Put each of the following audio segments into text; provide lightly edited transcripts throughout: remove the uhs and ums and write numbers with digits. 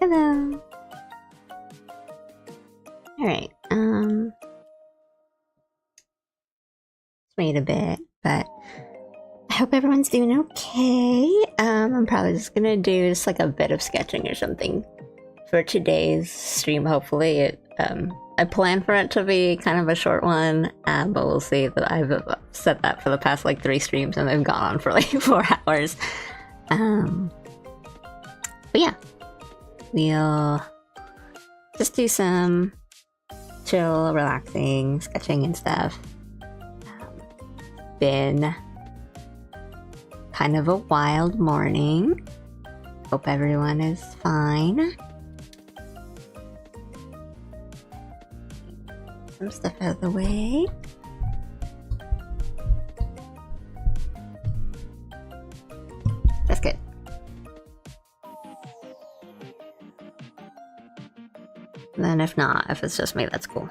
Hello. Alright, wait a bit, but I hope everyone's doing okay. I'm probably just gonna do just like a bit of sketching or something for today's stream, hopefully. I plan for it to be kind of a short one, but we'll see. That I've set that for the past like 3 streams and they've gone on for like 4 hours. But yeah, we'll just do some chill, relaxing sketching and stuff. Been kind of a wild morning. Hope everyone is fine. Some stuff out of the way. That's good. And then if not, if it's just me, that's cool.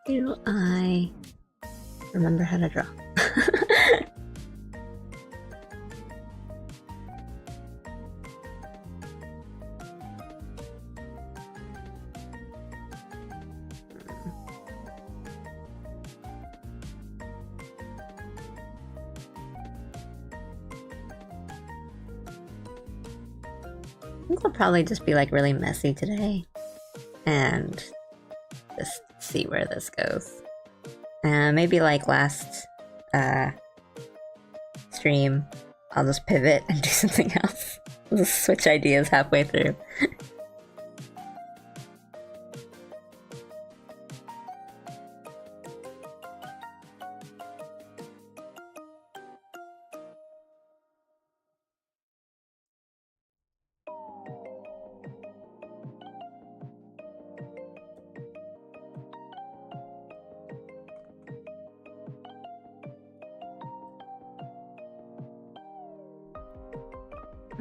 Do I remember how to draw? I think we'll probably just be like really messy today and just see where this goes. Maybe like last stream, I'll just pivot and do something else. I'll just switch ideas halfway through.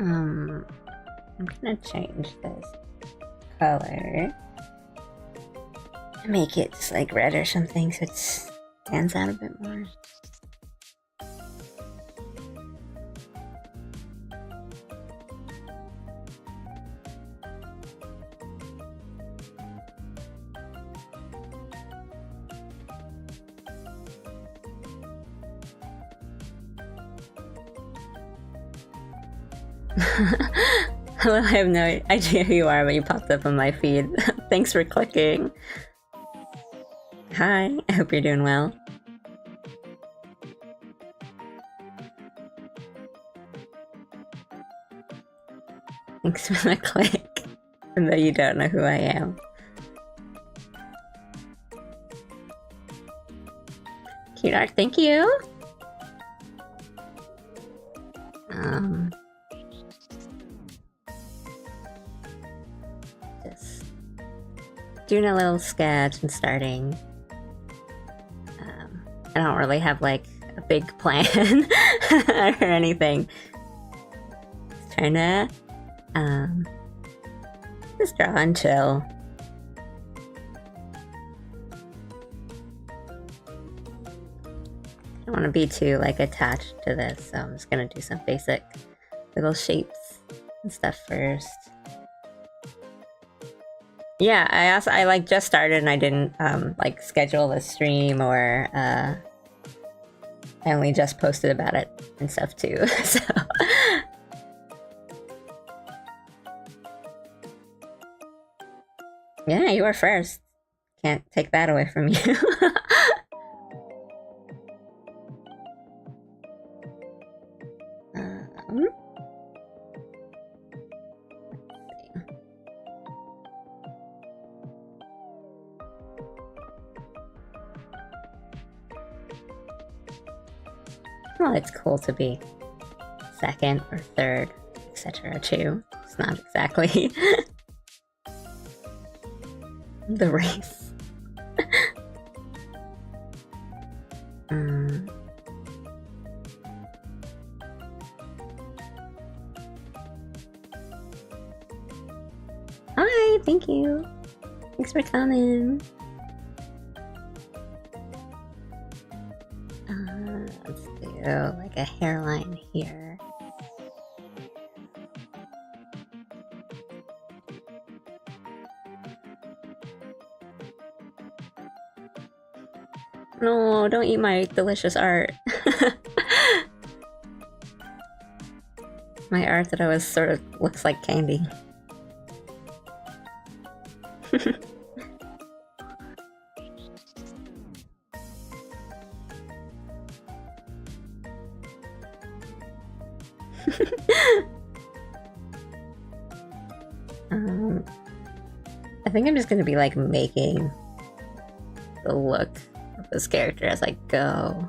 I'm gonna change this color and make it just like red or something so it stands out a bit more. Hello, I have no idea who you are, but you popped up on my feed. Thanks for clicking. Hi, I hope you're doing well. Thanks for the click, even though you don't know who I am. Cute art, thank you. Just doing a little sketch and starting. I don't really have like a big plan or anything. Just trying to just draw and chill. I don't want to be too like attached to this, so I'm just gonna do some basic little shapes and stuff first. Yeah, I like just started and I didn't like schedule the stream or I only just posted about it and stuff too. So yeah, you were first. Can't take that away from you. Well, it's cool to be second or third, etc. too. It's not exactly the race. Thanks for coming. Let's do like a hairline here. No, don't eat my delicious art. My art that always sort of looks like candy. I think I'm just gonna be like making the look of this character as I go.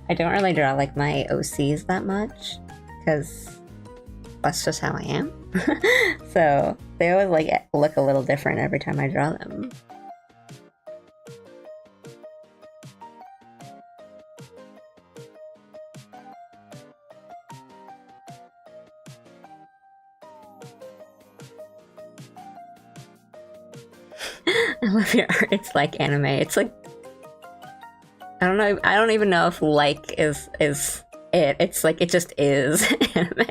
I don't really draw like my OCs that much because that's just how I am. So they always like look a little different every time I draw them. I love your art. It's like anime. It's like, I don't know. I don't even know if like is it. It's like it just is anime.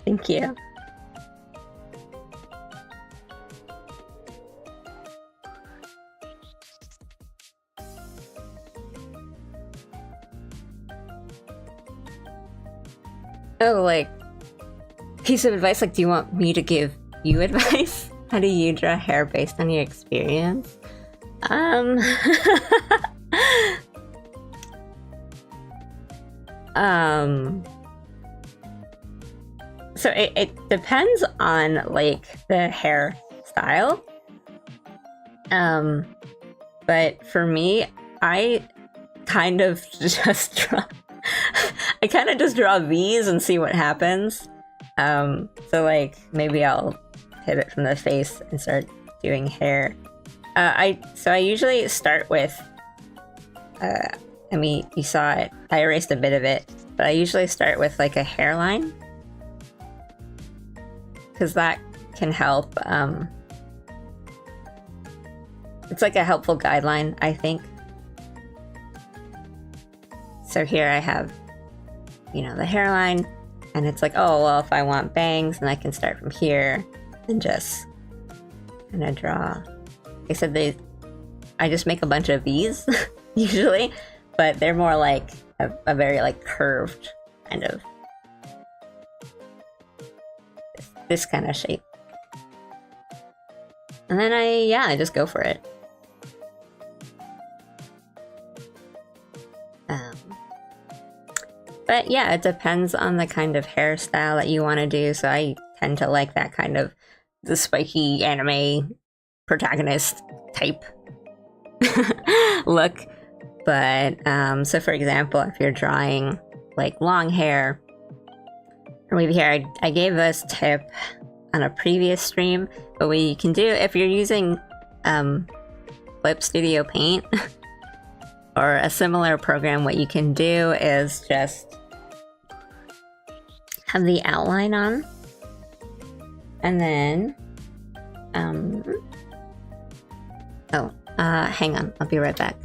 Thank you. Oh, like, piece of advice, like, do you want me to give you advice? How do you draw hair based on your experience? So it depends on, like, the hairstyle. But for me, I kind of just draw... I kind of just draw V's and see what happens. So like maybe I'll pivot from the face and start doing hair. I usually start with. I mean, you saw it. I erased a bit of it, but I usually start with like a hairline because that can help. It's like a helpful guideline, I think. So here I have, you know, the hairline, and it's like, oh, well, if I want bangs, then I can start from here and just kind of draw. Like I said, I just make a bunch of V's, usually, but they're more like a very, like, curved kind of, this kind of shape. And then I just go for it. But yeah, it depends on the kind of hairstyle that you want to do. So I tend to like that kind of the spiky anime protagonist type look. But so for example, if you're drawing like long hair, or maybe here I gave this tip on a previous stream, but what you can do if you're using Clip Studio Paint or a similar program, what you can do is just have the outline on, and then hang on, I'll be right back.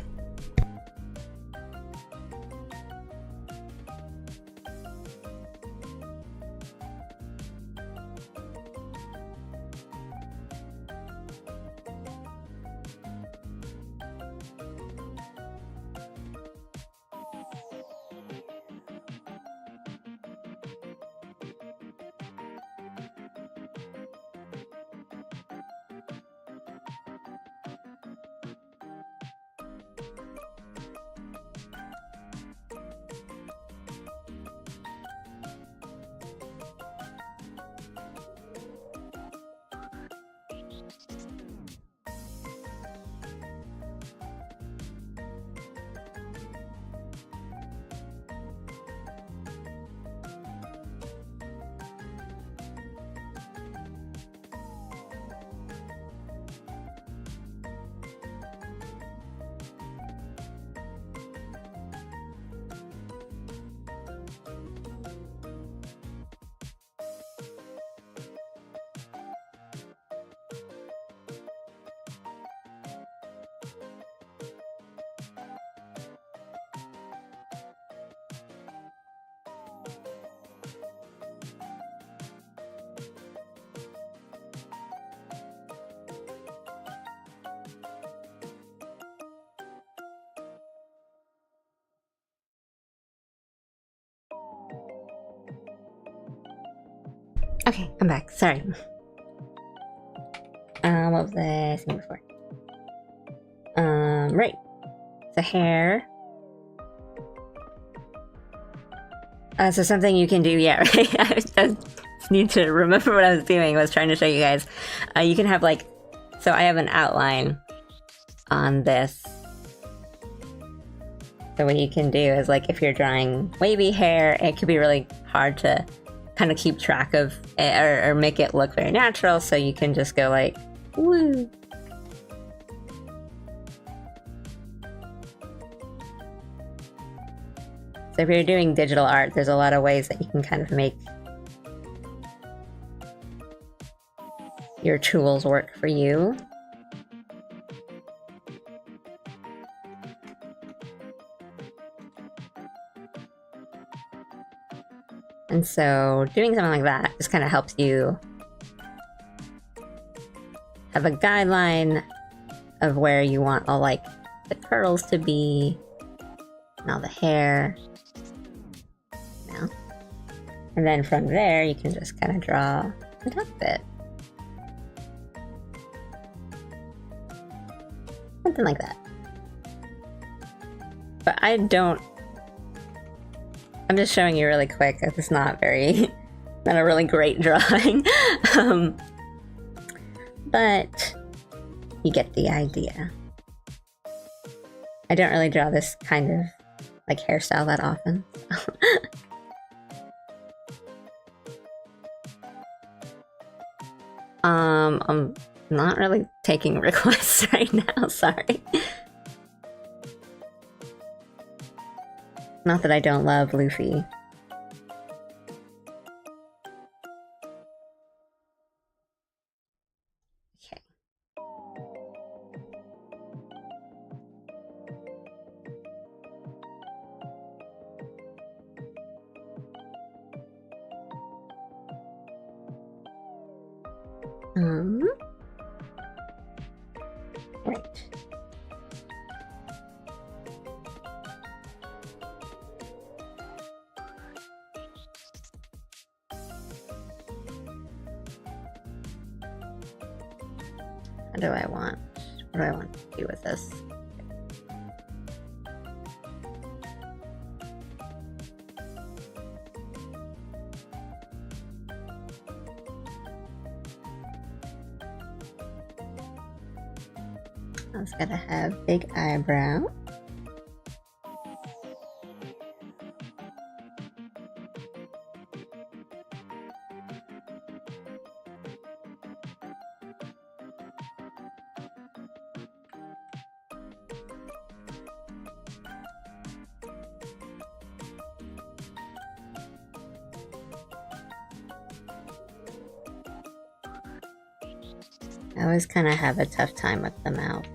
Okay, I'm back. Sorry. What was I saying before? Right. The hair. So something you can do, yeah, right? I just need to remember what I was doing. I was trying to show you guys. You can have like, so I have an outline on this. So what you can do is like, if you're drawing wavy hair, it could be really hard to kind of keep track of it, or make it look very natural. So you can just go like, woo. So if you're doing digital art, there's a lot of ways that you can kind of make your tools work for you. And so doing something like that just kind of helps you have a guideline of where you want all like the curls to be and all the hair. And then from there, you can just kind of draw the top bit. Something like that. But I'm just showing you really quick. It's not a really great drawing. But you get the idea. I don't really draw this kind of like hairstyle that often. I'm not really taking requests right now, sorry. Not that I don't love Luffy. Okay. Right. What do I want to do with this? I was gonna have big eyebrow. I always kind of have a tough time with the mouth.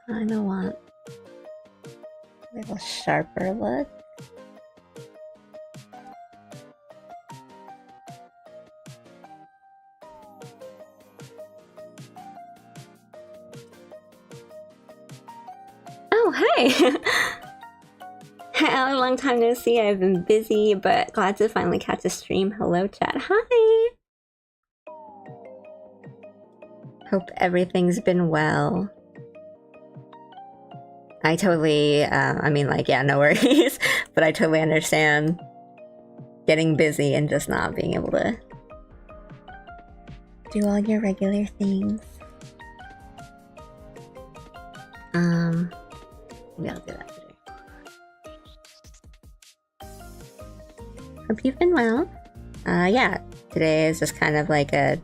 I don't want a little sharper look. Oh, hey! A long time no see. I've been busy, but glad to finally catch a stream. Hello, chat. Hi! Hope everything's been well. I totally, I mean, like, yeah, no worries, but I totally understand getting busy and just not being able to do all your regular things. Maybe I'll do that today. Hope you've been well. Yeah, today is just kind of like a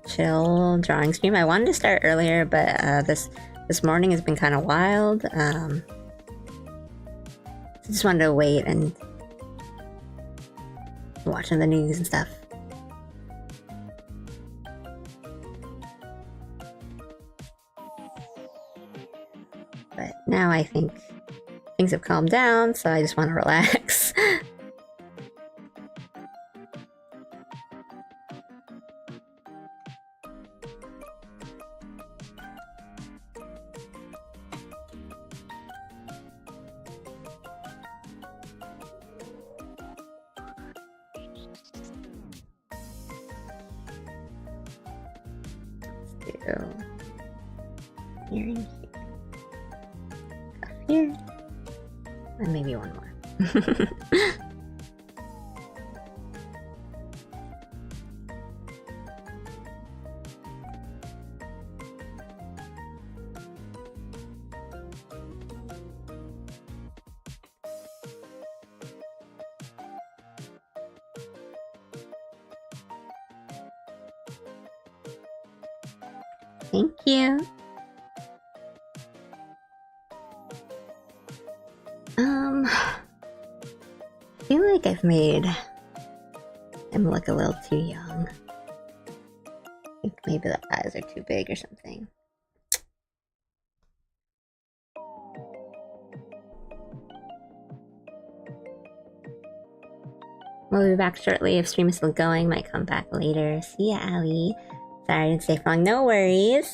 chill drawing stream. I wanted to start earlier, but this morning has been kind of wild. I just wanted to wait and watching the news and stuff. But now I think things have calmed down, so I just want to relax. Here and here. Cuff here. And maybe one more. Thank you. I feel like I've made him look a little too young. I think maybe the eyes are too big or something. We'll be back shortly if stream is still going. Might come back later. See ya, Ali. Sorry I didn't stay for long. No worries.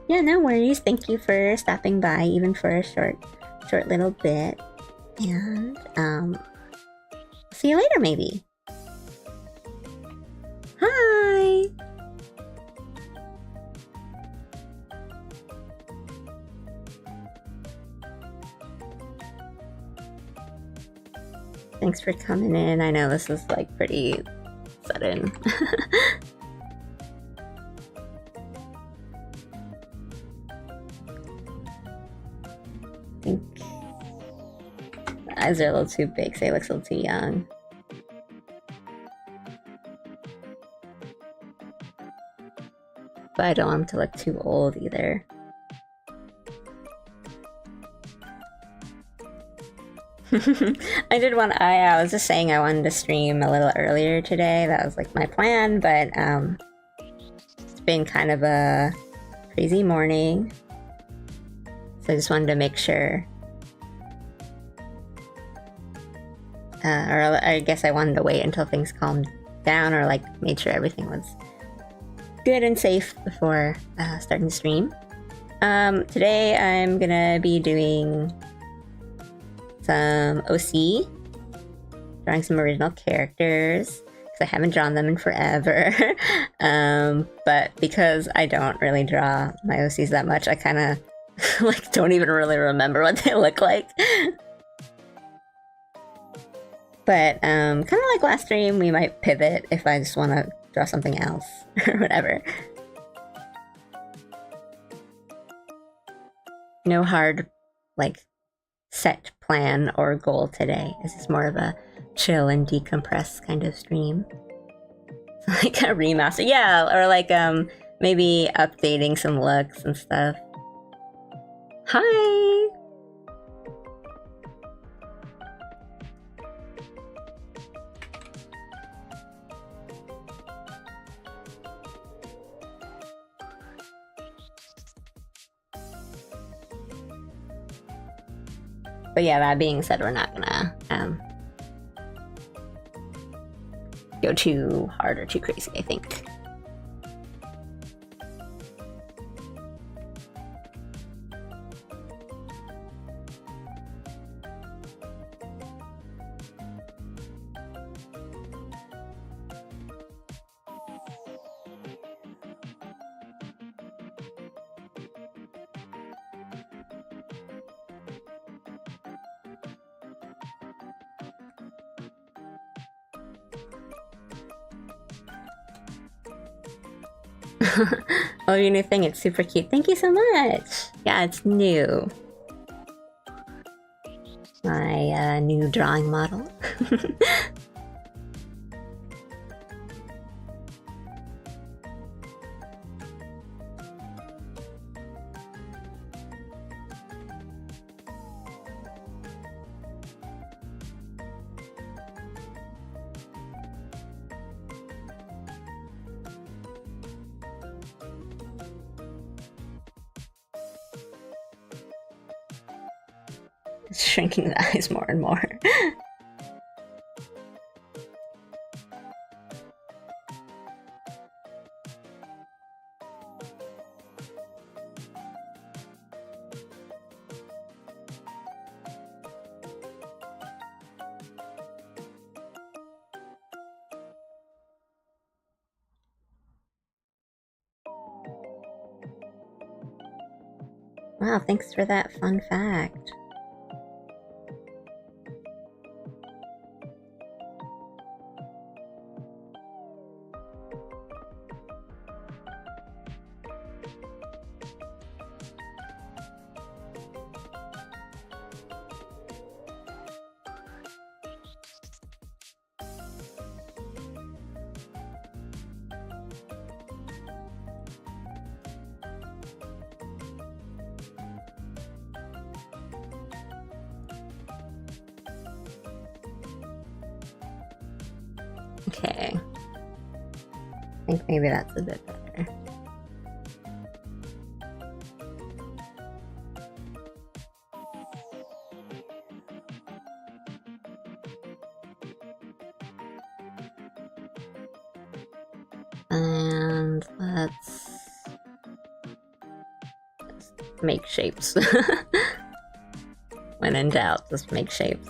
Yeah, no worries. Thank you for stopping by, even for a short little bit. And, see you later, maybe. Hi! Thanks for coming in. I know this is, like, pretty sudden. I think the eyes are a little too big, so he looks a little too young. But I don't want him to look too old either. I was just saying I wanted to stream a little earlier today. That was like my plan, but it's been kind of a crazy morning. So I just wanted to make sure, or I guess I wanted to wait until things calmed down, or like made sure everything was good and safe before starting the stream. Today I'm gonna be doing some OC, drawing some original characters, because I haven't drawn them in forever. But because I don't really draw my OCs that much, I kind of like don't even really remember what they look like. But kind of like last stream, we might pivot if I just want to draw something else or whatever. No hard like set plan or goal today. This is more of a chill and decompress kind of stream. Like a remaster, yeah, or like maybe updating some looks and stuff. Hi! But yeah, that being said, we're not gonna go too hard or too crazy, I think. Oh, your new thing, it's super cute. Thank you so much. Yeah, it's new. My new drawing model. It's shrinking the eyes more and more. Wow, thanks for that fun fact. Okay. I think maybe that's a bit better. And let's make shapes. When in doubt, just make shapes.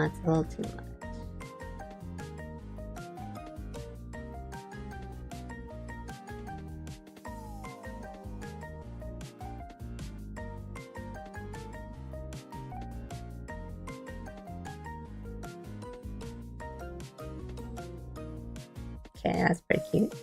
It's a little too much. Okay, that's pretty cute.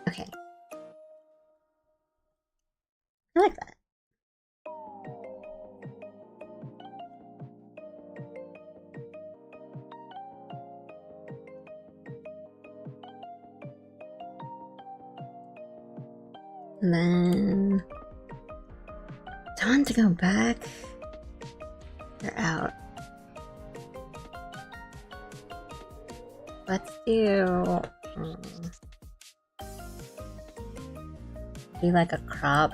Okay. I like that. And then time to go back. They're out. Let's do like a crop.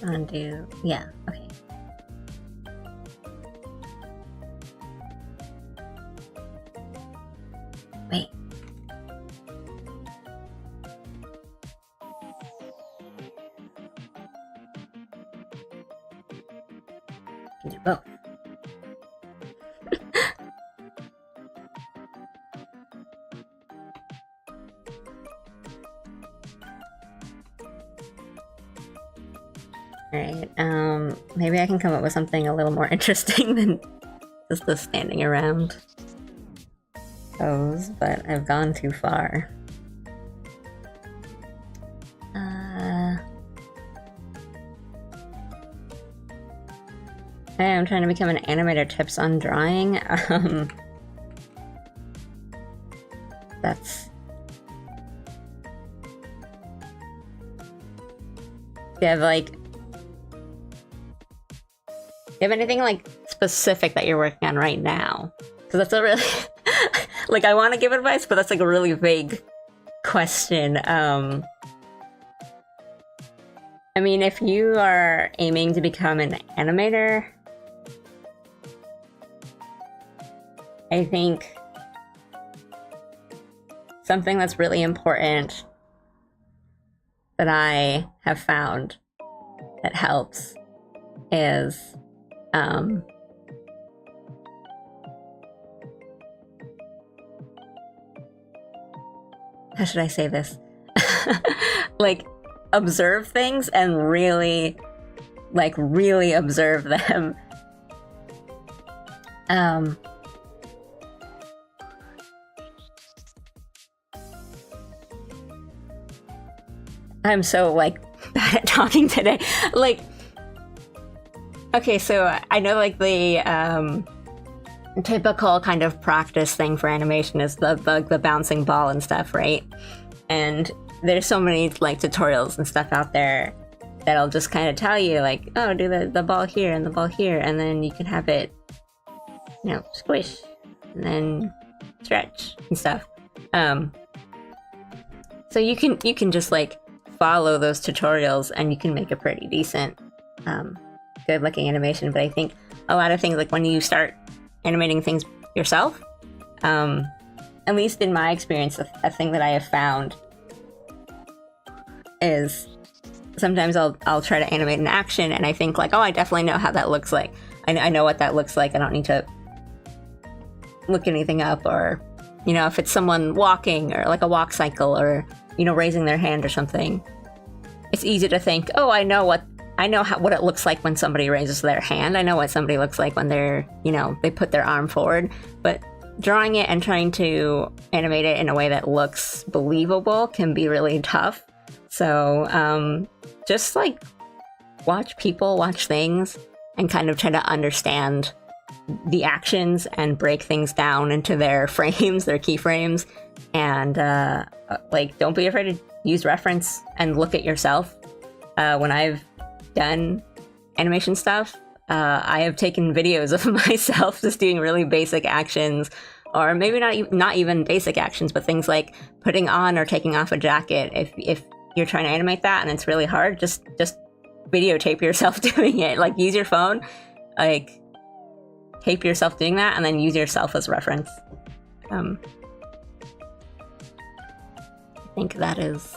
Undo. Yeah, okay. Wait. Can do both. Alright, maybe I can come up with something a little more interesting than just the standing around pose, but I've gone too far. Hey, I'm trying to become an animator. Tips on drawing. That's... Do you have like... Do you have anything like specific that you're working on right now? Because that's a really... like, I want to give advice, but that's like a really vague question. I mean, if you are aiming to become an animator, I think something that's really important that I have found that helps is how should I say this? Like, observe things and really observe them. I'm so like bad at talking today. Like, okay, so I know like the typical kind of practice thing for animation is the bouncing ball and stuff, right? And there's so many like tutorials and stuff out there that'll just kind of tell you like, oh, do the ball here and the ball here, and then you can have it, you know, squish and then stretch and stuff. So you can just like follow those tutorials and you can make a pretty decent, good looking animation. But I think a lot of things, like when you start animating things yourself, at least in my experience, a thing that I have found is sometimes I'll try to animate an action and I think like, oh, I definitely know how that looks like. I know what that looks like. I don't need to look anything up, or, you know, if it's someone walking or like a walk cycle or, you know, raising their hand or something, it's easy to think, oh, I know what it looks like when somebody raises their hand. I know what somebody looks like when they're, you know, they put their arm forward. But drawing it and trying to animate it in a way that looks believable can be really tough. So just like watch people, watch things, and kind of try to understand the actions and break things down into their frames, their keyframes, and like don't be afraid to use reference and look at yourself. When I've done animation stuff, I have taken videos of myself just doing really basic actions, or maybe not even basic actions, but things like putting on or taking off a jacket. If you're trying to animate that and it's really hard, just videotape yourself doing it. Like use your phone, like tape yourself doing that, and then use yourself as reference. I think that is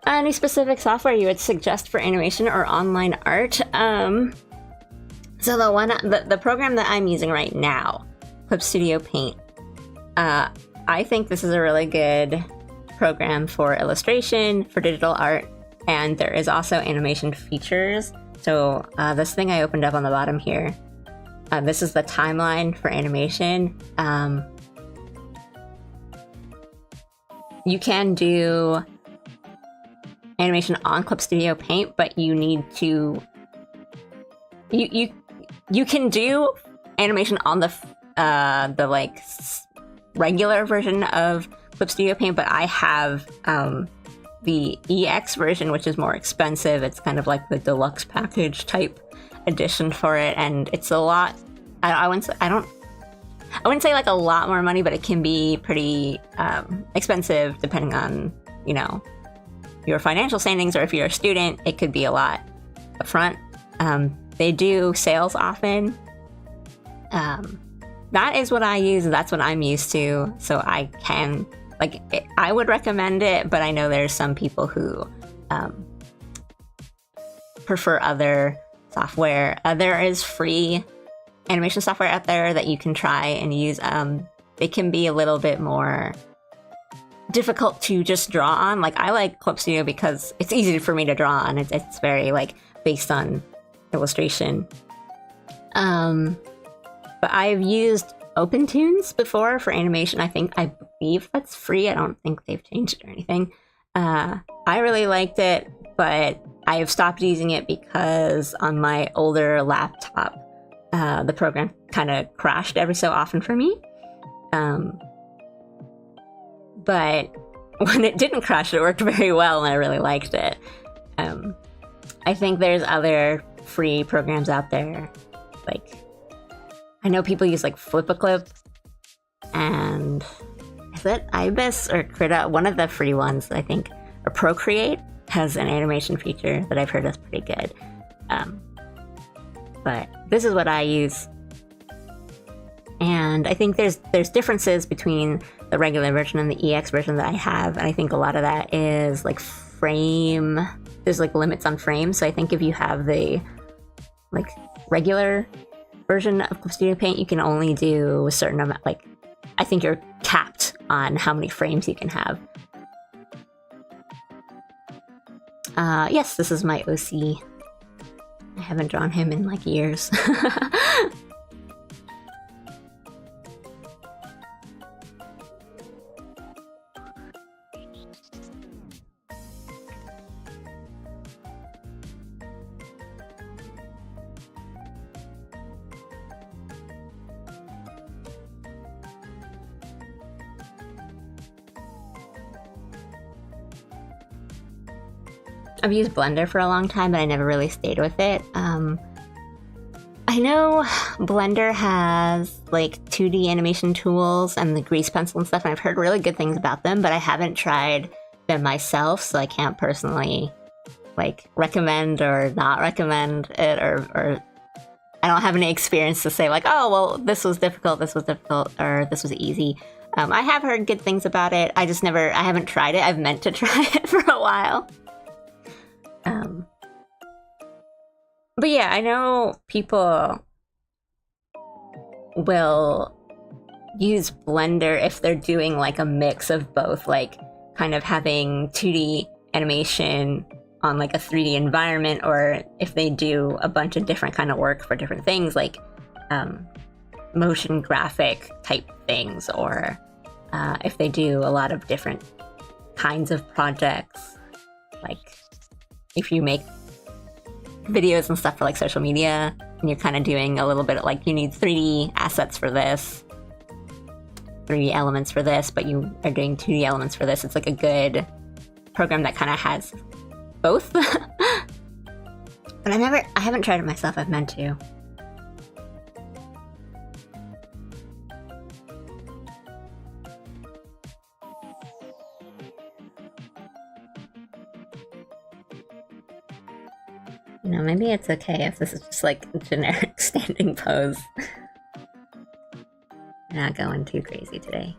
any specific software you would suggest for animation or online art. So the program that I'm using right now, Clip Studio Paint, I think this is a really good program for illustration, for digital art, and there is also animation features. So this thing I opened up on the bottom here, this is the timeline for animation. You can do animation on Clip Studio Paint, but you need to you can do animation on the like regular version of Clip Studio Paint, but I have the EX version, which is more expensive. It's kind of like the deluxe package type edition for it, and it's a lot. I wouldn't say like a lot more money, but it can be pretty expensive depending on, you know, your financial standings, or if you're a student, it could be a lot upfront. They do sales often. That is what I use. That's what I'm used to. So I can, like, I would recommend it, but I know there's some people who prefer other software. There is free animation software out there that you can try and use. They can be a little bit more difficult to just draw on. Like, I like Clip Studio because it's easy for me to draw on. It's very like based on illustration. But I've used OpenTunes before for animation. I believe that's free. I don't think they've changed it or anything. I really liked it, but I have stopped using it because on my older laptop, the program kind of crashed every so often for me. But when it didn't crash, it worked very well, and I really liked it. I think there's other free programs out there. Like, I know people use like Flip-a-Clip, and is it Ibis or Krita? One of the free ones, I think, or Procreate has an animation feature that I've heard is pretty good. But this is what I use. And I think there's differences between the regular version and the EX version that I have. And I think a lot of that is like frame, there's like limits on frames. So I think if you have the like regular version of Clip Studio Paint, you can only do a certain amount. Like, I think you're capped on how many frames you can have. Yes, this is my OC. I haven't drawn him in like years. I've used Blender for a long time, but I never really stayed with it. I know Blender has like 2D animation tools and the grease pencil and stuff, and I've heard really good things about them, but I haven't tried them myself, so I can't personally like recommend or not recommend it, or I don't have any experience to say like, oh, well, this was difficult, or this was easy. I have heard good things about it. I haven't tried it. I've meant to try it for a while. But yeah, I know people will use Blender if they're doing like a mix of both, like kind of having 2D animation on like a 3D environment, or if they do a bunch of different kind of work for different things, like motion graphic type things, or if they do a lot of different kinds of projects, like if you make videos and stuff for like social media and you're kind of doing a little bit of like, you need 3D assets for this, 3D elements for this, but you are doing 2D elements for this. It's like a good program that kind of has both. But I haven't tried it myself. I've meant to. You know, maybe it's okay if this is just like a generic standing pose. We're not going too crazy today.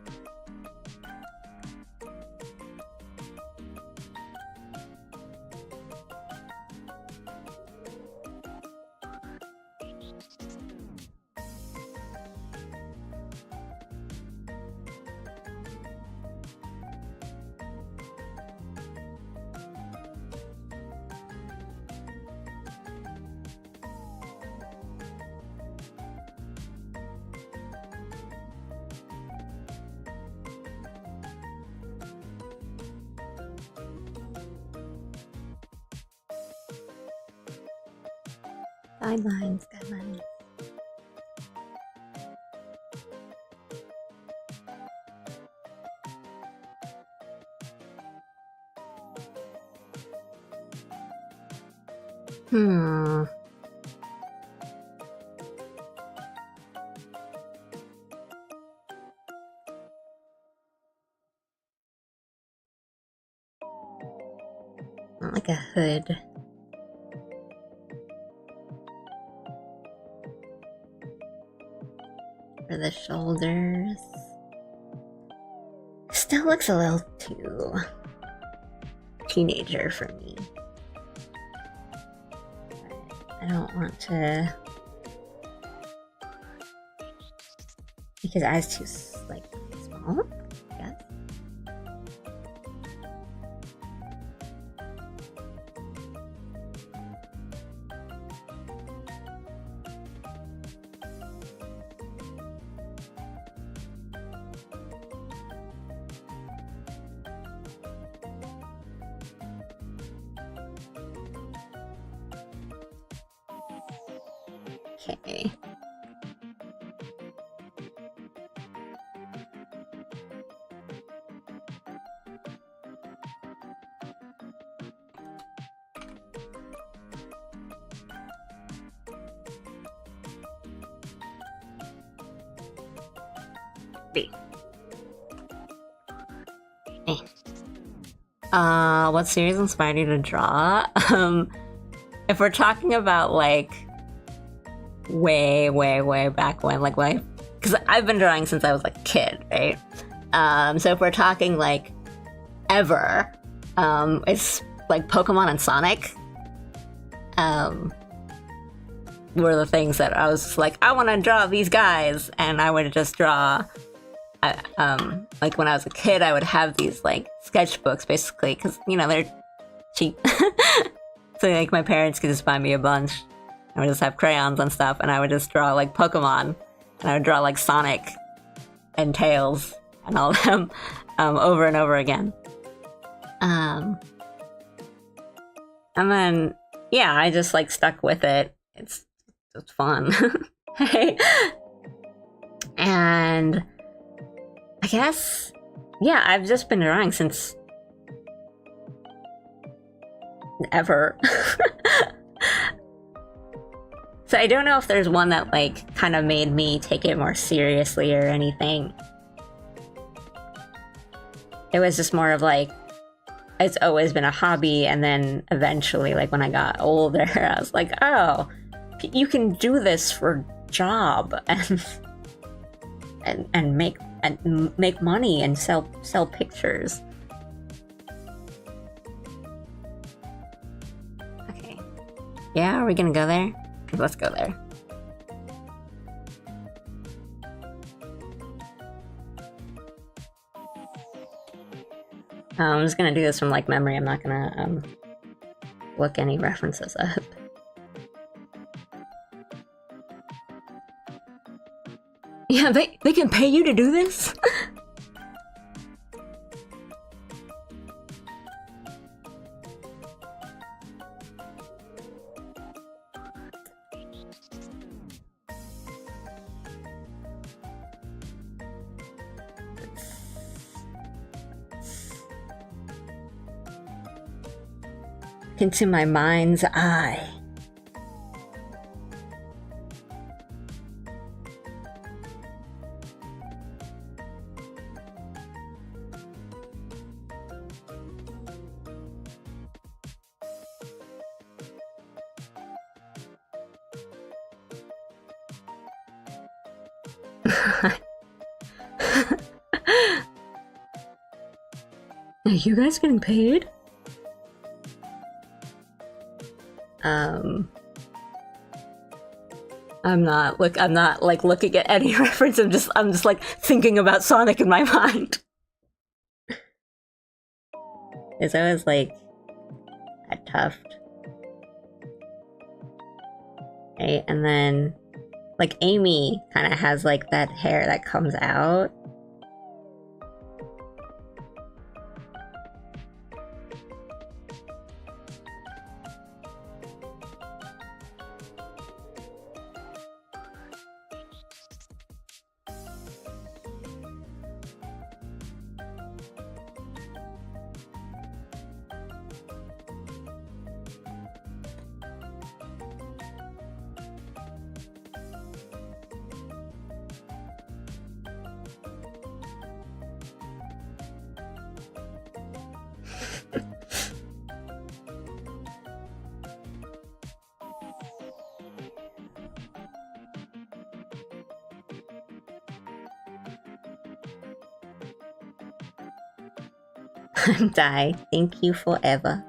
Guidelines. Like a hood. For the shoulders. Still looks a little too teenager for me. I don't want to make his eyes too like small, I guess. Okay. B. What series inspired you to draw? If we're talking about like way back when, like because I've been drawing since I was like a kid, right? So if we're talking like ever, it's like Pokemon and Sonic. Were the things that I was just like, I want to draw these guys, and I would just draw. Like when I was a kid, I would have these like sketchbooks basically, because you know they're cheap. So like my parents could just buy me a bunch. I would just have crayons and stuff, and I would just draw like Pokemon, and I would draw like Sonic and Tails and all of them over and over again. And then yeah, I just like stuck with it. It's fun. And I guess yeah, I've just been drawing since ever. So I don't know if there's one that like kind of made me take it more seriously or anything. It was just more of like, it's always been a hobby, and then eventually, like when I got older, I was like, oh, you can do this for job and make money and sell pictures. Okay. Yeah, are we gonna go there? Let's go there. I'm just gonna do this from like memory. I'm not gonna look any references up. Yeah, they can pay you to do this? Into my mind's eye. Are you guys getting paid? I'm not like looking at any reference. I'm just like thinking about Sonic in my mind. It's always like a tuft. Okay, and then like Amy kind of has like that hair that comes out. Die. Thank you forever.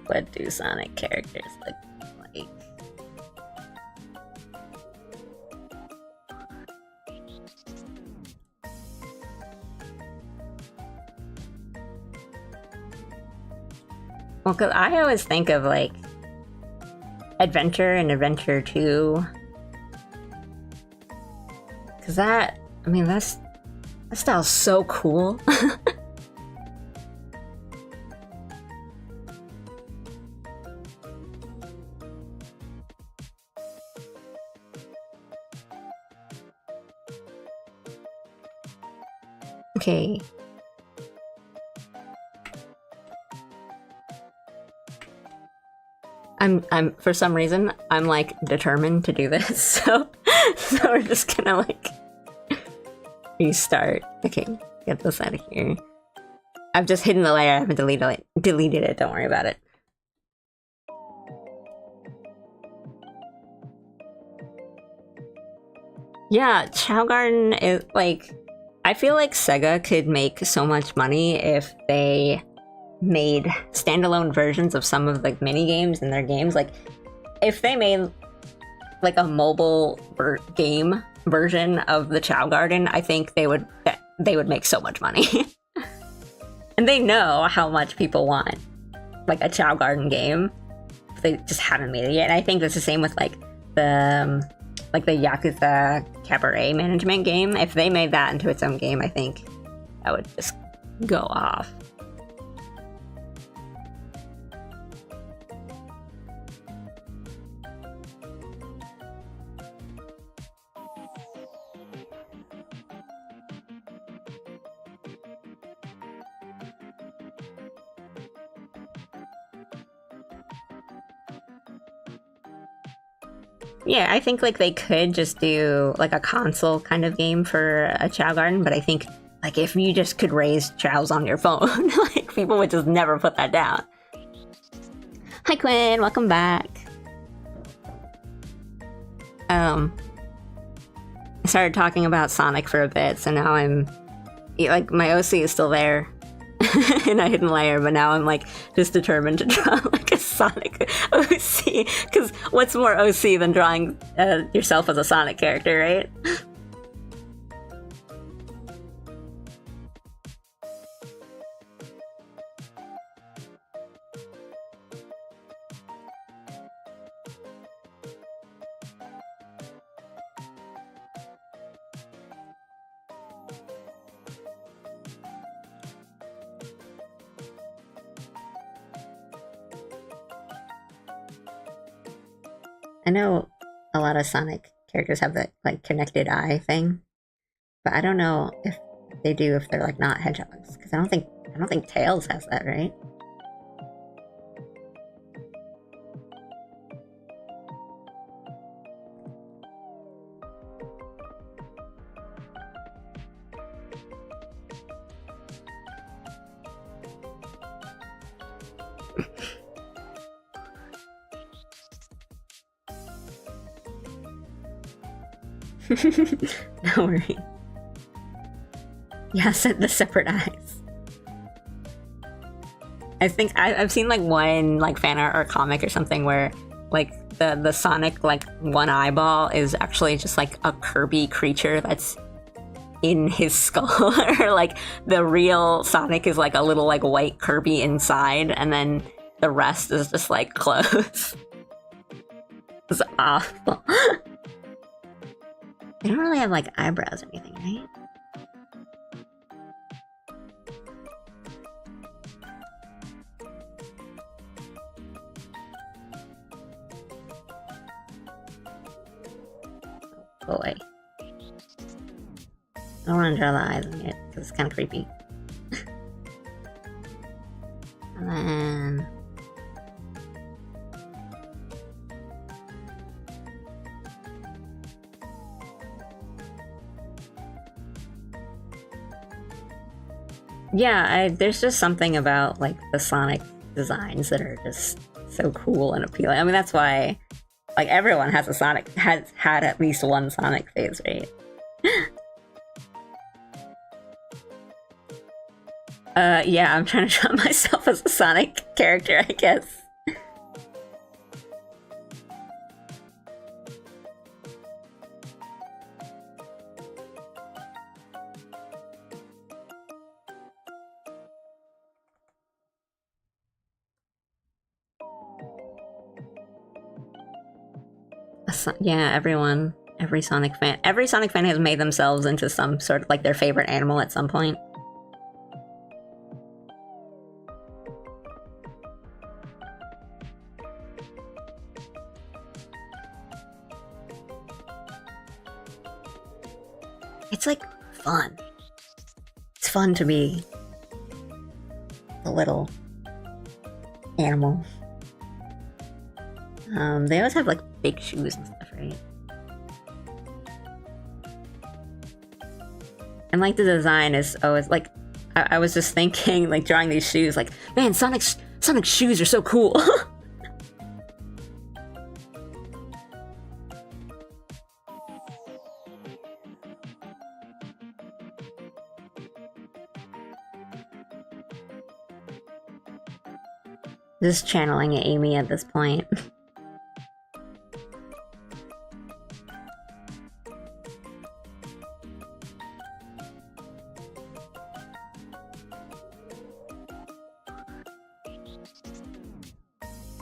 What do Sonic characters look like? Well, cause I always think of like Adventure and Adventure 2. Cause that, I mean, that style's so cool. Okay. I'm for some reason I'm like determined to do this, so we're just gonna like restart. Okay, get this out of here. I've just hidden the layer, I haven't deleted it, don't worry about it. Yeah, Chow Garden is like, I feel like Sega could make so much money if they made standalone versions of some of like mini games in their games. Like if they made like a mobile game version of the Chow Garden, I think they would make so much money. And they know how much people want like a Chow Garden game. They just haven't made it yet. And I think it's the same with like the Yakuza Cabaret management game. If they made that into its own game, I think that would just go off. Yeah, I think like they could just do like a console kind of game for a Chow Garden, but I think like if you just could raise chows on your phone, like people would just never put that down. Hi Quinn, welcome back. I started talking about Sonic for a bit, so now I'm like my OC is still there in a hidden layer, but now I'm like just determined to draw like a Sonic OC, because what's more OC than drawing yourself as a Sonic character, right? I know a lot of Sonic characters have that like connected eye thing, but I don't know if they do if they're like not hedgehogs, because I don't think Tails has that, right? No worry. Yeah, the separate eyes. I think I've seen like one like fan art or comic or something where like the Sonic like one eyeball is actually just like a Kirby creature that's in his skull, or like the real Sonic is like a little like white Kirby inside, and then the rest is just like clothes. It's awful. They don't really have like eyebrows or anything, right? Oh boy. I don't want to draw the eyes on it because it's kind of creepy. And then... yeah, there's just something about like the Sonic designs that are just so cool and appealing. I mean, that's why like everyone has had at least one Sonic phase, right? Yeah, I'm trying to draw myself as a Sonic character, I guess. Yeah, every Sonic fan has made themselves into some sort of like their favorite animal at some point. It's like fun. It's fun to be a little animal. They always have like big shoes and stuff, right? And like the design is always like, I was just thinking like drawing these shoes, like, man, Sonic's shoes are so cool. Just channeling Amy at this point.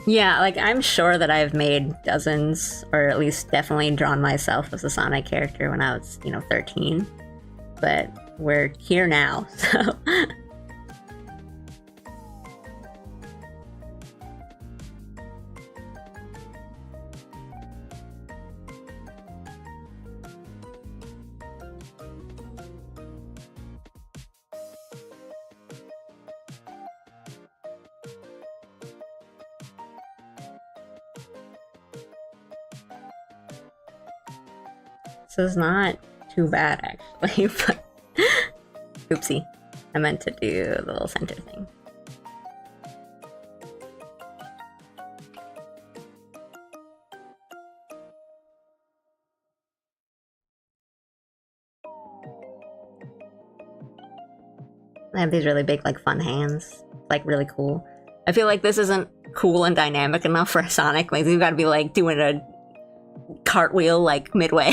Yeah, like I'm sure that I've made dozens, or at least definitely drawn myself as a Sonic character when I was, 13. But we're here now, so... This is not too bad, actually, but... Oopsie. I meant to do the little center thing. They have these really big, like, fun hands. Like, really cool. I feel like this isn't cool and dynamic enough for Sonic. Like, you've got to be, like, doing a cartwheel, like, midway.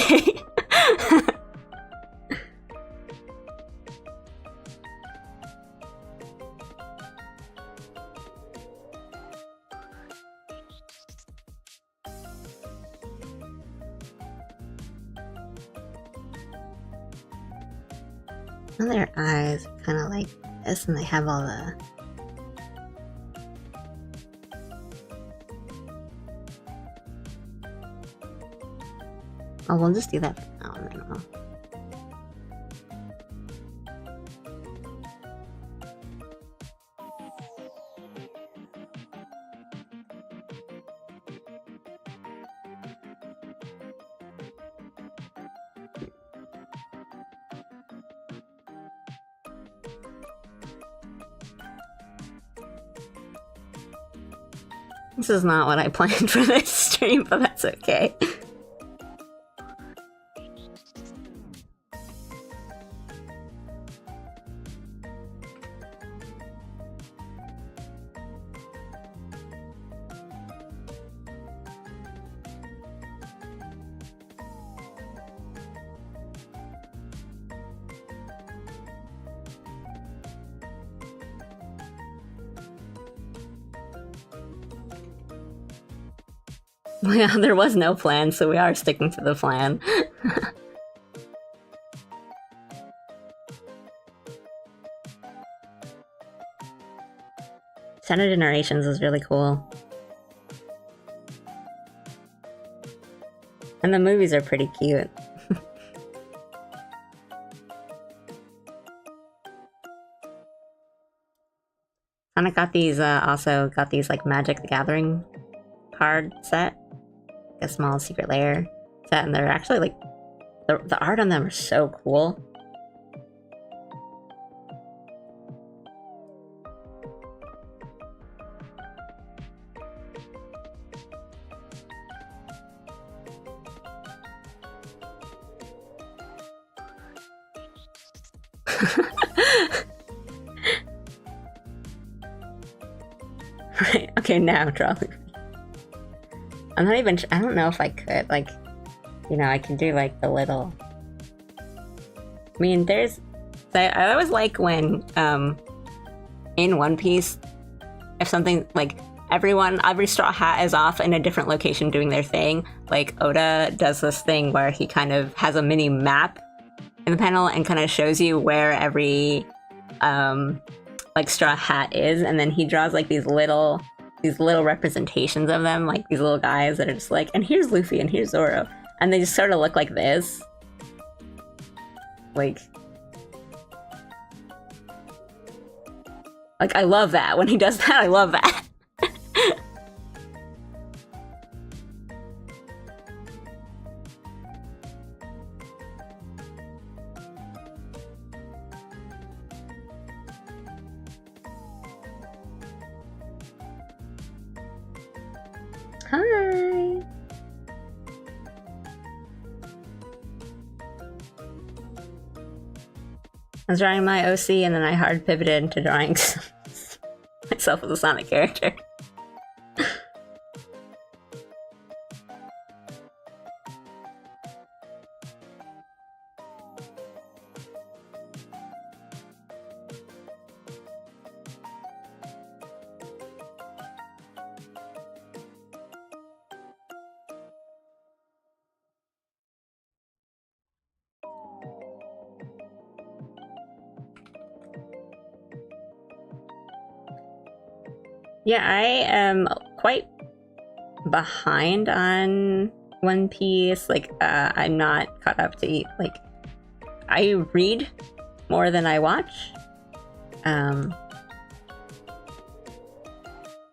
And their eyes are kind of like this, and they have all the... Oh, we'll just do that for now, and then I'll... This is not what I planned for this stream, but that's okay. Yeah, there was no plan, so we are sticking to the plan. Shadow Generations is really cool. And the movies are pretty cute. Sonic got these, also got these, like, Magic the Gathering card set. A small secret lair set, and they're actually, like, the art on them are so cool. Right, okay, now draw Luffy. I'm not even, I don't know if I could, like, you know, I can do, like, the little... I mean, there's... I always like when, in One Piece, if something, like, every Straw Hat is off in a different location doing their thing. Like, Oda does this thing where he kind of has a mini map in the panel and kind of shows you where every, like, Straw Hat is, and then he draws, like, these little representations of them, like these little guys that are just like, and here's Luffy and here's Zoro, and they just sort of look like this. Like I love that. When he does that, I love that. Hi! I was drawing my OC and then I hard pivoted into drawing myself as a Sonic character. Yeah, I am quite behind on One Piece. Like, I'm not caught up to eat. Like, I read more than I watch. But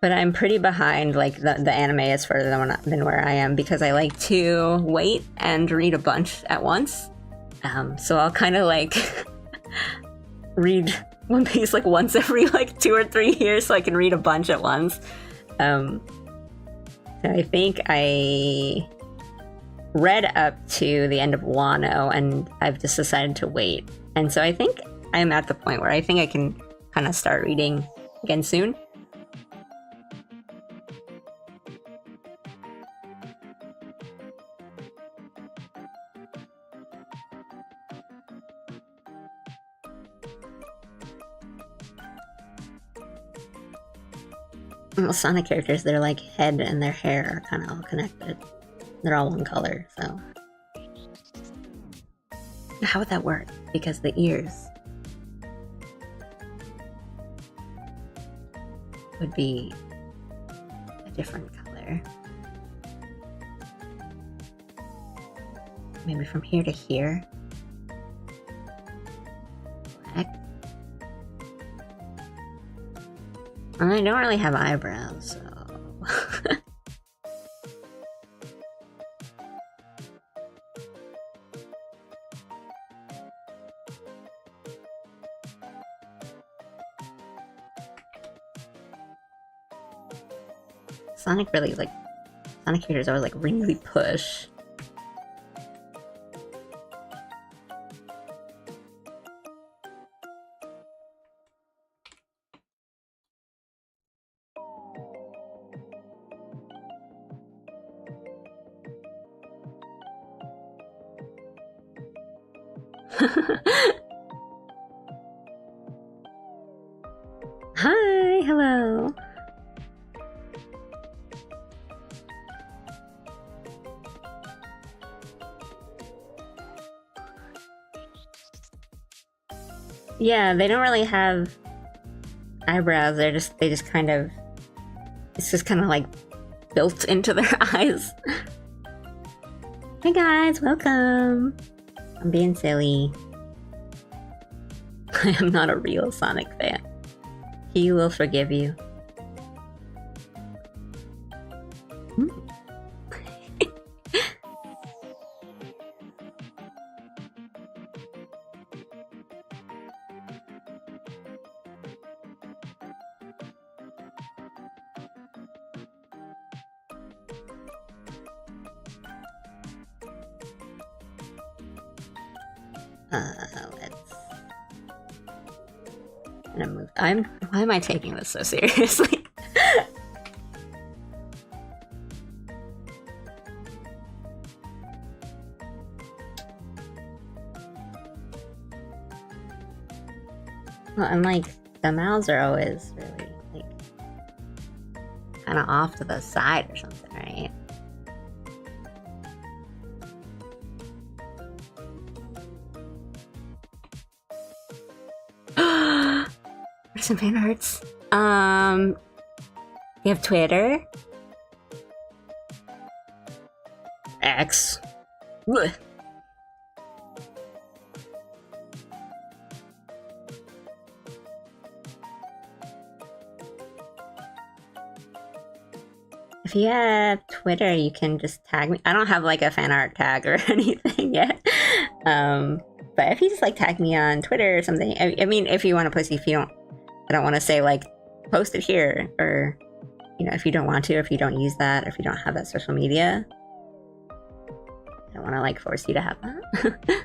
But I'm pretty behind, like, the anime is further than where I am, because I like to wait and read a bunch at once. So I'll kind of, like, read One Piece, like, once every, like, 2 or 3 years so I can read a bunch at once. So I think I read up to the end of Wano, and I've just decided to wait. And so I think I'm at the point where I think I can kind of start reading again soon. Well, Sonic characters, their like head and their hair are kind of all connected. They're all one color, so how would that work? Because the ears would be a different color. Maybe from here to here. Black. And I don't really have eyebrows, so Sonic really, like, Sonic characters always, like, really push. Hi, hello. Yeah, they don't really have eyebrows. They just kind of, it's just kind of like built into their eyes. Hey guys, welcome. I'm being silly. I am not a real Sonic fan. He will forgive you. Why am I taking this so seriously? Well, and like, the mouths are always really, like, kind of off to the side or something, right? Some fan arts. You have Twitter. X. Ugh. If you have Twitter, you can just tag me. I don't have like a fan art tag or anything yet. But if you just like tag me on Twitter or something, I mean, if you want to post, if you don't, I don't want to say like post it here, or, you know, if you don't want to, if you don't use that, if you don't have that social media, I don't want to like force you to have that.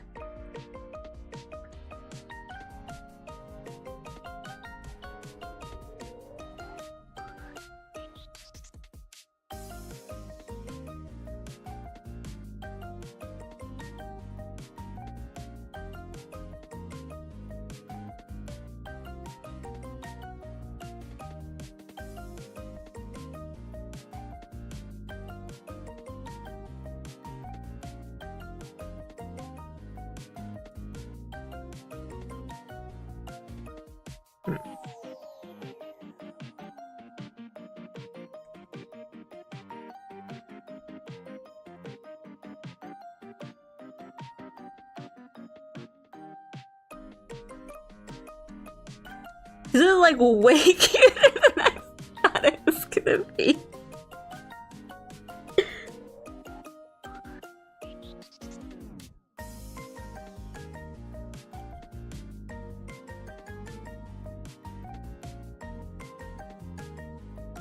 This is like way cuter than I thought it was would be.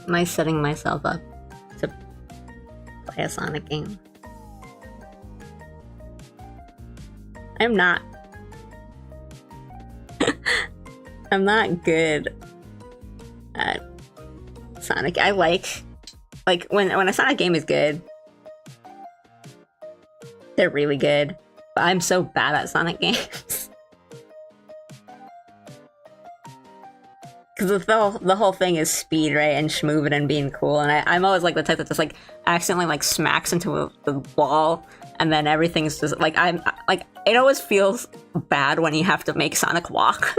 Am I setting myself up to play a Sonic game? I'm not. I'm not good at Sonic. I like when a Sonic game is good, they're really good. But I'm so bad at Sonic games. Because the whole thing is speed, right, and schmoovin' and being cool, and I'm always like the type that just like accidentally like smacks into the wall, and then everything's just like I'm like it always feels bad when you have to make Sonic walk.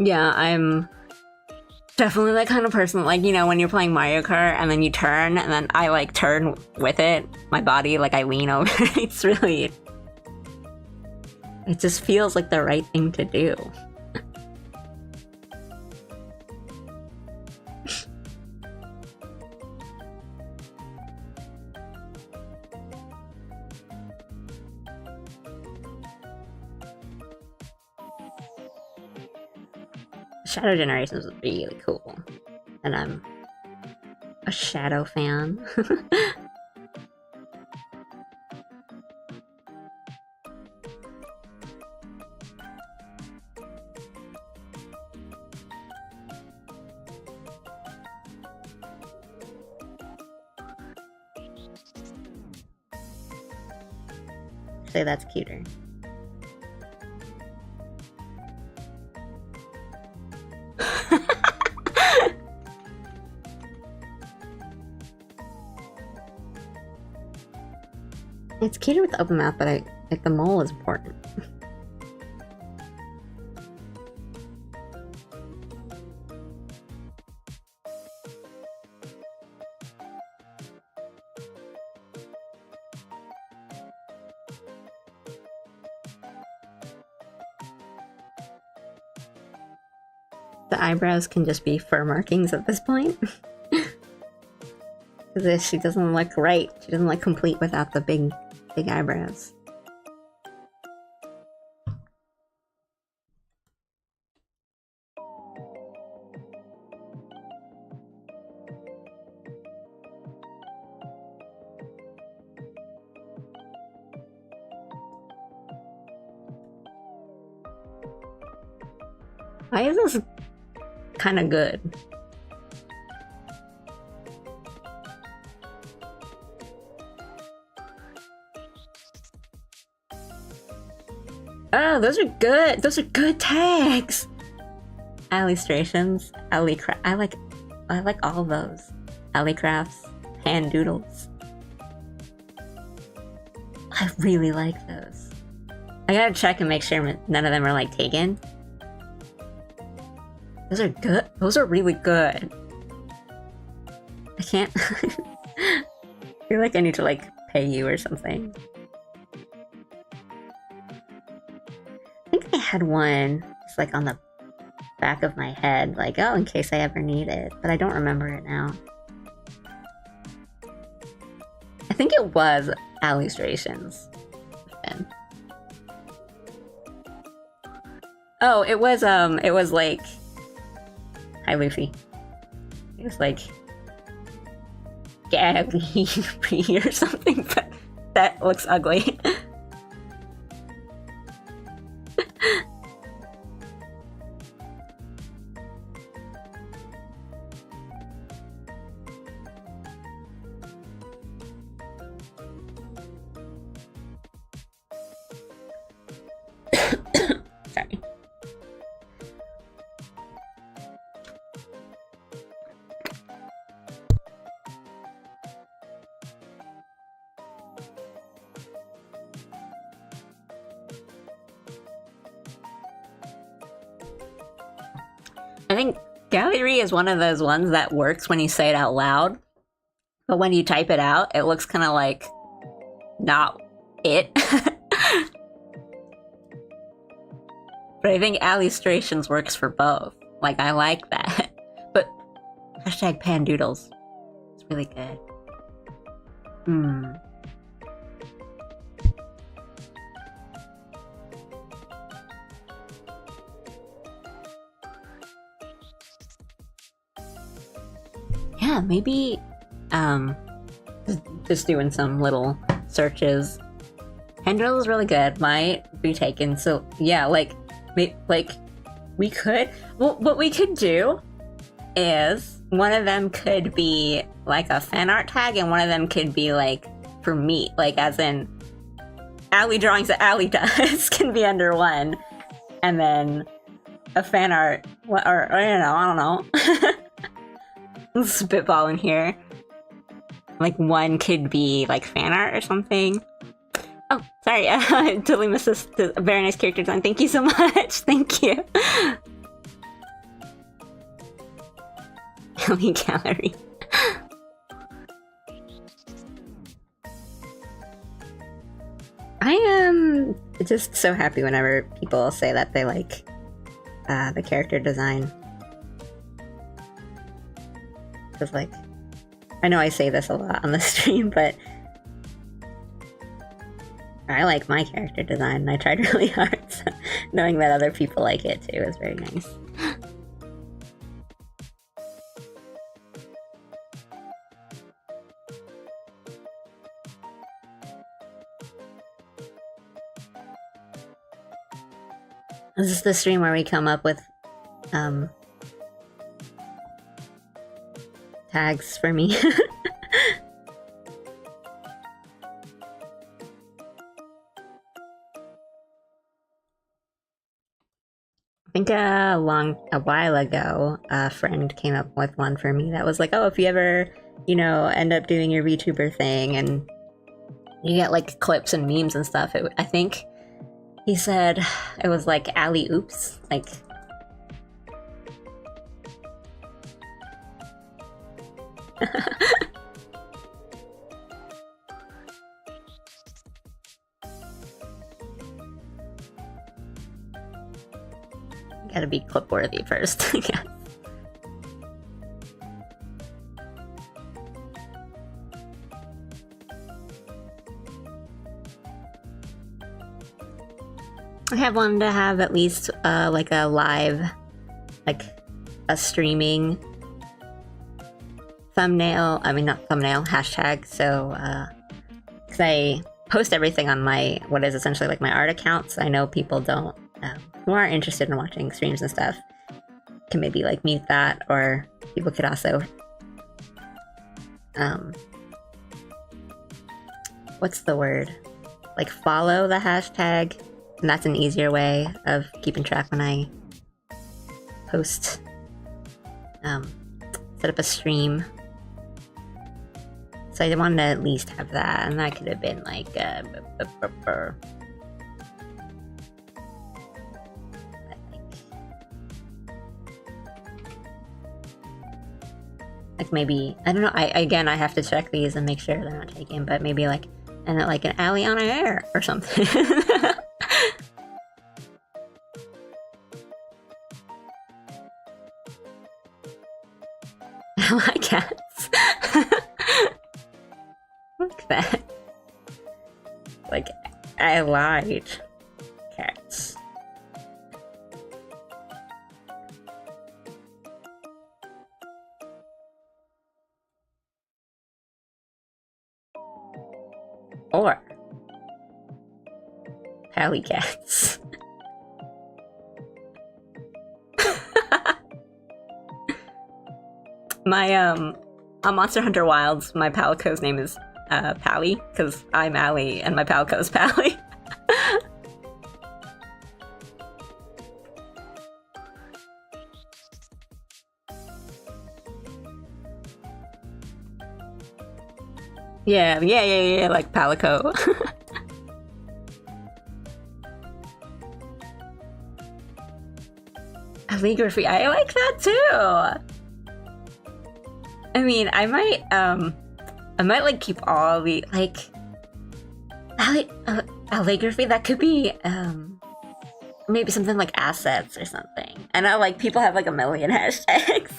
Yeah, I'm definitely that kind of person, like, you know, when you're playing Mario Kart and then you turn and then I like turn with it, my body, like I lean over. It's really, it just feels like the right thing to do. Shadow Generations was really cool, and I'm a Shadow fan. Say that's cuter. It's cuter with the open mouth, but like the mole is important. The eyebrows can just be fur markings at this point. Because she doesn't look right. She doesn't look complete without the big eyebrows. Why is this kind of good? Oh, those are good. Those are good tags. Illustrations, I like all those. Alley crafts, hand doodles. I really like those. I gotta check and make sure none of them are like taken. Those are good. Those are really good. I can't. I feel like I need to like pay you or something. I think I had one just like on the back of my head, like, oh, in case I ever need it, but I don't remember it now. I think it was illustrations. Then. Oh, it was like, hi Luffy. It was like Gabby or something, but that looks ugly. Sorry. think gallery is one of those ones that works when you say it out loud, but when you type it out, it looks kind of like not it. But I think illustrations works for both. Like, I like that. But hashtag pandoodles. It's really good. Yeah, maybe just doing some little searches. Pandoodles is really good. Might be taken. So yeah, like we could. Well, what we could do is one of them could be like a fan art tag, and one of them could be like for me, like as in Allie drawings that Allie does can be under one, and then a fan art or I don't know. Spitballing here. Like one could be like fan art or something. Oh, sorry, I totally missed this. Very nice character design. Thank you so much. Thank you. Alien Gallery. I am just so happy whenever people say that they like the character design. Because, like, I know I say this a lot on the stream, but I like my character design, and I tried really hard, so knowing that other people like it too is very nice. This is the stream where we come up with tags for me. I think a while ago, a friend came up with one for me that was like, oh, if you ever, you know, end up doing your VTuber thing and you get like clips and memes and stuff, I think he said it was like alley oops, like gotta be clip worthy first. Yeah. I have wanted to have at least like a live, like a streaming thumbnail. I mean, not thumbnail, hashtag. So, because I post everything on my, what is essentially like my art accounts. I know people don't, who aren't interested in watching streams and stuff, can maybe like mute that, or people could also, what's the word? Like follow the hashtag. And that's an easier way of keeping track when I post, set up a stream. So I wanted to at least have that, and that could have been like, like maybe, I don't know, again, I have to check these and make sure they're not taken, but maybe like, and like an alley on air or something. I like cats. Look at that. Like, I like cats. Or Pally cats. My, on Monster Hunter Wilds, my Palico's name is, Pally, because I'm Allie, and my Palico's Pally. Yeah, like Palico. Calligraphy, I like that too. I mean, I might like keep all the like calligraphy. That could be maybe something like assets or something. I know like people have like a million hashtags.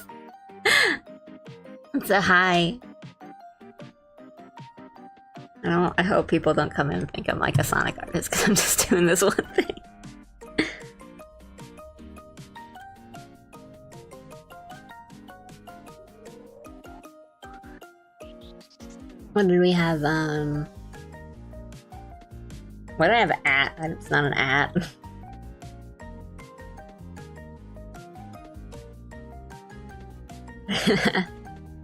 So hi. I hope people don't come in and think I'm like a Sonic artist because I'm just doing this one thing. What did we have? What do I have at? It's not an at.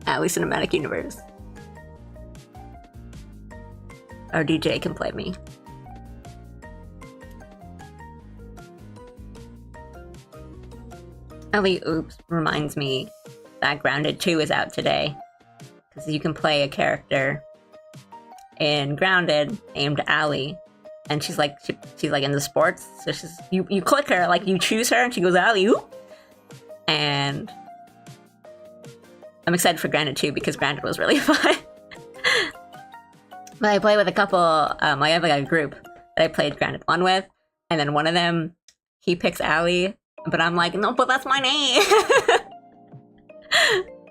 Alley Cinematic Universe. Our DJ can play me. Alley Oops reminds me that Grounded 2 is out today. Because you can play a character in Grounded named Allie, and she's like she's like into sports. So you click her, like you choose her, and she goes Allie oop. And I'm excited for Grounded 2 because Grounded was really fun. But I play with a couple. I have like a group that I played Grounded 1 with, and then one of them he picks Allie, but I'm like no, but that's my name.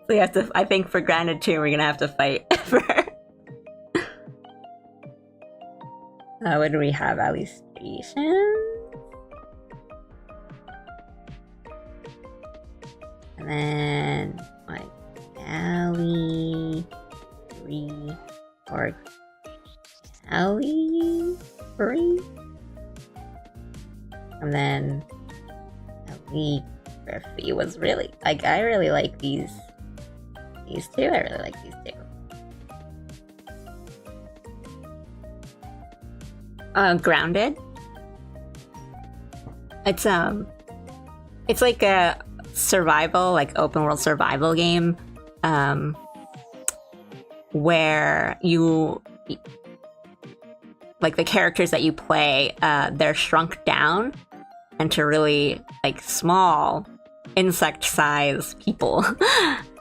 So you have to, I think for Grounded 2, we're gonna have to fight for her. What do we have? Alley Station? And then, like, Alley 3 or Alley 3? And then Calligraphy was really, like, I really like these two. I really like these two. Grounded. It's like a survival, like open world survival game, where you, like the characters that you play, they're shrunk down into really like small insect-sized people,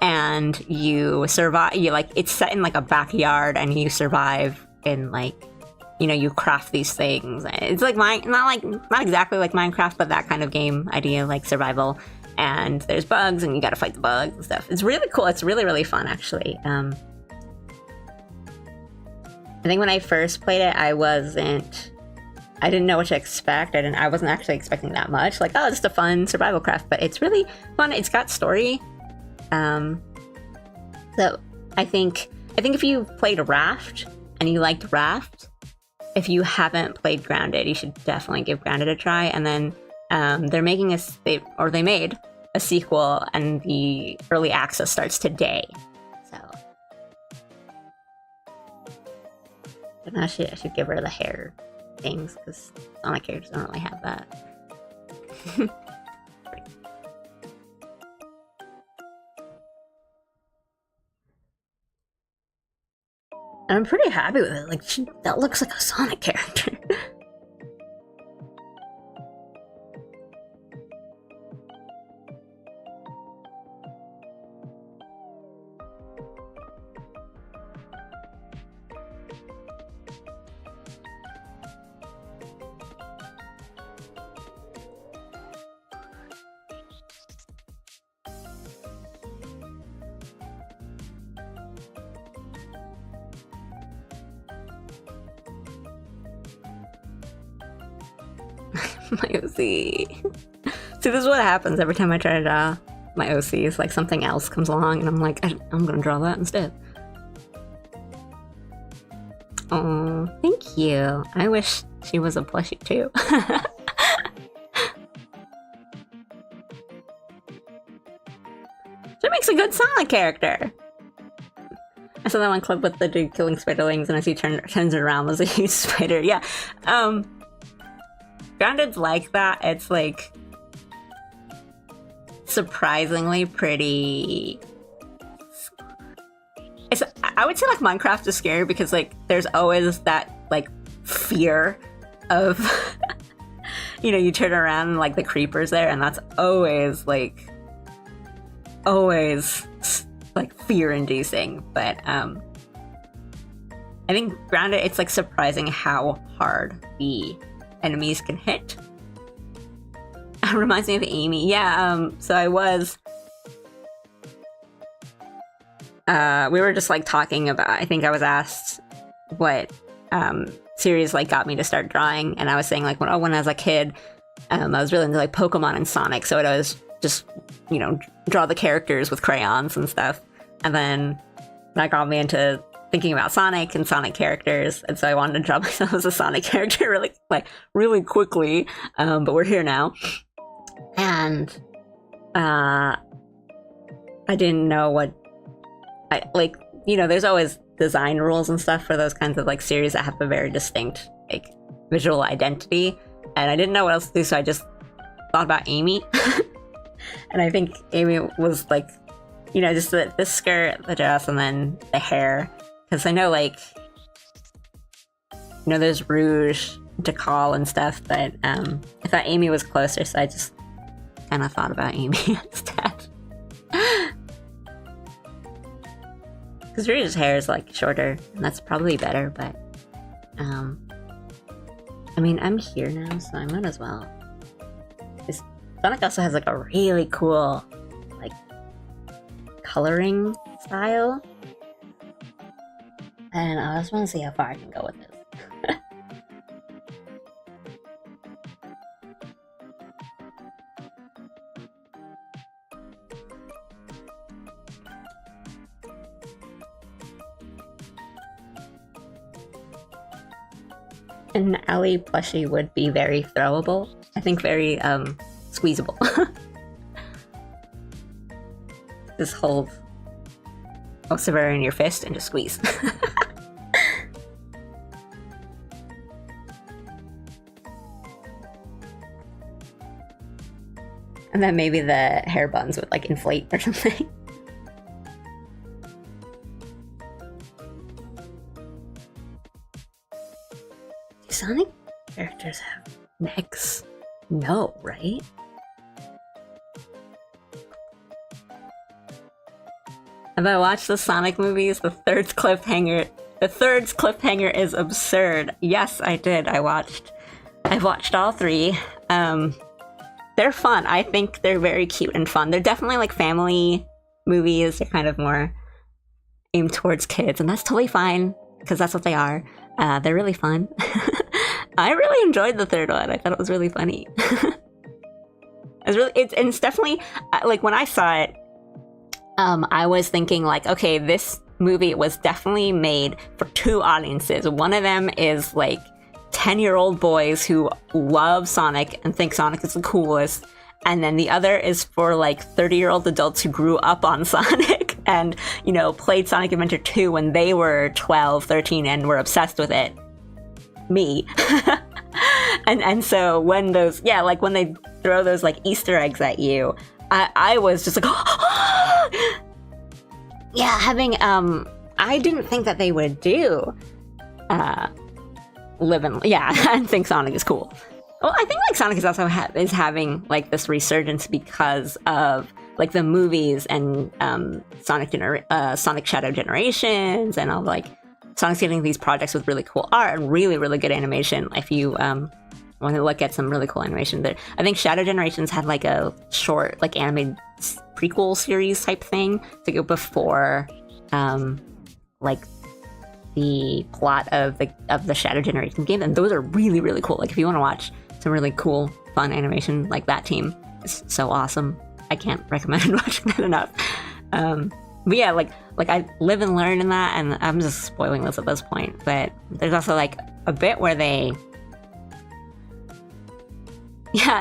and you survive. You like it's set in like a backyard, and you survive in like, you know, you craft these things. It's like not exactly like Minecraft, but that kind of game idea, like survival. And there's bugs, and you gotta fight the bugs and stuff. It's really cool. It's really, really fun, actually. I think when I first played it, I didn't know what to expect. I wasn't actually expecting that much. Like, oh, just a fun survival craft, but it's really fun. It's got story. So I think if you played Raft and you liked Raft, if you haven't played Grounded, you should definitely give Grounded a try. And then they made a sequel, and the early access starts today. So I should give her the hair things, because Sonic characters don't really have that. And I'm pretty happy with it. Like, that looks like a Sonic character. My OC. See, this is what happens every time I try to draw my OCs. Like, something else comes along, and I'm like, I'm gonna draw that instead. Oh, thank you. I wish she was a plushie too. She makes a good Sonic character. I saw that one clip with the dude killing spiderlings, and as he turns it around, there's a huge spider. Yeah. Grounded's like that. It's like surprisingly pretty. I would say like Minecraft is scary because like there's always that like fear of you know, you turn around and like the creeper's there, and that's always like fear-inducing. But I think Grounded, it's like surprising how hard the enemies can hit. It reminds me of Amy. Yeah, so I was we were just like talking about, I think I was asked what series like got me to start drawing, and I was saying like when I was a kid, I was really into like Pokemon and Sonic, so I was just, you know, draw the characters with crayons and stuff, and then that got me into thinking about Sonic and Sonic characters, and so I wanted to draw myself as a Sonic character really quickly, but we're here now, and I didn't know what you know, there's always design rules and stuff for those kinds of like series that have a very distinct like visual identity, and I didn't know what else to do, so I just thought about Amy. And I think Amy was like, you know, just the skirt, the dress, and then the hair, because I know like, you know, there's rouge, decal and stuff, but I thought Amy was closer, so I just kind of thought about Amy instead. Because Rouge's hair is like shorter, and that's probably better, but I mean, I'm here now, so I might as well. Sonic also has like a really cool like coloring style, and I just want to see how far I can go with this. An Ellie plushie would be very throwable. I think very squeezable. Just hold most of her in your fist and just squeeze. And then maybe the hair buns would like inflate or something. Sonic characters have necks? No, right? Have I watched the Sonic movies? The third cliffhanger is absurd. Yes, I did. I've watched all three. They're fun. I think they're very cute and fun. They're definitely like family movies. They're kind of more aimed towards kids, and that's totally fine because that's what they are. They're really fun. I really enjoyed the third one. I thought it was really funny. It's definitely like when I saw it, I was thinking like, okay, this movie was definitely made for two audiences. One of them is like 10-year-old boys who love Sonic and think Sonic is the coolest, and then the other is for like 30-year-old adults who grew up on Sonic and, you know, played Sonic Adventure 2 when they were 12, 13 and were obsessed with it. Me. and so when those, yeah, like when they throw those like Easter eggs at you, I was just like, yeah, having I didn't think that they would do live and think Sonic is cool. Well, I think like Sonic is also is having like this resurgence because of like the movies and Sonic Shadow Generations and all like Sonic's getting these projects with really cool art and really, really good animation. If you want to look at some really cool animation there, I think Shadow Generations had like a short, like animated prequel series type thing to go before, like the plot of the Shadow Generation game, and those are really, really cool. Like if you want to watch some really cool, fun animation, like that team is so awesome. I can't recommend watching that enough. But yeah, like I live and learn in that, and I'm just spoiling this at this point, but there's also like a bit where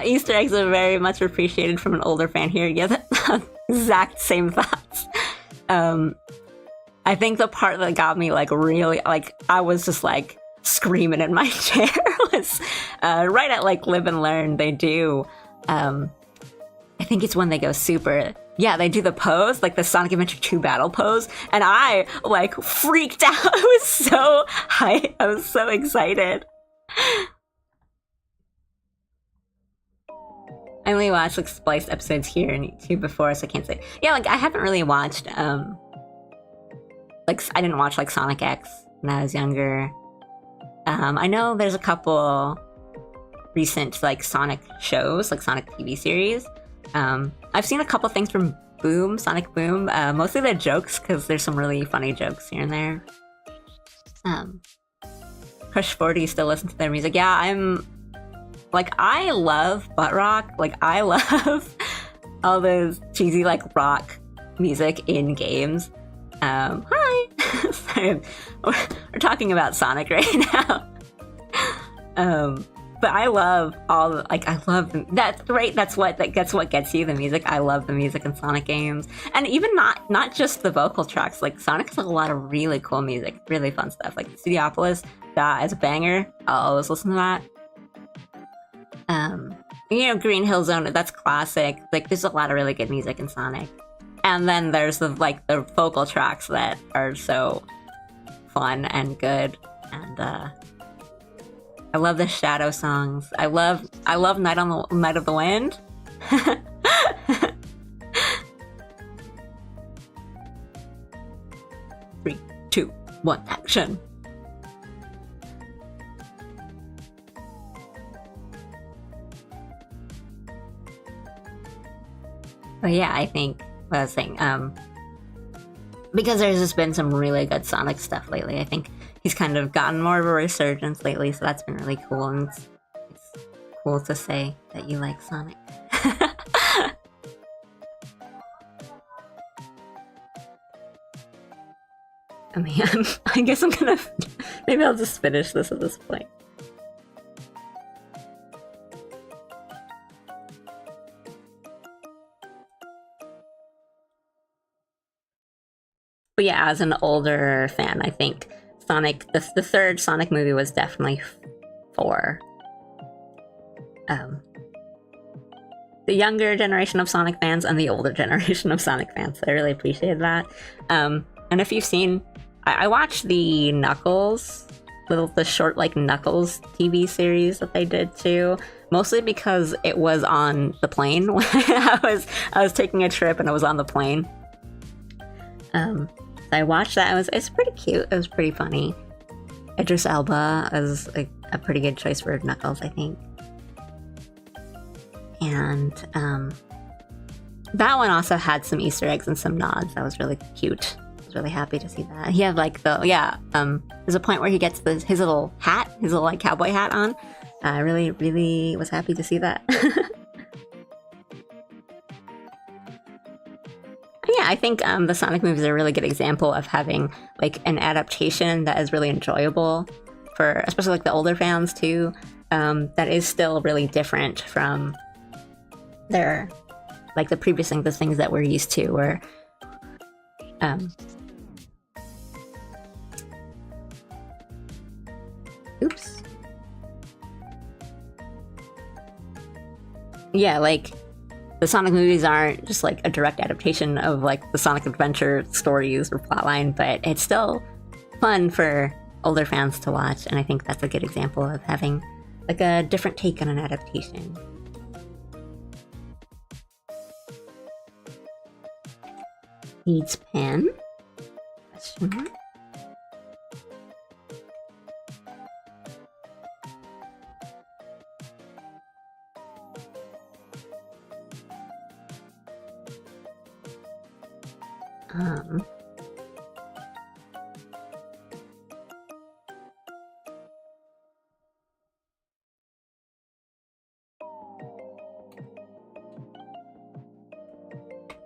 Easter eggs are very much appreciated from an older fan here. Yeah, the exact same thoughts. I think the part that got me like really, like I was just like screaming in my chair was right at like Live and Learn. They do, I think it's when they go super. Yeah, they do the pose, like the Sonic Adventure 2 battle pose, and I, like, freaked out. I was so hyped. I was so excited. I only watched like spliced episodes here and YouTube before, so I can't say. Yeah, like I haven't really watched like I didn't watch like Sonic X when I was younger. I know there's a couple recent like Sonic shows, like Sonic TV series. I've seen a couple things from Boom, Sonic Boom, mostly the jokes, because there's some really funny jokes here and there. Crush 40 still listen to their music. Yeah, I love butt rock. Like, I love all those cheesy, like, rock music in games. Hi! Sorry, we're talking about Sonic right now. But I love that's right. That's what gets you, the music. I love the music in Sonic games, and even not just the vocal tracks. Like Sonic has a lot of really cool music, really fun stuff. Like Studiopolis, that is a banger. I'll always listen to that. Green Hill Zone, that's classic. Like there's a lot of really good music in Sonic, and then there's the vocal tracks that are so fun and good, and I love the Shadow songs. I love Night of the Wind. 3, 2, 1, action. But yeah, I think what I was saying, because there's just been some really good Sonic stuff lately. I think he's kind of gotten more of a resurgence lately, so that's been really cool, and it's cool to say that you like Sonic. I mean, I guess I'm gonna... Maybe I'll just finish this at this point. But yeah, as an older fan, I think Sonic, the third Sonic movie was definitely for the younger generation of Sonic fans and the older generation of Sonic fans. So I really appreciated that. And if you've seen, I watched the Knuckles, the short like Knuckles TV series that they did too, mostly because it was on the plane. I was taking a trip and I was on the plane. I watched that. It's pretty cute. It was pretty funny. Idris Elba is a pretty good choice for Knuckles, I think. And that one also had some Easter eggs and some nods. That was really cute. I was really happy to see that. He had there's a point where he gets his little hat, his little like cowboy hat on. I really, really was happy to see that. Yeah, I think the Sonic movies are a really good example of having like an adaptation that is really enjoyable for especially like the older fans too. That is still really different from their like the previous things, the things that we're used to. Where oops. Yeah, like. The Sonic movies aren't just like a direct adaptation of like the Sonic Adventure stories or plotline, but it's still fun for older fans to watch, and I think that's a good example of having like a different take on an adaptation. Needs pen? Question mark?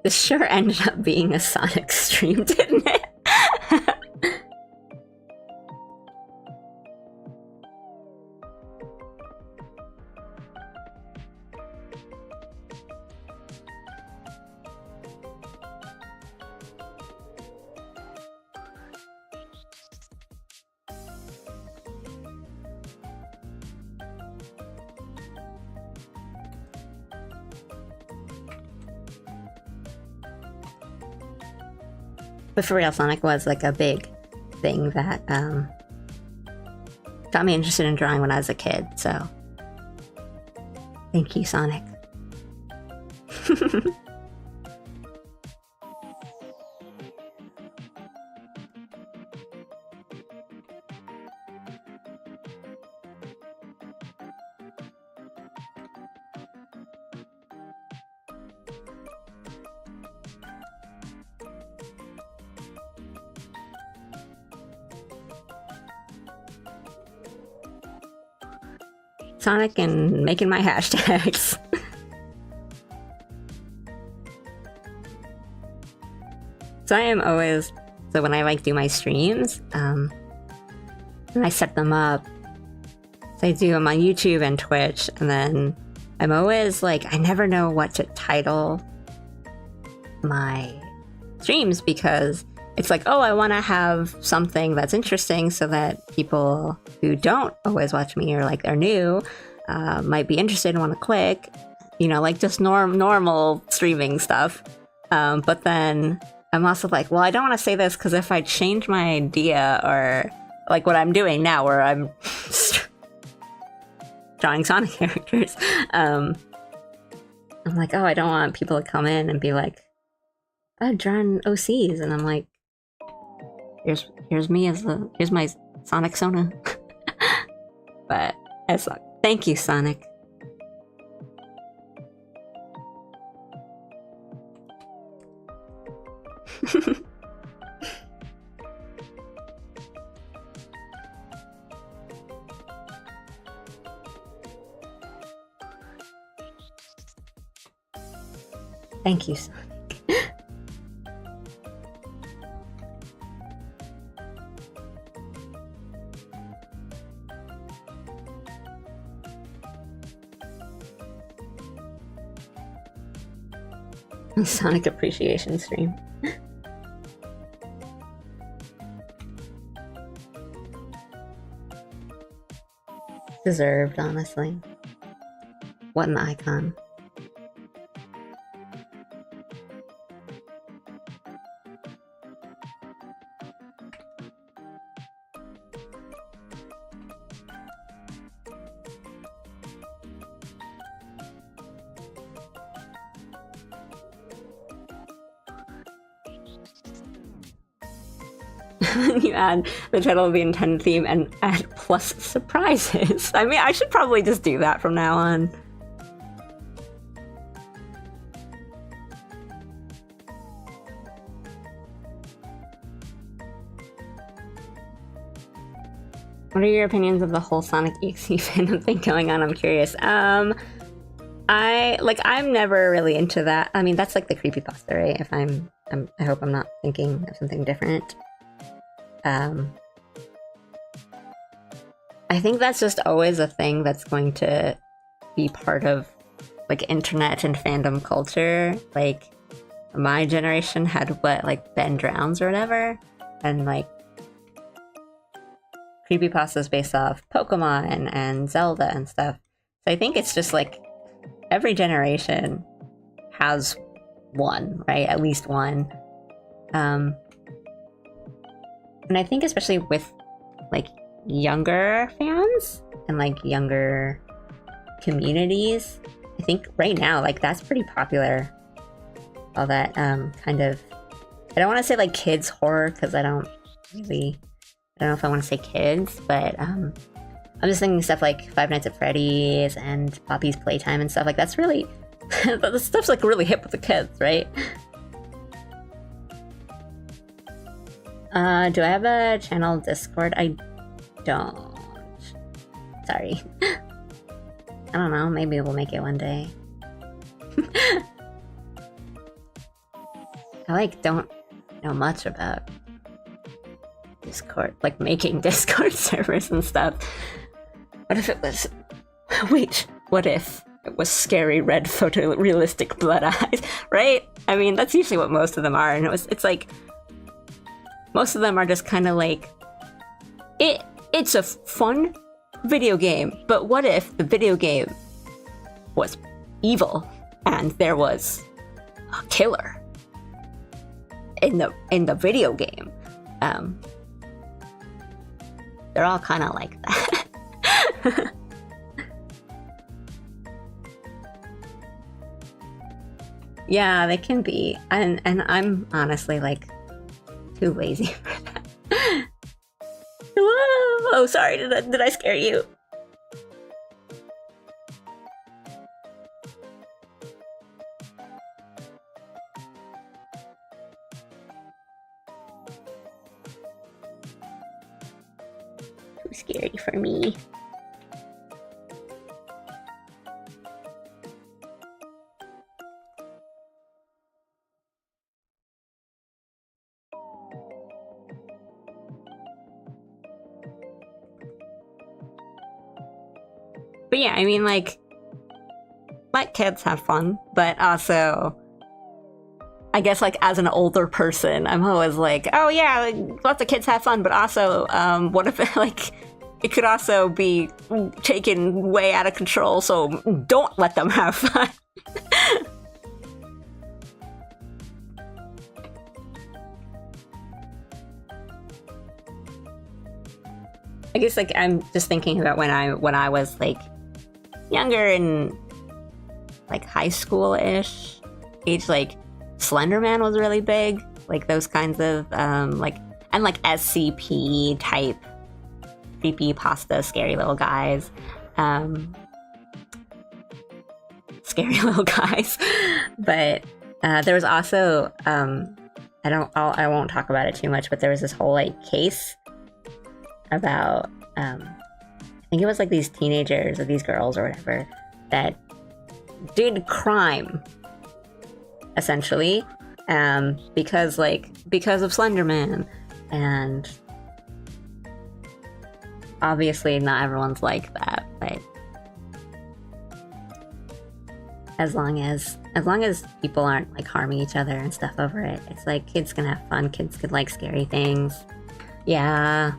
This sure ended up being a Sonic stream, didn't it? But for real, Sonic was like a big thing that got me interested in drawing when I was a kid, so thank you, Sonic. Sonic and making my hashtags. So I am always, so when I like do my streams, and I set them up, so I do them on YouTube and Twitch, and then I'm always like, I never know what to title my streams because it's like, oh, I want to have something that's interesting so that people who don't always watch me or like are new might be interested and want to click, you know, like just normal streaming stuff. But then I'm also like, well, I don't want to say this because if I change my idea or like what I'm doing now where I'm drawing Sonic characters, I'm like, oh, I don't want people to come in and be like, I've drawn OCs, and I'm like, here's me as here's my Sonic Sona. But thank you, Sonic. Thank you, Sonic. Sonic appreciation stream. Deserved, honestly. What an icon. You add the title of the intended theme and add plus surprises. I mean, I should probably just do that from now on. What are your opinions of the whole Sonic EXE fandom thing going on? I'm curious. I'm never really into that. I mean, that's like the creepypasta, right? If I hope I'm not thinking of something different. I think that's just always a thing that's going to be part of like internet and fandom culture. Like my generation had what, like Ben Drowns or whatever, and like creepypastas based off Pokemon and Zelda and stuff. So I think it's just like every generation has one, right? At least one. And I think especially with like younger fans and like younger communities, I think right now like that's pretty popular. All that kind of, I don't want to say like kids horror because I don't know if I want to say kids, but I'm just thinking stuff like Five Nights at Freddy's and Poppy's Playtime and stuff like that's really the stuff's like really hip with the kids, right? Do I have a channel Discord? I don't. Sorry. I don't know, maybe we'll make it one day. I like don't know much about Discord, like making Discord servers and stuff. What if it was... Wait, what if it was scary red photorealistic blood eyes, right? I mean, that's usually what most of them are, and it's like... Most of them are just kind of like, it's a fun video game, but what if the video game was evil and there was a killer in the video game? They're all kind of like that. Yeah, they can be. And I'm honestly like too lazy for that. Whoa! Oh, sorry, did I scare you? Too scary for me. But yeah, I mean, like, let kids have fun, but also, I guess, like, as an older person, I'm always like, oh yeah, like, let the kids have fun, but also, what if, like, it could also be taken way out of control, so don't let them have fun. I guess, like, I'm just thinking about when I was, like, younger and like high school-ish age, like Slenderman was really big, like those kinds of like, and like SCP type creepy pasta scary little guys, scary little guys. But there was also I won't talk about it too much, but there was this whole like case about I think it was like these teenagers or these girls or whatever that did crime, essentially, because of Slenderman, and obviously not everyone's like that, but as long as people aren't like harming each other and stuff over it, it's like kids can have fun, kids could like scary things. Yeah.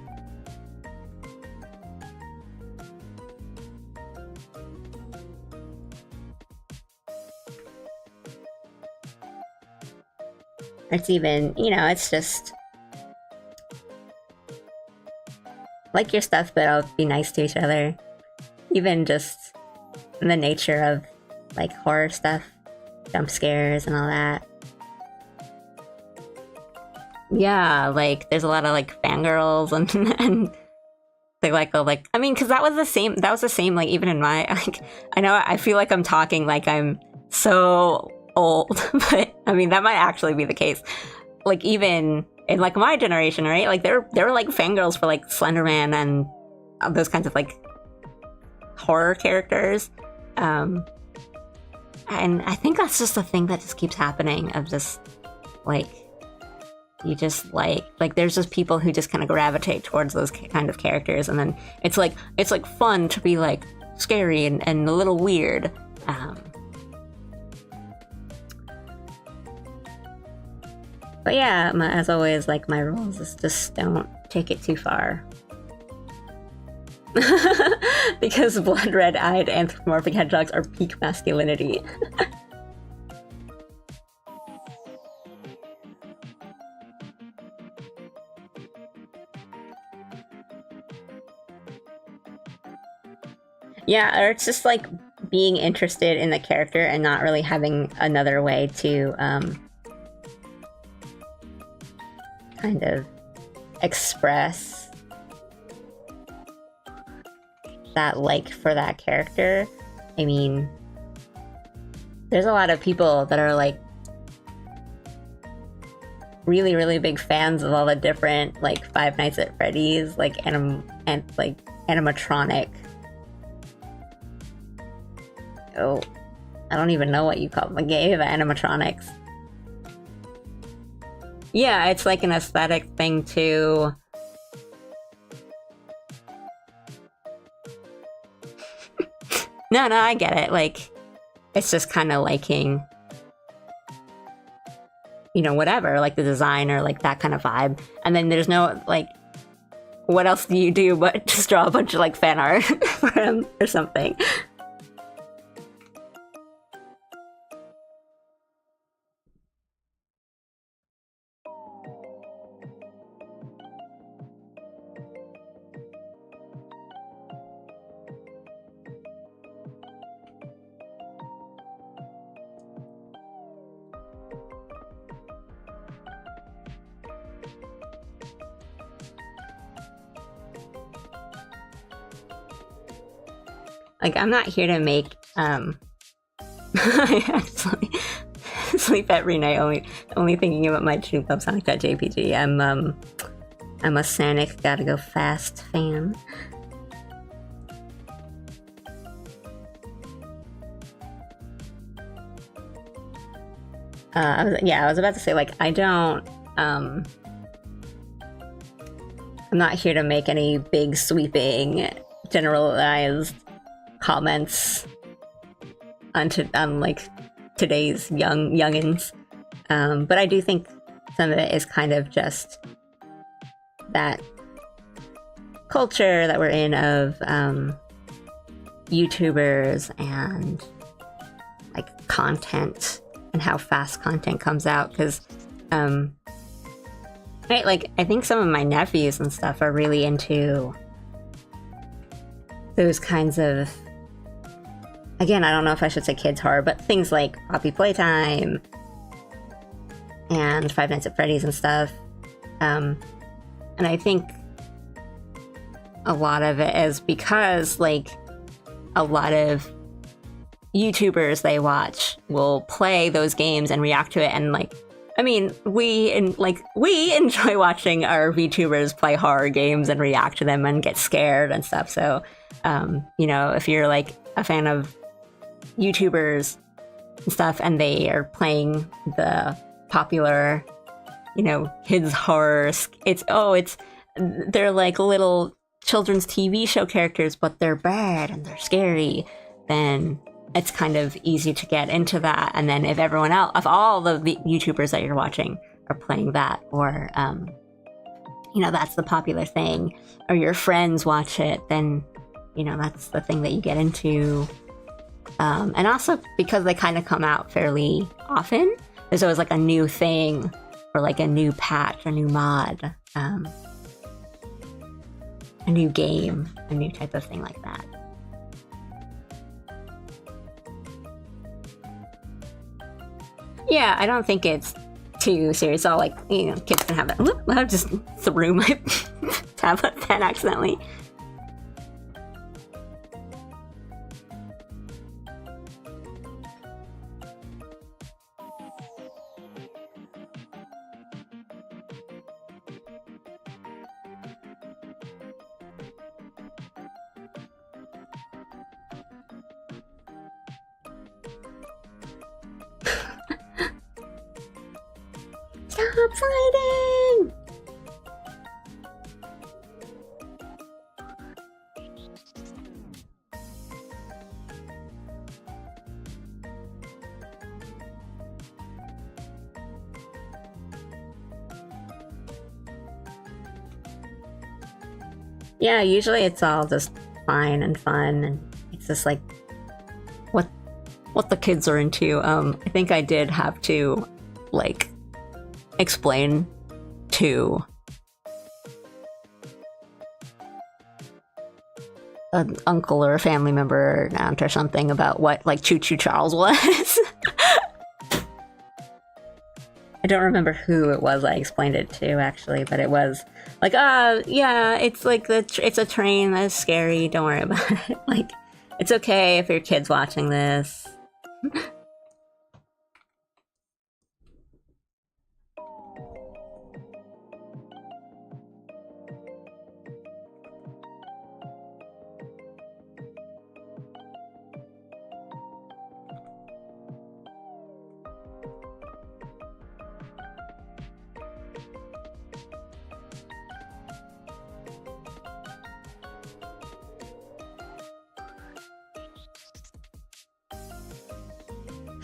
It's even, it's just like your stuff, but I'll be nice to each other. Even just the nature of like horror stuff, jump scares and all that. Yeah, like there's a lot of like fangirls and they like I mean, because that was the same like even in my like, I know I feel like I'm talking like I'm so old, but I mean that might actually be the case. Like even in like my generation, right? Like there were like fangirls for like Slenderman and those kinds of like horror characters. And I think that's just a thing that just keeps happening of just like you just like there's just people who just kind of gravitate towards those kind of characters, and then it's like fun to be like scary and a little weird. But yeah, as always, like my rules is just don't take it too far. Because blood red-eyed anthropomorphic hedgehogs are peak masculinity. Yeah, or it's just like being interested in the character and not really having another way to kind of express that like for that character. I mean, there's a lot of people that are like really, really big fans of all the different like Five Nights at Freddy's like animatronic. Oh, I don't even know what you call them. Like, yeah, the animatronics. Yeah, it's like an aesthetic thing too. No, I get it. Like, it's just kind of liking, whatever, like the design or like that kind of vibe. And then there's no, like, what else do you do but just draw a bunch of like fan art for him or something? like, I'm not here to make, I actually sleep every night only thinking about my Dream Club Sonic.jpg. I'm a Sonic Gotta Go Fast fan. I was about to say, like, I'm not here to make any big sweeping generalized comments on like today's youngins, but I do think some of it is kind of just that culture that we're in of YouTubers and like content and how fast content comes out, because right, like, I think some of my nephews and stuff are really into those kinds of, again, I don't know if I should say kids horror, but things like Poppy Playtime and Five Nights at Freddy's and stuff. And I think a lot of it is because, like, a lot of YouTubers they watch will play those games and react to it, and, like, I mean, we enjoy watching our VTubers play horror games and react to them and get scared and stuff. So, you know, if you're like a fan of YouTubers and stuff and they are playing the popular, you know, kids horror, they're like little children's TV show characters, but they're bad and they're scary, then it's kind of easy to get into that. And then if all the YouTubers that you're watching are playing that, or, you know, that's the popular thing, or your friends watch it, then, you know, that's the thing that you get into. And also because they kind of come out fairly often, there's always like a new thing, or like a new patch, a new mod, a new game, a new type of thing like that. Yeah, I don't think it's too serious. All, like, you know, kids can have that. Whoop, I just threw my tablet pen accidentally. Stop sliding! Yeah, usually it's all just fine and fun, and it's just like what the kids are into. I think I did have to, like, explain to an uncle or a family member or an aunt or something about what, like, Choo Choo Charles was. I don't remember who it was I explained it to, actually, but it was like, yeah, it's like it's a train that's scary, don't worry about it. Like, it's okay if your kid's watching this.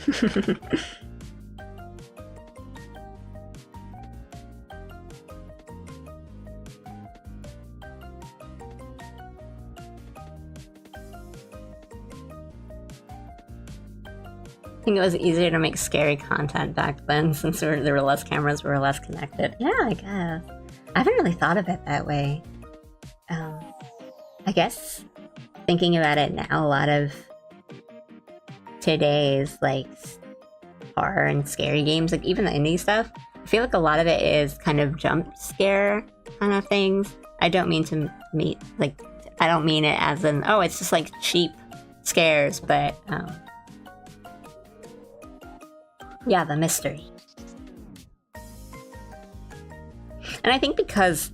I think it was easier to make scary content back then, since there were less cameras, we were less connected. Yeah, I guess. I haven't really thought of it that way. I guess thinking about it now, a lot of today's, like, horror and scary games, like even the indie stuff, I feel like a lot of it is kind of jump scare kind of things. I don't mean it as in, oh, it's just like cheap scares, but yeah, the mystery. And I think because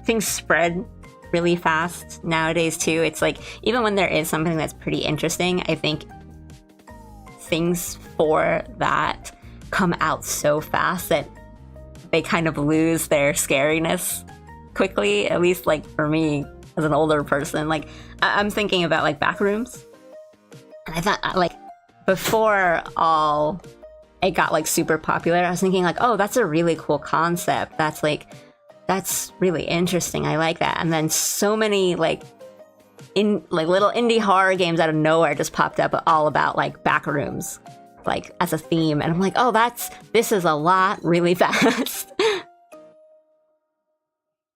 things spread really fast nowadays too, it's like even when there is something that's pretty interesting, I think things for that come out so fast that they kind of lose their scariness quickly, at least like for me as an older person. Like I'm thinking about like Backrooms, and I thought like before all it got like super popular, I was thinking like, oh, that's a really cool concept, that's really interesting, I like that. And then so many like little indie horror games out of nowhere just popped up all about like Backrooms, like as a theme, and I'm like, oh, this is a lot really fast.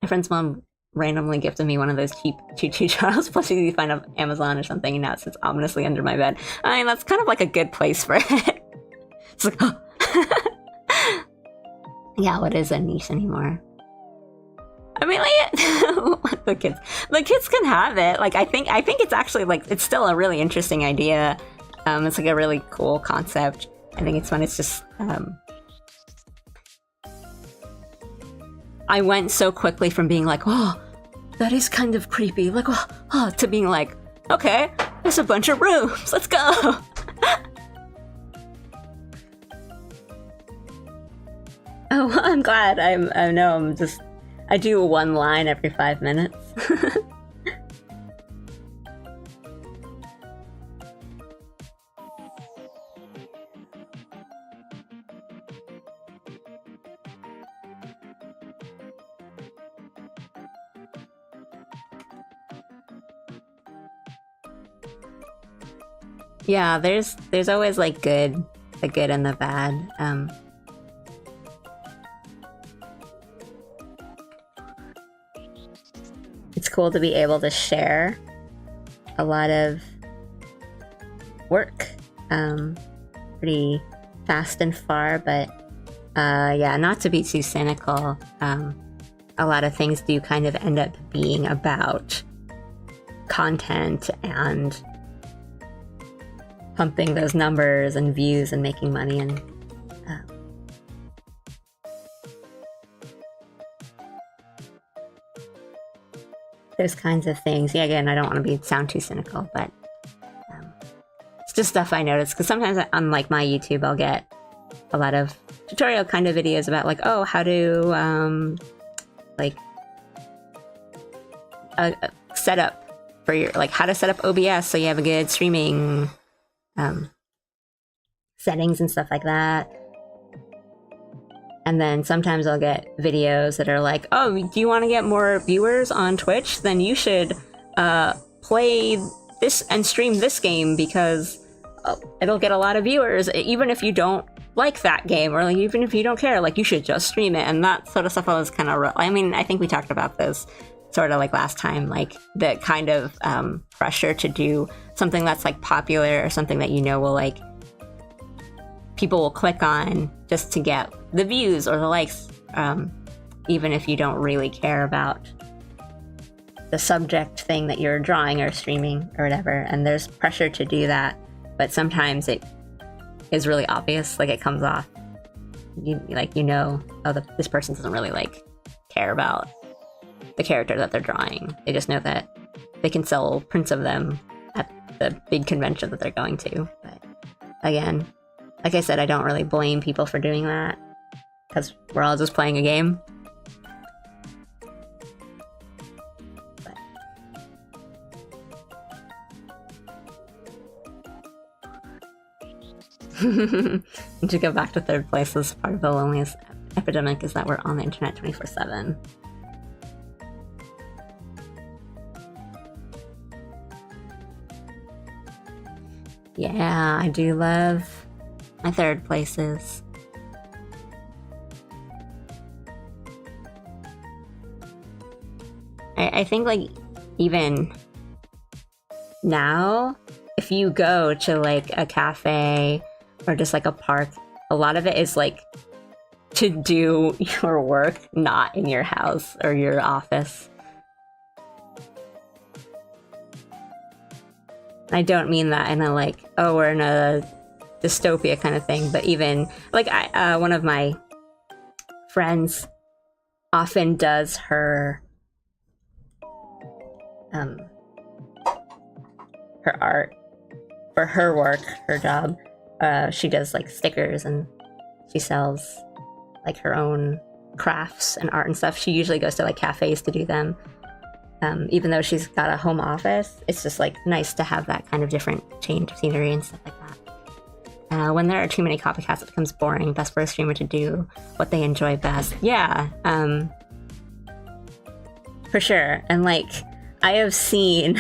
My friend's mom randomly gifted me one of those cheap Choo-Choo Charles plushies you find on Amazon or something, and now it sits ominously under my bed. I mean, that's kind of like a good place for it. It's like, oh. Yeah, what is a niche anymore? I mean, like, the kids can have it. Like, I think it's actually like, it's still a really interesting idea. It's like a really cool concept. I think it's fun. It's just, I went so quickly from being like, oh, that is kind of creepy, like, oh, to being like, okay, there's a bunch of rooms, let's go. Oh, well, I'm glad. I do one line every 5 minutes. Yeah, there's always like the good and the bad. It's cool to be able to share a lot of work pretty fast and far, but yeah, not to be too cynical. A lot of things do kind of end up being about content and pumping those numbers and views and making money, and those kinds of things. Yeah, again, I don't want to sound too cynical, but it's just stuff I notice, because sometimes on like my YouTube I'll get a lot of tutorial kind of videos about like, oh, how to like set up for your, like, how to set up OBS so you have a good streaming settings and stuff like that. And then sometimes I'll get videos that are like, oh, do you want to get more viewers on Twitch? Then you should play this and stream this game, because it'll get a lot of viewers, even if you don't like that game, or like even if you don't care, like you should just stream it. And that sort of stuff I was kind of, I mean, I think we talked about this sort of like last time, like the kind of pressure to do something that's like popular, or something that you know will like people will click on just to get the views or the likes, even if you don't really care about the subject thing that you're drawing or streaming or whatever. And there's pressure to do that, but sometimes it is really obvious, like it comes off, oh, this person doesn't really like care about the character that they're drawing. They just know that they can sell prints of them at the big convention that they're going to. But again, like I said, I don't really blame people for doing that, because we're all just playing a game. And to go back to third place, is part of the loneliest epidemic is that we're on the internet 24/7. Yeah, I do love my third places. I think like even now, if you go to like a cafe or just like a park, a lot of it is like to do your work, not in your house or your office. I don't mean that in a like, oh, we're in a dystopia kind of thing, but even like one of my friends often does her art for her work, her job. She does like stickers and she sells like her own crafts and art and stuff. She usually goes to like cafes to do them. Even though she's got a home office, it's just like nice to have that kind of different change of scenery and stuff like that. When there are too many copycats, it becomes boring. Best for a streamer to do what they enjoy best. Yeah, for sure. And like, I have seen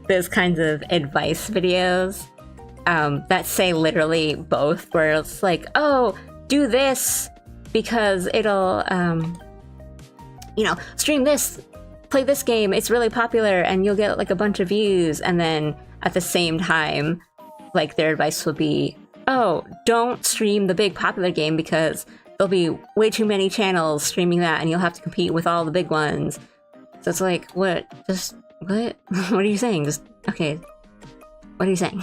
those kinds of advice videos that say literally both, where it's like, oh, do this because it'll, you know, stream this, play this game, it's really popular and you'll get like a bunch of views. And then at the same time, like their advice will be, oh, don't stream the big popular game because there'll be way too many channels streaming that and you'll have to compete with all the big ones. So it's like, what? Just, what? What are you saying? Just, okay. What are you saying?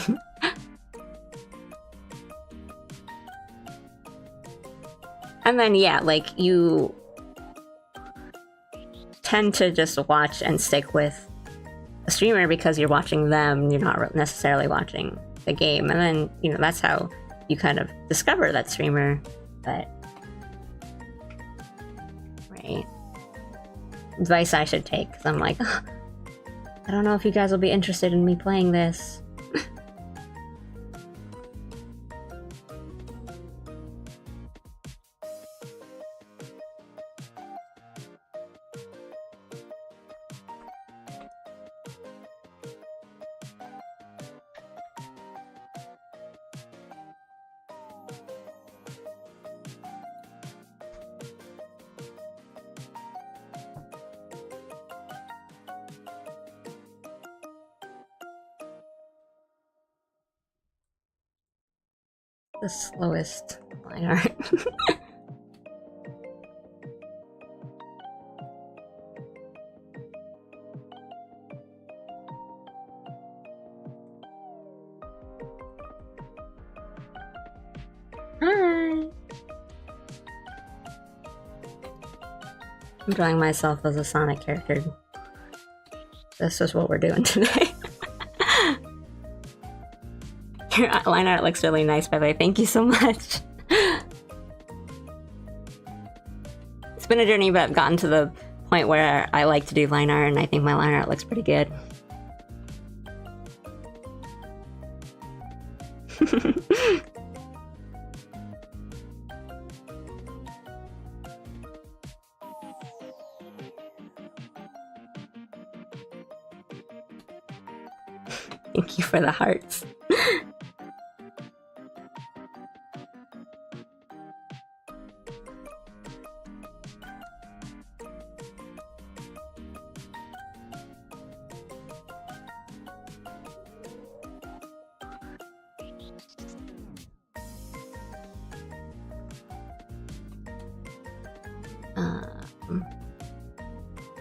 And then, yeah, like, you tend to just watch and stick with a streamer because you're watching them, you're not necessarily watching the game. And then, you know, that's how you kind of discover that streamer. But, right. Advice I should take, because I'm like, oh, I don't know if you guys will be interested in me playing this. The slowest line art. Hi! I'm drawing myself as a Sonic character. This is what we're doing today. Your line art looks really nice, by the way. Thank you so much. It's been a journey, but I've gotten to the point where I like to do line art, and I think my line art looks pretty good. Thank you for the hearts.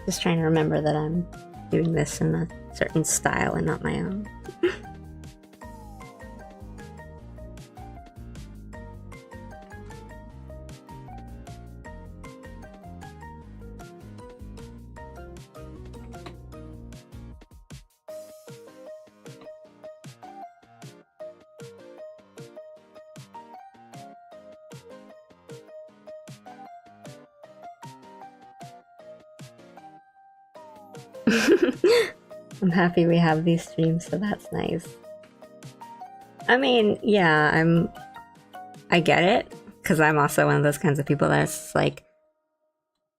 Just trying to remember that I'm doing this in a certain style and not my own. I'm happy we have these streams, so that's nice. I mean, yeah, I get it, because I'm also one of those kinds of people that's like,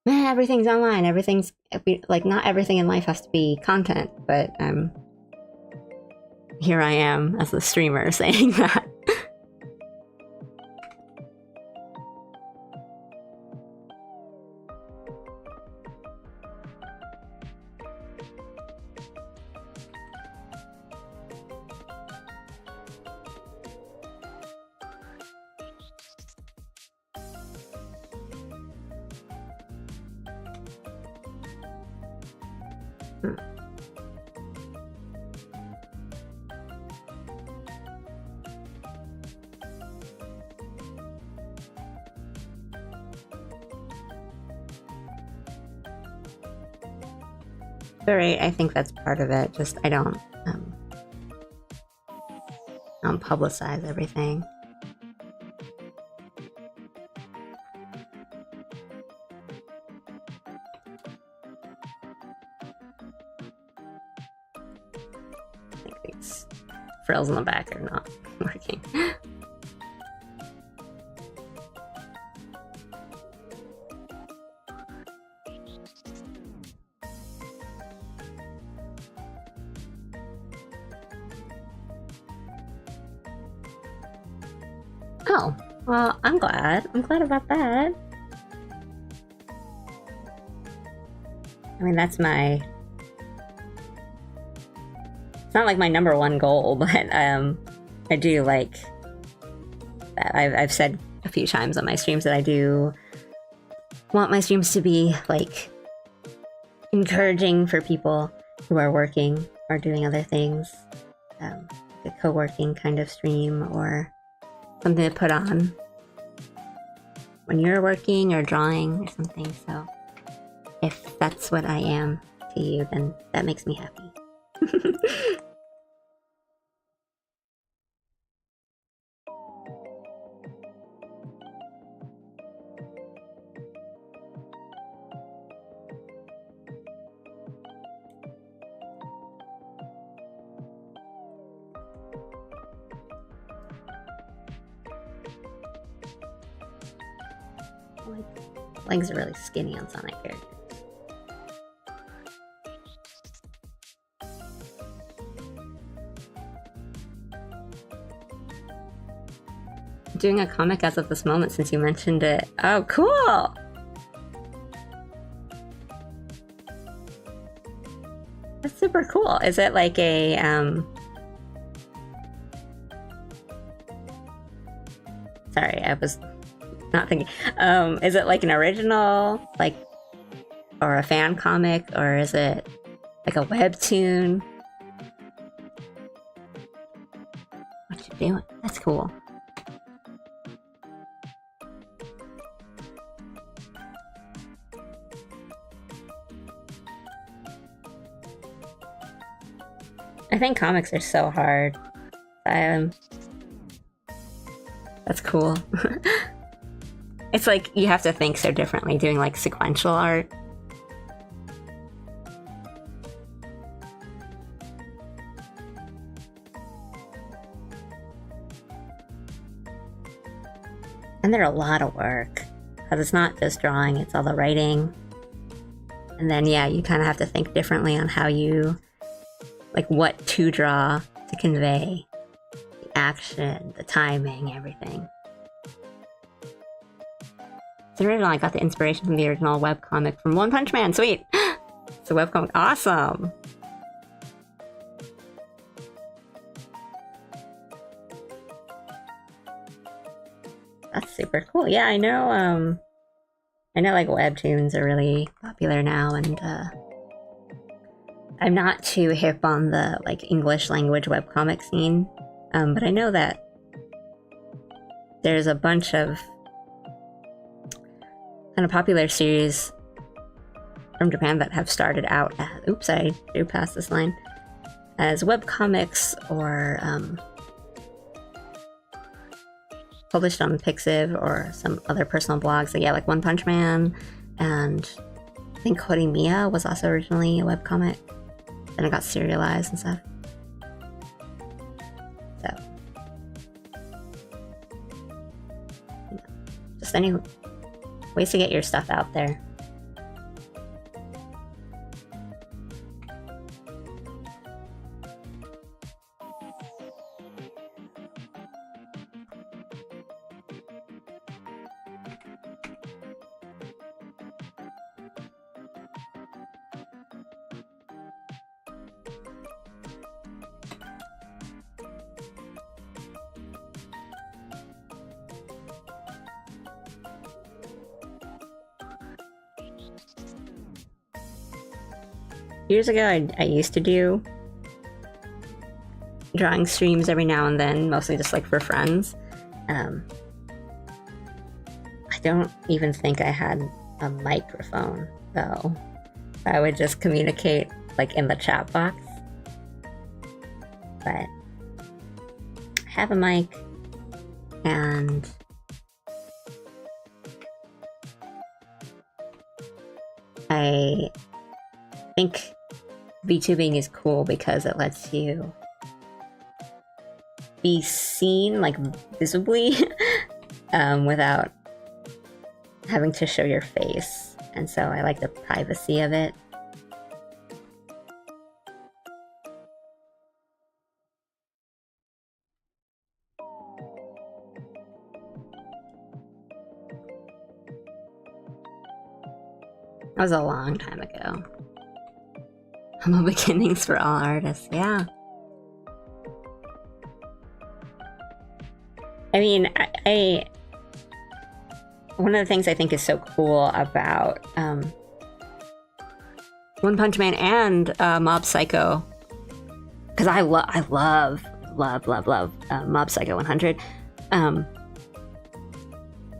man, everything's online, everything's, like, not everything in life has to be content, but here I am as the streamer saying that. Right, I think that's part of it. Just I don't publicize everything. I think these frills in the back are not working. Oh, well, I'm glad. I'm glad about that. I mean, that's my... It's not like my #1 goal, but I do like that. I've said a few times on my streams that I do want my streams to be like encouraging for people who are working or doing other things, a co-working kind of stream or something to put on when you're working or drawing or something. So if that's what I am to you, then that makes me happy. Legs are really skinny on Sonic characters. Doing a comic as of this moment since you mentioned it. Oh, cool! That's super cool. Is it like a, Sorry, I was not thinking. Is it like an original, like, or a fan comic, or is it like a webtoon? What you doing? That's cool. I think comics are so hard. That's cool. It's like you have to think so differently doing like sequential art. And they're a lot of work because it's not just drawing, it's all the writing. And then yeah, you kind of have to think differently on how you, like what to draw to convey the action, the timing, everything. The original, I got the inspiration from the original webcomic from One Punch Man. Sweet! It's a webcomic. Awesome! That's super cool. Yeah, I know like webtoons are really popular now, and I'm not too hip on the like English language webcomic scene, but I know that there's a bunch of kind of popular series from Japan that have started out as, oops, I drew past this line, as webcomics or published on Pixiv or some other personal blogs. So yeah, like One Punch Man, and I think Horimiya was also originally a webcomic. Then it got serialized and stuff. So, just any ways to get your stuff out there. Years ago, I used to do drawing streams every now and then, mostly just like for friends. I don't even think I had a microphone, though. I would just communicate like in the chat box. But I have a mic, and I think VTubing is cool because it lets you be seen, like, visibly, without having to show your face. And so I like the privacy of it. That was a long time ago. Humble beginnings for all artists, yeah. I mean, I one of the things I think is so cool about One Punch Man and Mob Psycho, because I love Mob Psycho 100. I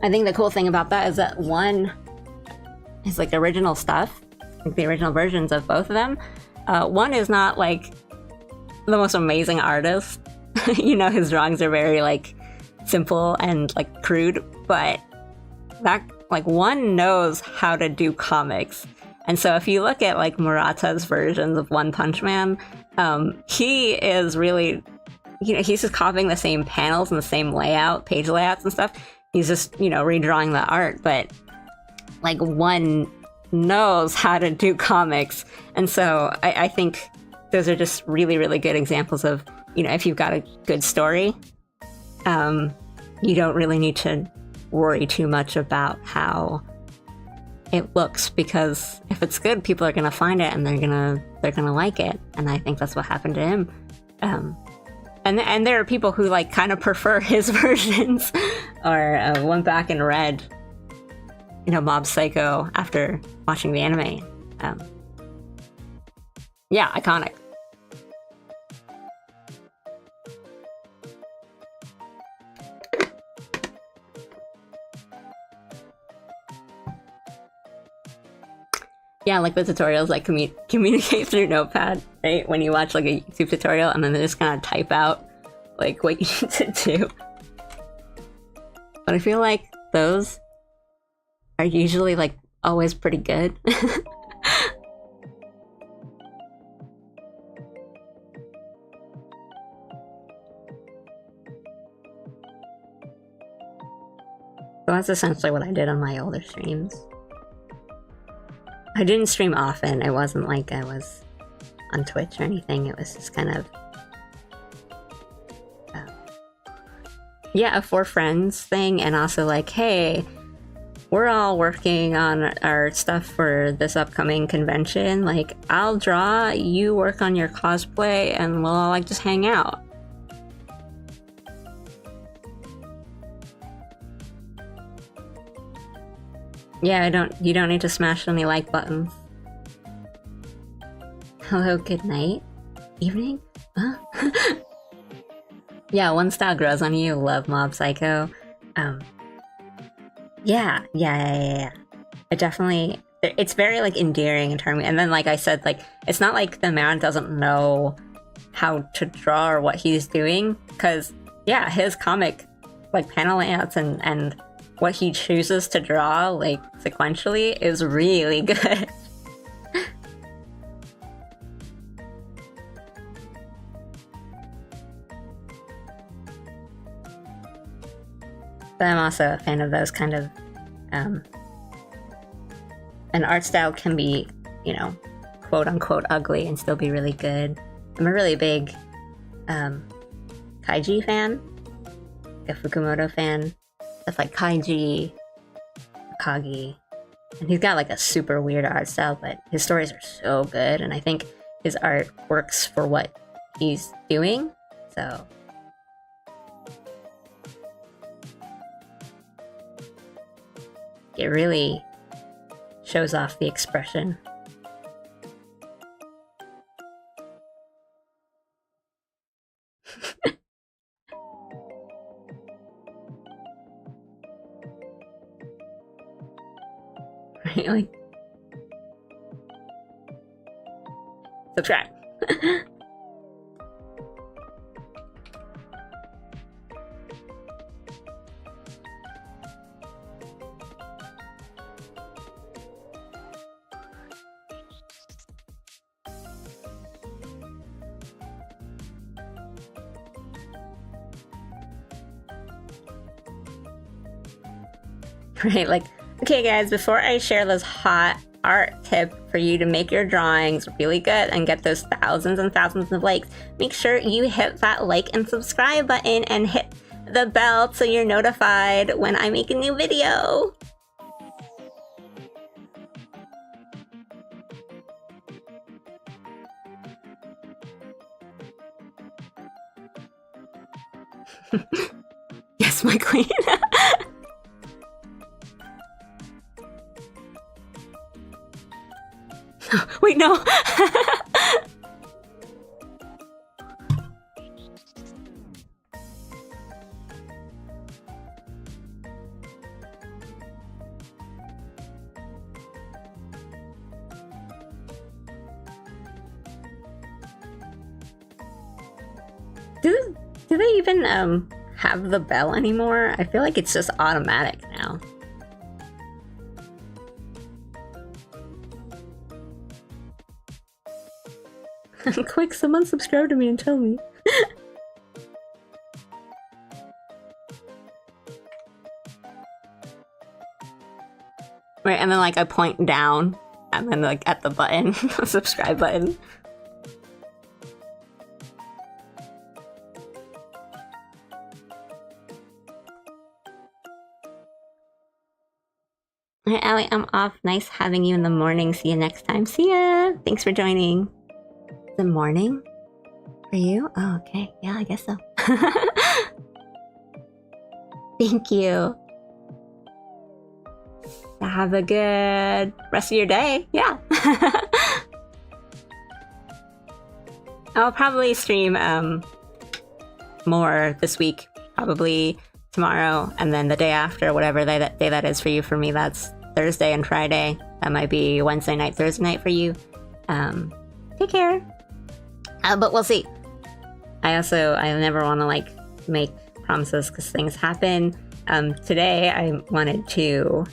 think the cool thing about that is that one is like original stuff, like the original versions of both of them. One is not like the most amazing artist. You know, his drawings are very like simple and like crude, but that like one knows how to do comics. And so if you look at like Murata's versions of One Punch Man, he is really, you know, he's just copying the same panels and the same layout, page layouts and stuff. He's just, you know, redrawing the art, but like one knows how to do comics. And so I think those are just really, really good examples of, you know, if you've got a good story, you don't really need to worry too much about how it looks, because if it's good, people are gonna find it and they're gonna like it. And I think that's what happened to him. And there are people who like kind of prefer his versions or went back and read, you know, Mob Psycho after watching the anime. Yeah, iconic. Yeah, like the tutorials like communicate through Notepad, right? When you watch like a YouTube tutorial and then they just kind of type out like what you need to do. But I feel like those are usually like always pretty good. So that's essentially what I did on my older streams. I didn't stream often. It wasn't like I was on Twitch or anything. It was just kind of, yeah, a for friends thing. And also like, hey, we're all working on our stuff for this upcoming convention. Like, I'll draw, you work on your cosplay, and we'll all like just hang out. Yeah, you don't need to smash any like buttons. Hello, good night. Evening? Huh? Yeah, one style grows on you. Love Mob Psycho. Yeah. It definitely, it's very like endearing and charming. And then like I said, like, it's not like the man doesn't know how to draw or what he's doing. Cause yeah, his comic, like panel layouts and what he chooses to draw, like, sequentially, is really good. But I'm also a fan of those kind of, an art style can be, you know, quote-unquote ugly and still be really good. I'm a really big, Kaiji fan, a Fukumoto fan. That's like Kaiji, Akagi, and he's got like a super weird art style, but his stories are so good, and I think his art works for what he's doing, so. It really shows off the expression. Right, like, subscribe. Right, like, okay guys, before I share this hot art tip for you to make your drawings really good and get those thousands and thousands of likes, make sure you hit that like and subscribe button and hit the bell so you're notified when I make a new video. Yes, my queen. Wait, no. Do they even have the bell anymore? I feel like it's just automatic now. Quick, someone subscribe to me and tell me. Right, and then like I point down and then like at the button, subscribe button. Alright, Allie, I'm off. Nice having you in the morning. See you next time. See ya! Thanks for joining. The morning? For you? Oh, okay. Yeah, I guess so. Thank you. Have a good rest of your day. Yeah. I'll probably stream more this week. Probably tomorrow, and then the day after, whatever day that is for you. For me, that's Thursday and Friday. That might be Wednesday night, Thursday night for you. Take care. But we'll see. I never want to like make promises because things happen. Today I wanted to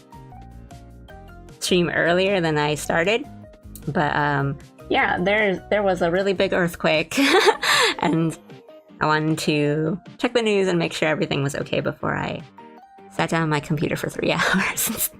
stream earlier than I started, but yeah, there was a really big earthquake, and I wanted to check the news and make sure everything was okay before I sat down on my computer for 3 hours.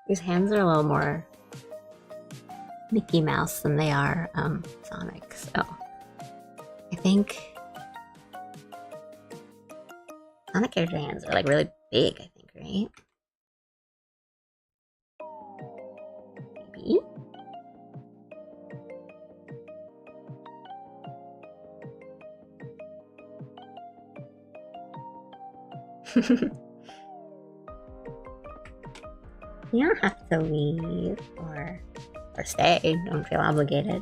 These hands are a little more Mickey Mouse than they are Sonic, so I think Sonic character hands are like really big, I think, right? Maybe? You don't have to leave or stay. Don't feel obligated.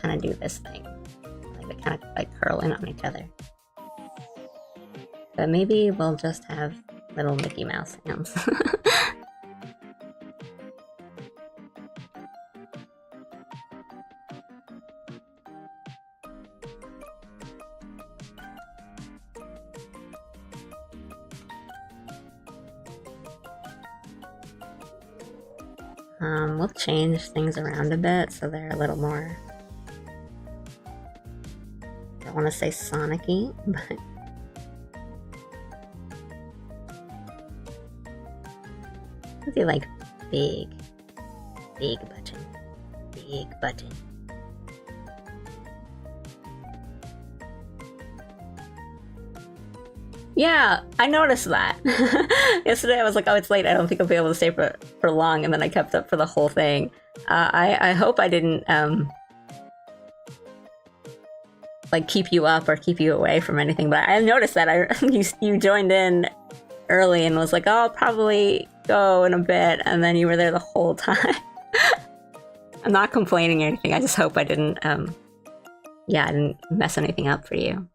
Kind of do this thing, like they kind of like curl in on each other. But maybe we'll just have little Mickey Mouse hands. We'll change things around a bit so they're a little more, I don't want to say Sonic-y, but let's do like big button, big button. Yeah, I noticed that. Yesterday I was like, oh, it's late, I don't think I'll be able to stay for long, and then I kept up for the whole thing. I hope I didn't, like, keep you up or keep you away from anything, but I noticed that you joined in early and was like, oh, I'll probably go in a bit, and then you were there the whole time. I'm not complaining or anything, I just hope I didn't, yeah, I didn't mess anything up for you.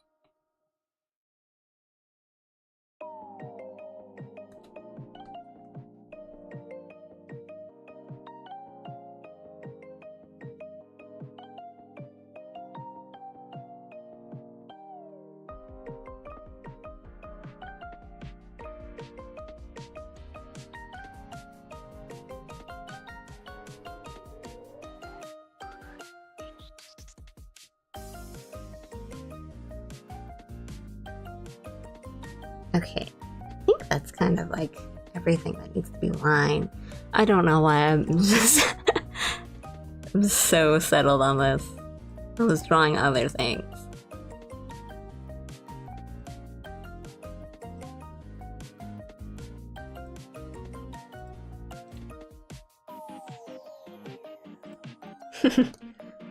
Okay, I think that's kind of like everything that needs to be lined. I don't know why I'm just I'm so settled on this. I was drawing other things.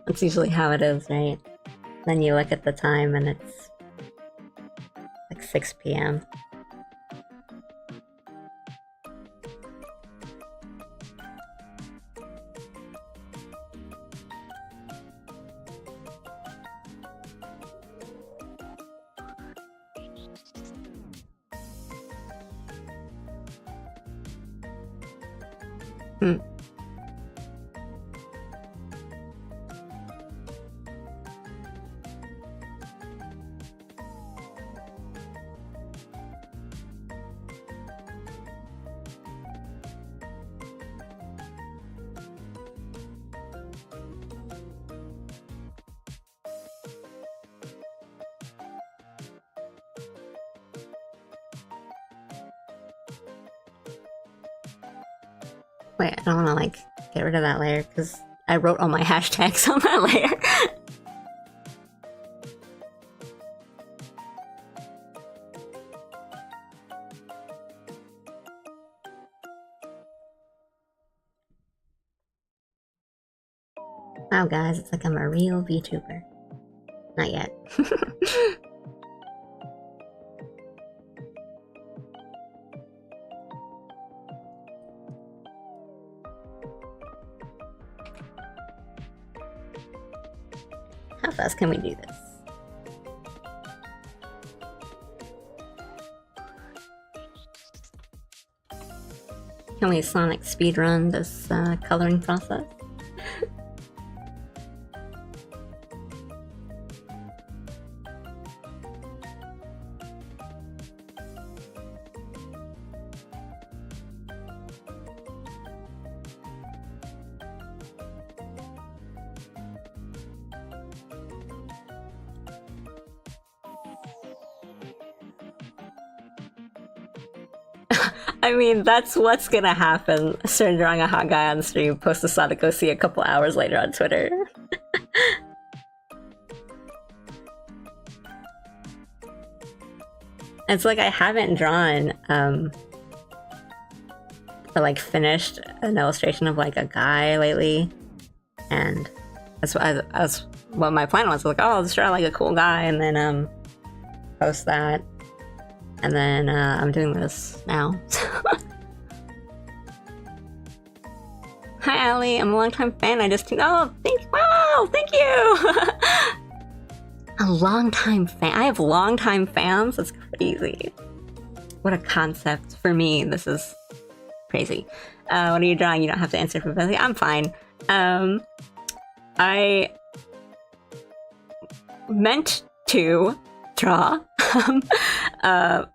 That's usually how it is, right? Then you look at the time and it's like 6 p.m. Wait, I don't want to like get rid of that layer because I wrote all my hashtags on that layer. Wow, guys, it's like I'm a real VTuber. Not yet. How fast can we do this? Can we Sonic speedrun this coloring process? I mean, that's what's gonna happen. Start drawing a hot guy on the stream, post a Sonic OC a couple hours later on Twitter. It's like I haven't drawn, or like finished an illustration of like a guy lately. And that's what my plan was. Like, oh, I'll just draw like a cool guy and then post that. And then I'm doing this now. Hi, Allie. I'm a longtime fan. I just wow, thank you. A longtime fan. I have longtime fans. That's crazy. What a concept for me. This is crazy. What are you drawing? You don't have to answer for Billy. I'm fine. meant to draw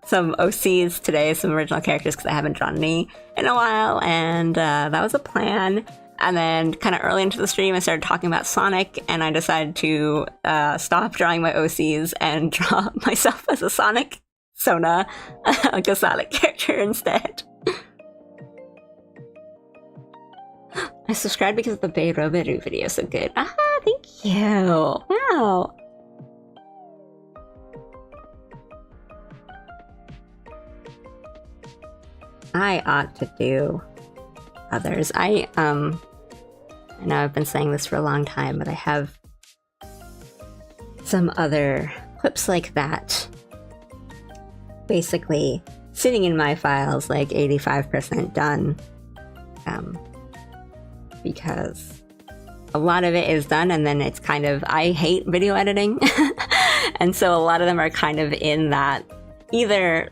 some OCs today, some original characters, because I haven't drawn any in a while, and that was a plan. And then kind of early into the stream, I started talking about Sonic, and I decided to stop drawing my OCs and draw myself as a Sonic Sona, like a Sonic character instead. I subscribed because of the Bay Robiru video, so good. Ah, thank you. Wow. I ought to do others. I know I've been saying this for a long time, but I have some other clips like that basically sitting in my files, like 85% done, because a lot of it is done, and then it's kind of, I hate video editing, and so a lot of them are kind of in that either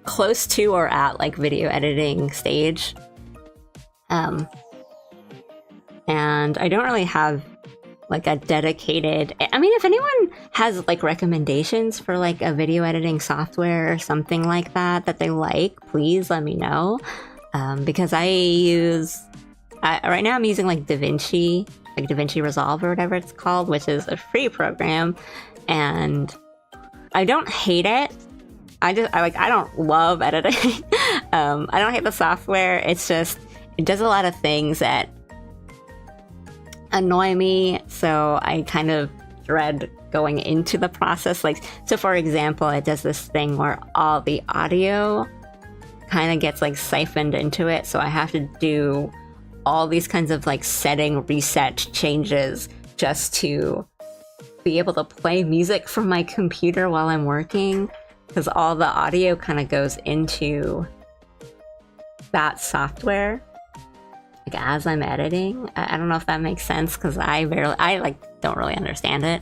close to or at like video editing stage. And I don't really have like a dedicated, I mean, if anyone has like recommendations for like a video editing software or something like that that they like, please let me know. Because right now I'm using like DaVinci, like DaVinci Resolve or whatever it's called, which is a free program, and I don't hate it. I don't love editing. I don't hate the software. It's just, it does a lot of things that annoy me, so I kind of dread going into the process. Like, so for example, it does this thing where all the audio kind of gets like siphoned into it, so I have to do all these kinds of like setting reset changes just to be able to play music from my computer while I'm working, because all the audio kind of goes into that software like as I'm editing. I don't know if that makes sense, because I like don't really understand it.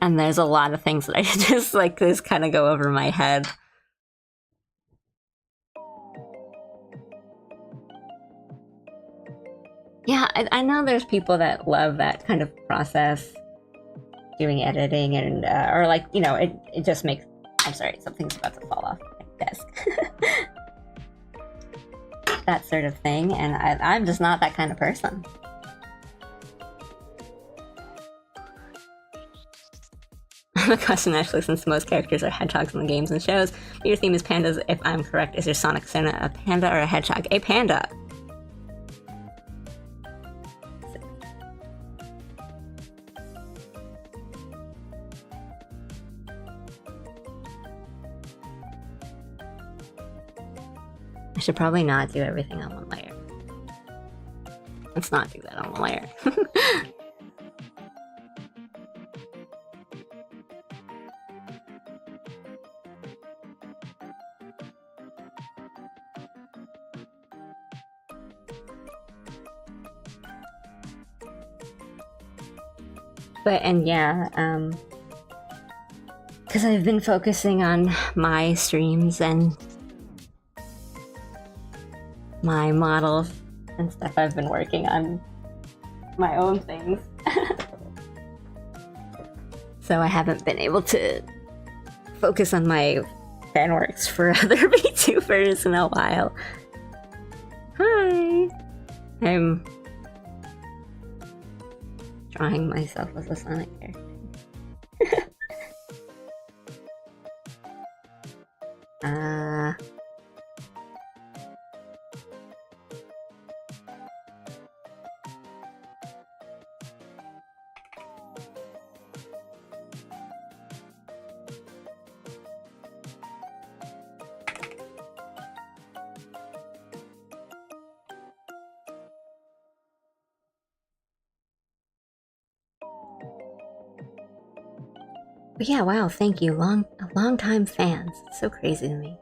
And there's a lot of things that I just like this kind of go over my head. Yeah, I know there's people that love that kind of process, doing editing, and or like, you know, it just makes, I'm sorry, something's about to fall off my desk. That sort of thing, and I'm just not that kind of person. The question actually, since most characters are hedgehogs in the games and shows, your theme is pandas. If I'm correct, is your Sonic Sona a panda or a hedgehog? A panda! I should probably not do everything on one layer. Let's not do that on one layer. But, and yeah, because I've been focusing on my streams and my models and stuff, I've been working on my own things. So I haven't been able to focus on my fan works for other VTubers in a while. Hi! I'm drawing myself as a Sonic character. But yeah, wow, thank you, long-time fans. It's so crazy to me.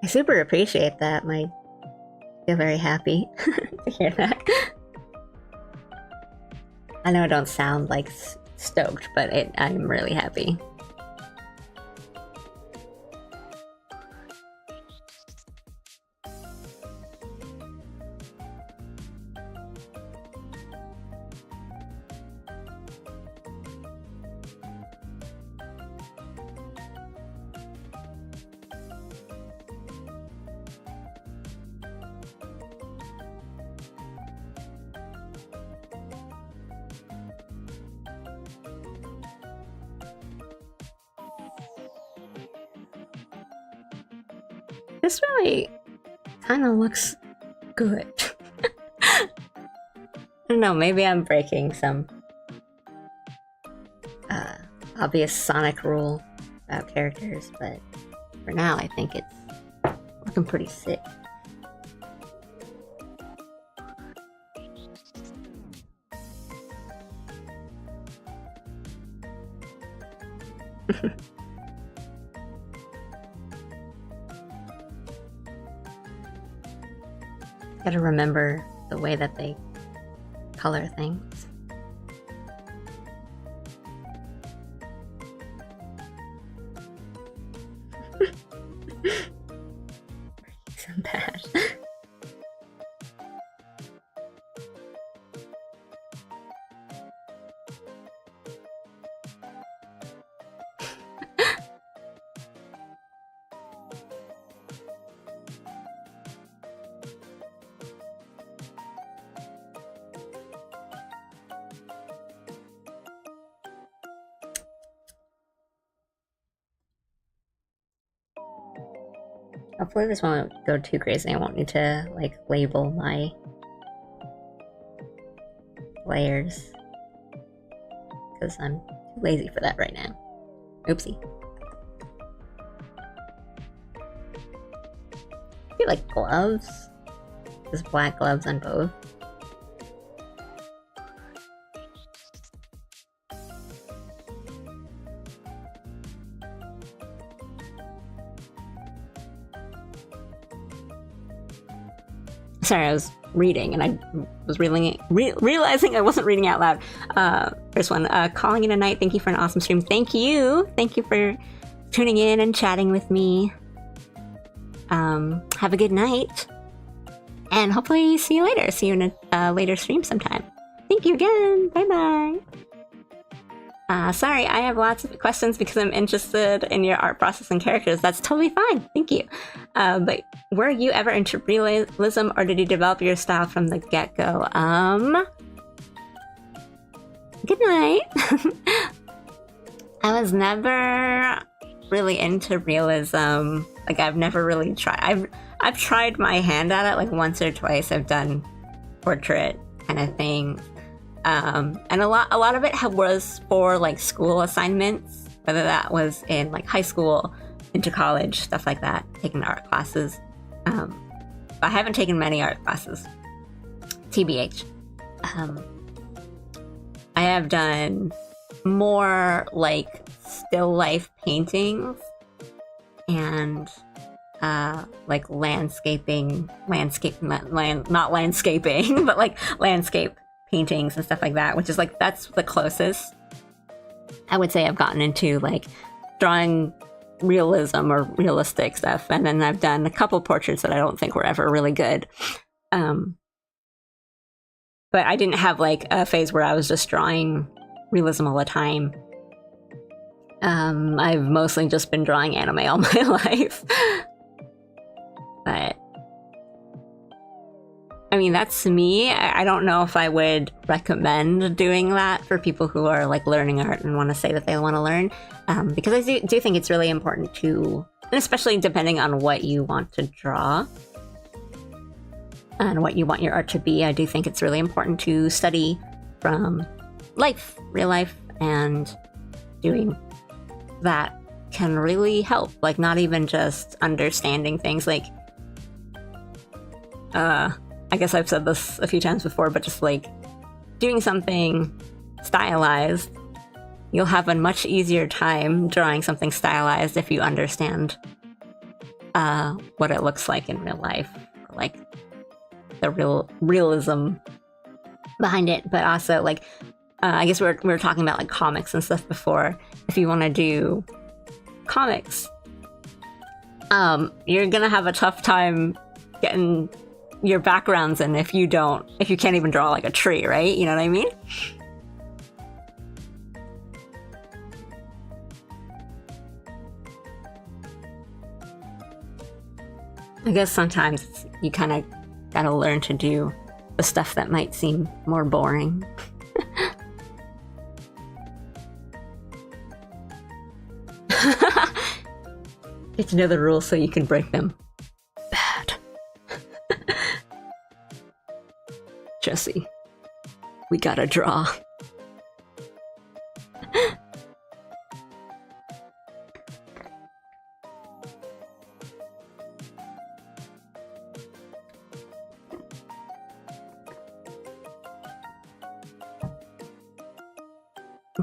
I super appreciate that. I feel very happy to hear that. I know I don't sound like stoked, but I'm really happy. This really kind of looks good. I don't know, maybe I'm breaking some obvious Sonic rule about characters, but for now I think it's looking pretty sick. Gotta remember the way that they color things. So bad. Hopefully this won't go too crazy. I won't need to like label my layers because I'm too lazy for that right now. Oopsie. I feel like gloves. Just black gloves on both. Sorry, I was reading and I was realizing I wasn't reading out loud. First one, calling it a night. Thank you for an awesome stream. Thank you. Thank you for tuning in and chatting with me. Have a good night. And hopefully see you later. See you in a later stream sometime. Thank you again. Bye-bye. Sorry, I have lots of questions because I'm interested in your art process and characters. That's totally fine. Thank you. But were you ever into realism or did you develop your style from the get-go? Good night. I was never really into realism. Like I've never really tried. I've tried my hand at it like once or twice. I've done portrait kind of thing. And a lot of it was for like school assignments, whether that was in like high school, into college, stuff like that, taking art classes. I haven't taken many art classes, TBH. I have done more like still life paintings and like not landscaping, but like landscape paintings and stuff like that, which is like, that's the closest I would say I've gotten into like drawing realism or realistic stuff. And then I've done a couple portraits that I don't think were ever really good. But I didn't have like a phase where I was just drawing realism all the time. I've mostly just been drawing anime all my life. But I mean, that's me. I don't know if I would recommend doing that for people who are like learning art and want to say that they want to learn. Because I do think it's really important to, and especially depending on what you want to draw and what you want your art to be, I do think it's really important to study from life, real life, and doing that can really help. Like not even just understanding things like, I guess I've said this a few times before, but just like doing something stylized, you'll have a much easier time drawing something stylized if you understand what it looks like in real life, like the realism behind it. But also like, I guess we were talking about like comics and stuff before. If you want to do comics, you're gonna have a tough time getting your backgrounds in if you can't even draw like a tree, right? You know what I mean? I guess sometimes you kind of gotta learn to do the stuff that might seem more boring. Get to know the rules so you can break them. Jesse. We gotta draw.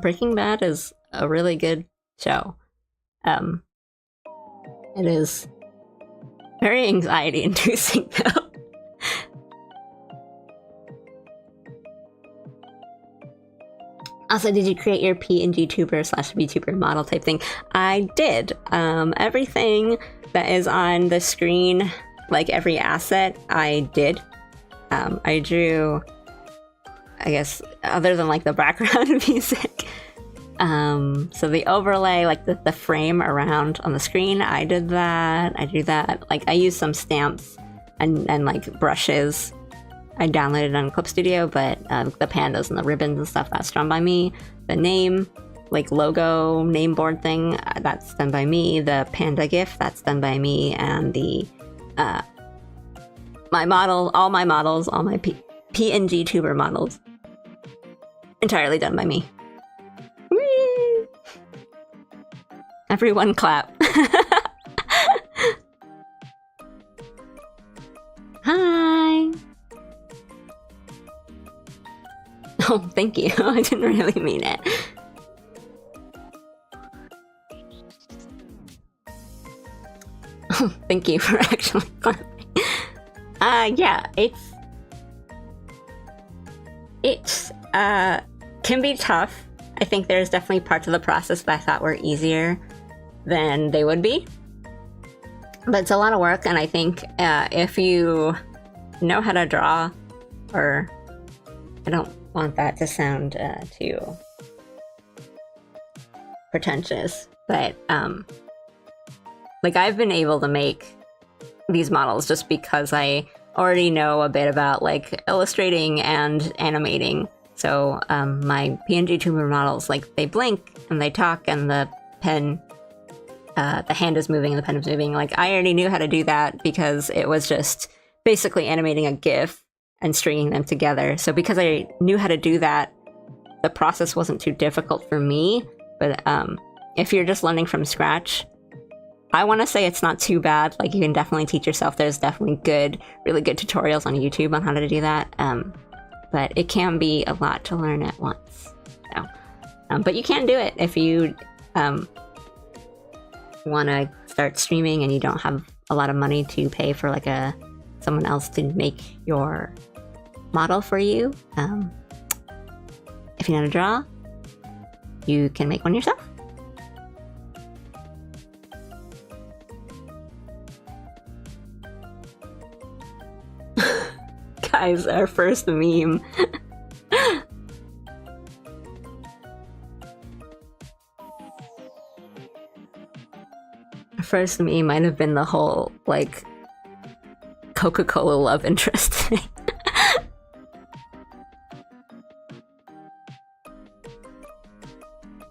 Breaking Bad is a really good show. It is very anxiety-inducing, though. Also, did you create your PNG tuber / VTuber model type thing? I did. Everything that is on the screen, like every asset, I did. I drew, I guess, other than like the background music. So the overlay, like the frame around on the screen, I did that. I drew that. Like I used some stamps and like brushes. I downloaded it on Clip Studio, but the pandas and the ribbons and stuff, that's drawn by me. The name, like logo, name board thing, that's done by me. The panda GIF, that's done by me. And the my model, all my models, all my PNG tuber models, entirely done by me. Whee! Everyone clap. Hi. Oh, thank you. I didn't really mean it. Oh, thank you for actually clapping. Yeah, it's can be tough. I think there's definitely parts of the process that I thought were easier than they would be. But it's a lot of work, and I think if you know how to draw, or I don't want that to sound too pretentious, but like I've been able to make these models just because I already know a bit about like illustrating and animating. So my PNG tuber models, like they blink and they talk and the pen, the hand is moving and the pen is moving. Like I already knew how to do that because it was just basically animating a GIF and stringing them together. So because I knew how to do that, the process wasn't too difficult for me. But if you're just learning from scratch, I want to say it's not too bad. Like you can definitely teach yourself. There's definitely really good tutorials on YouTube on how to do that. But it can be a lot to learn at once. So, but you can do it if you want to start streaming and you don't have a lot of money to pay for like someone else to make your model for you. If you know how to draw, you can make one yourself. Guys, our first meme. Our first meme might have been the whole, like, Coca-Cola love interest thing.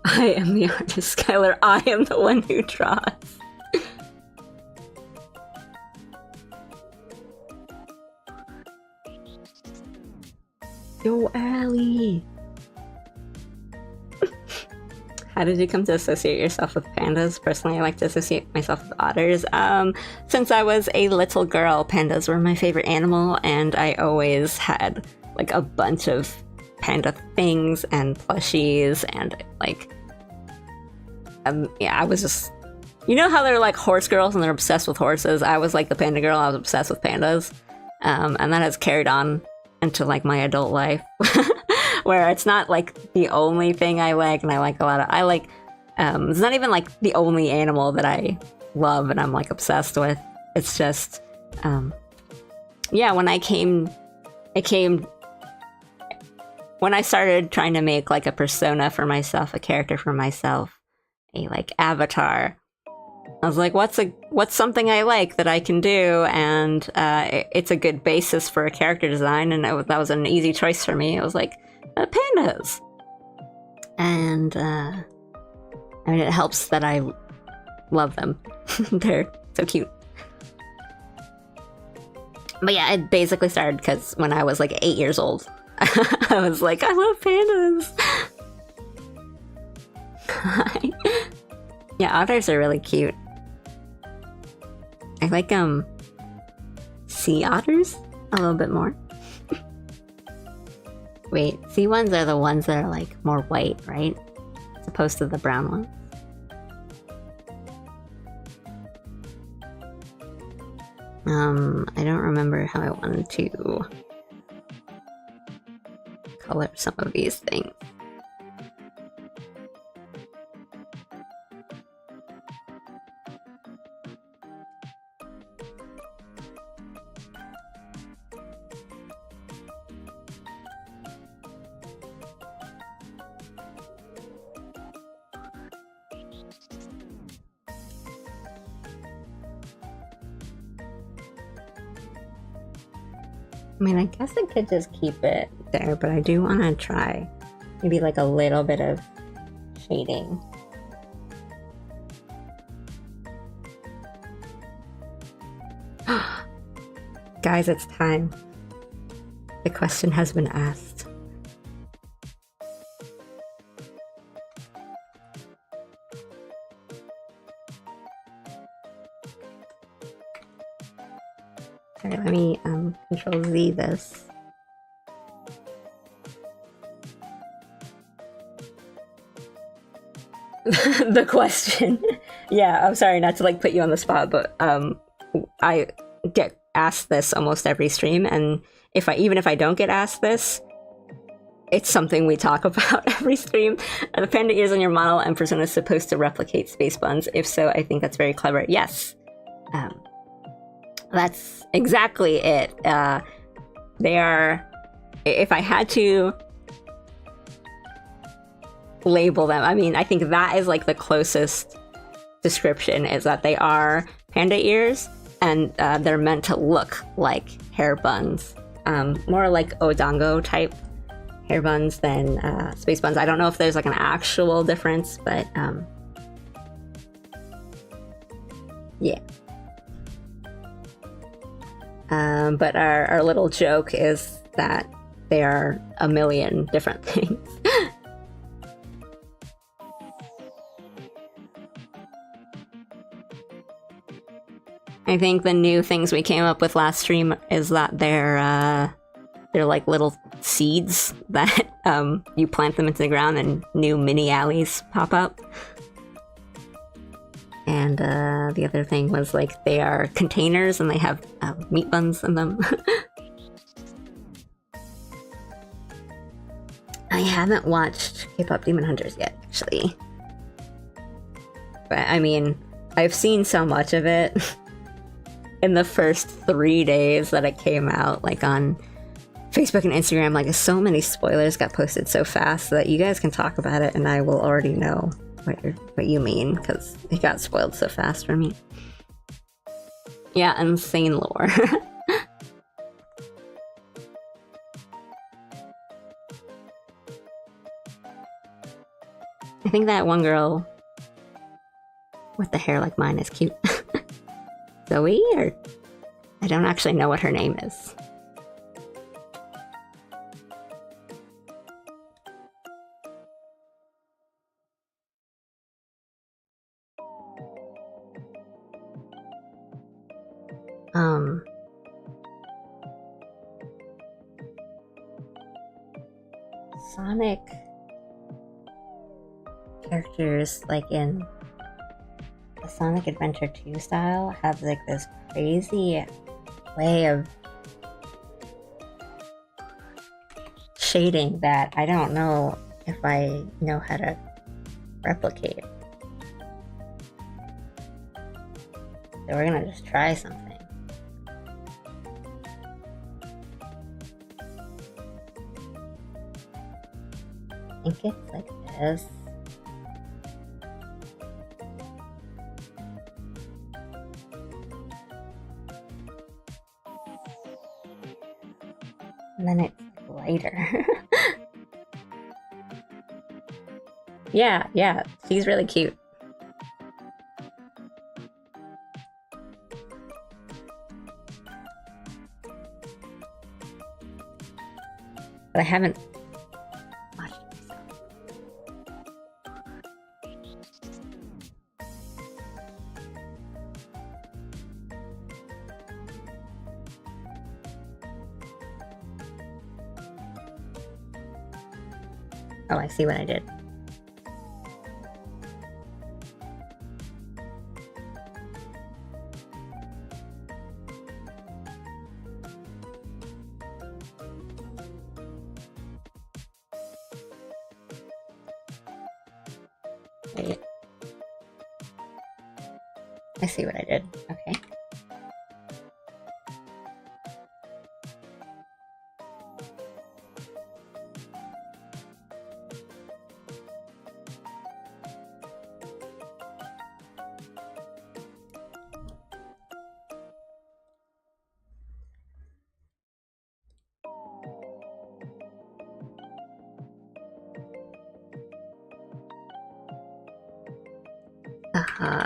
I am the artist, Skylar. I am the one who draws. Yo, Allie! How did you come to associate yourself with pandas? Personally, I like to associate myself with otters. Since I was a little girl, pandas were my favorite animal, and I always had like a bunch of panda things and plushies, and like, yeah, I was just, you know how they're like horse girls and they're obsessed with horses? I was like the panda girl. I was obsessed with pandas, and that has carried on into like my adult life, where it's not like the only thing I like, and I like a lot of, it's not even like the only animal that I love and I'm like obsessed with. It's just, yeah, when I started trying to make like a persona for myself, a character for myself, a like avatar, I was like, what's something I like that I can do, and it's a good basis for a character design, and that was an easy choice for me. It was like, pandas. And I mean, it helps that I love them. They're so cute. But yeah, it basically started because when I was like 8 years old, I was like, I love pandas. Yeah, otters are really cute. I like sea otters a little bit more. Wait, sea ones are the ones that are like more white, right? As opposed to the brown ones. I don't remember how I wanted to color some of these things. I mean, I guess I could just keep it there, but I do want to try maybe like a little bit of shading. Guys, it's time. The question has been asked. Sorry, let me Control Z this. The question. Yeah, I'm sorry not to like put you on the spot, but I get asked this almost every stream, and even if I don't get asked this, it's something we talk about every stream. Are the panda ears on your model and persona supposed to replicate space buns? If so, I think that's very clever. Yes. That's exactly it. They are, if I had to label them, I mean, I think that is like the closest description, is that they are panda ears and they're meant to look like hair buns. More like Odango type hair buns than space buns. I don't know if there's like an actual difference, but yeah. But our little joke is that they are a million different things. I think the new things we came up with last stream is that they're like little seeds that you plant them into the ground and new mini alleys pop up. And the other thing was like they are containers and they have meat buns in them. I haven't watched K-pop Demon Hunters yet, actually. But I mean, I've seen so much of it in the first 3 days that it came out, like on Facebook and Instagram. Like, so many spoilers got posted so fast that you guys can talk about it and I will already know what you mean, because it got spoiled so fast for me. Yeah, insane lore. I think that one girl with the hair like mine is cute. Zoe, or I don't actually know what her name is. Sonic characters, like in the Sonic Adventure 2 style, have like this crazy way of shading that I don't know if I know how to replicate. So we're gonna just try something. I think it's like this. And then it's lighter. Yeah, she's really cute. but I haven't watched it myself. Oh, I see what I did. Wait. I see what I did. Okay.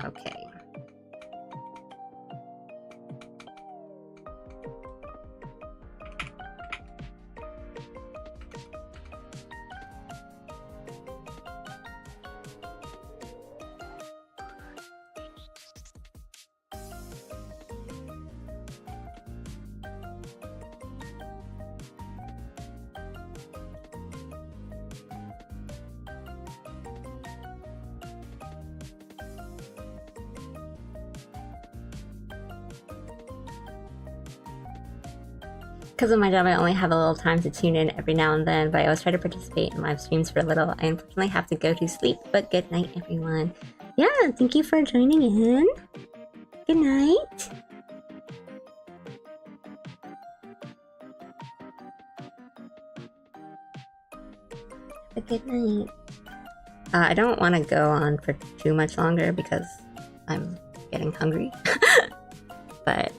Okay. Because of my job, I only have a little time to tune in every now and then, but I always try to participate in live streams for a little. I unfortunately have to go to sleep, but good night, everyone. Yeah, thank you for joining in. Good night. Have a good night. I don't want to go on for too much longer because I'm getting hungry. But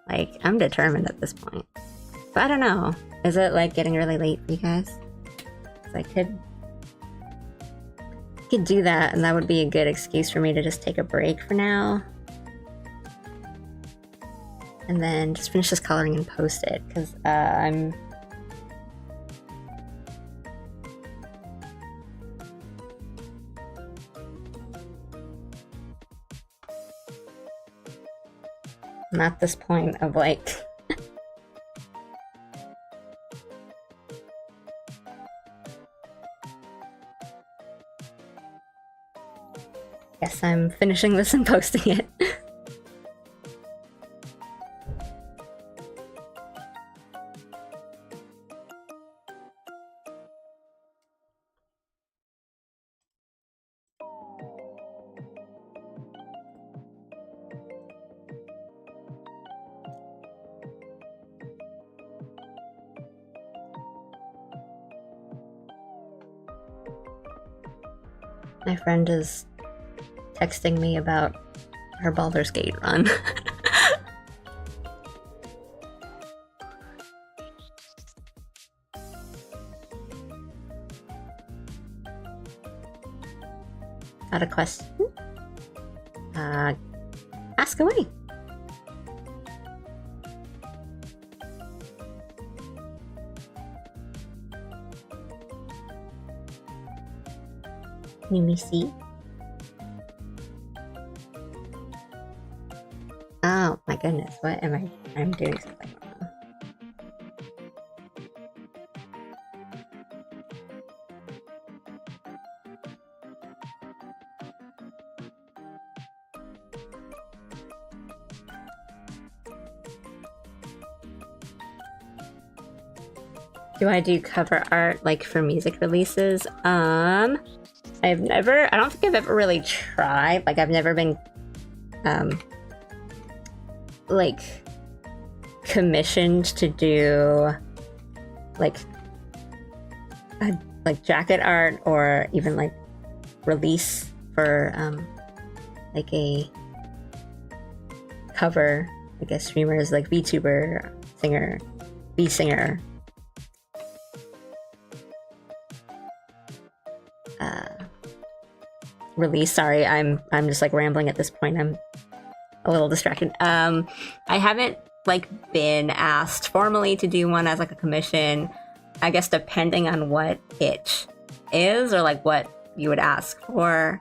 like, I'm determined at this point. But I don't know. Is it like getting really late for you guys? Because I could do that, and that would be a good excuse for me to just take a break for now. And then just finish this coloring and post it, because I'm at this point of like guess I'm finishing this and posting it. My friend is texting me about her Baldur's Gate run. Got a question? Ask away. Let me see. Oh my goodness, what am I? I'm doing something wrong. Do I do cover art like for music releases? I don't think I've ever really tried. Like, I've never been, like, commissioned to do, like jacket art or even, like, release for, like, a cover, like, a streamer's, like, VTuber, singer, V-singer. Release. Sorry, I'm just like rambling at this point. I'm a little distracted. I haven't like been asked formally to do one as like a commission. I guess depending on what it is or like what you would ask for,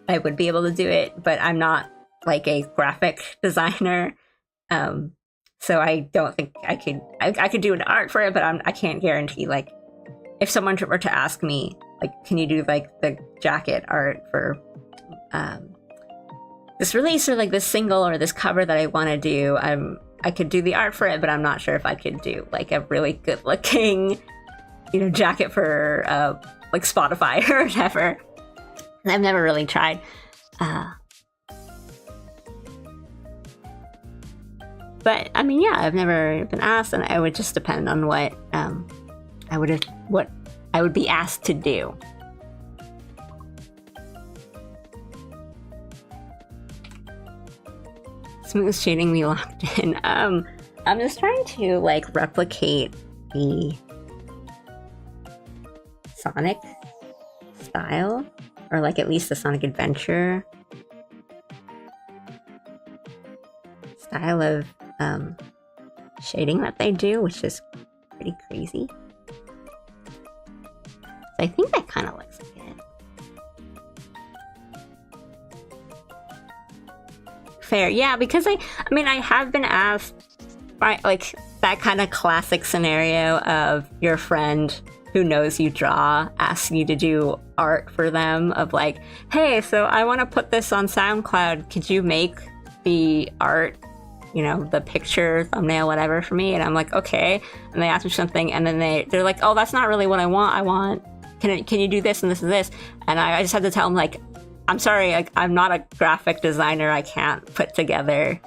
I would be able to do it, but I'm not like a graphic designer. So I don't think I could do an art for it, but I can't guarantee, like, if someone were to ask me, like, can you do like the jacket art for this release or like this single or this cover that I want to do, I could do the art for it, but I'm not sure if I could do like a really good looking, jacket for like Spotify or whatever. I've never really tried. But I mean, yeah, I've never been asked, and it would just depend on what I would be asked to do. Smooth shading me locked in. I'm just trying to like replicate the Sonic style, or like at least the Sonic Adventure style of shading that they do, which is pretty crazy. So I think that kind of looks like it. Fair, yeah, because I mean, I have been asked by like that kind of classic scenario of your friend who knows you draw asking you to do art for them, of like, hey, so I want to put this on SoundCloud, could you make the art, the picture, thumbnail, whatever for me? And I'm like, okay. And they ask me something, and then they're like, oh, that's not really what I want, can you do this and this and this? And I just had to tell them, like, I'm sorry, like, I'm not a graphic designer, I can't put together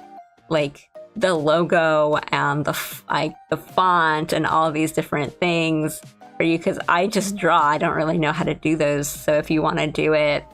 like the logo and the font and all of these different things for you, because I just draw. I don't really know how to do those. So if you want to do it,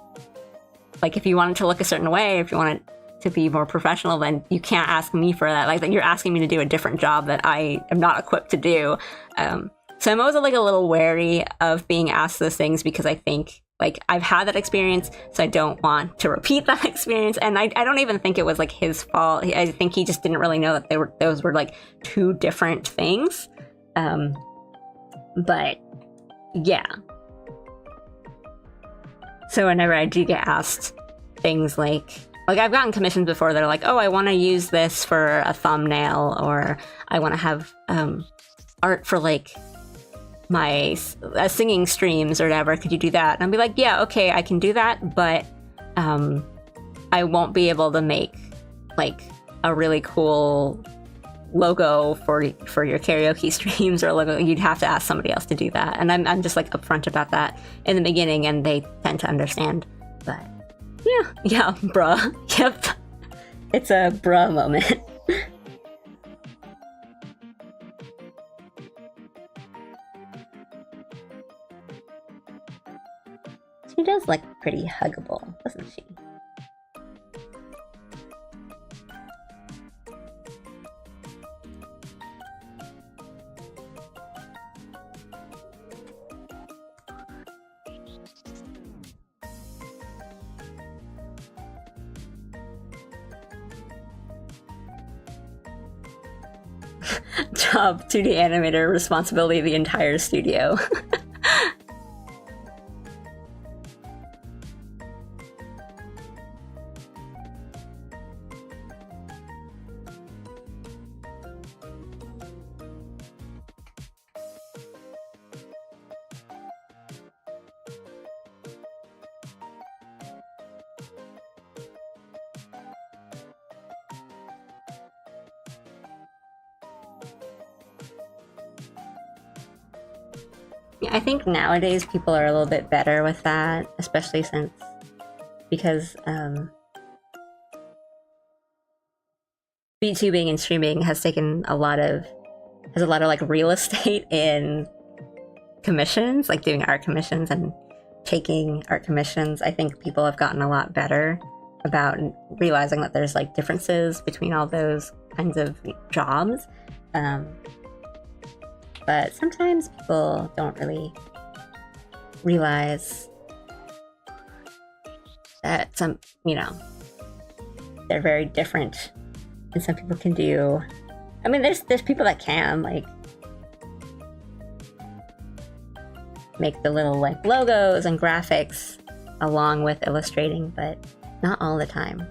like if you want it to look a certain way, if you want it to be more professional, then you can't ask me for that. Like, you're asking me to do a different job that I am not equipped to do. So I'm always like a little wary of being asked those things, because I think like I've had that experience, so I don't want to repeat that experience. And I don't even think it was like his fault. I think he just didn't really know that those were like two different things. But yeah. So whenever I do get asked things like I've gotten commissions before that are like, oh, I want to use this for a thumbnail, or I want to have art for like my singing streams or whatever, could you do that? And I'll be like, yeah, okay, I can do that, but I won't be able to make like a really cool logo for your karaoke streams, or logo. You'd have to ask somebody else to do that. And I'm just like upfront about that in the beginning, and they tend to understand. But yeah, bruh. Yep. It's a bruh moment. She does look pretty huggable, doesn't she? Job 2D animator, responsibility of the entire studio. I think nowadays people are a little bit better with that, especially because VTubing and streaming has a lot of like real estate in commissions, like doing art commissions and taking art commissions. I think people have gotten a lot better about realizing that there's like differences between all those kinds of jobs. But sometimes people don't really realize that they're very different. And some people can do I mean, there's people that can, like, make the little, like, logos and graphics along with illustrating, but not all the time.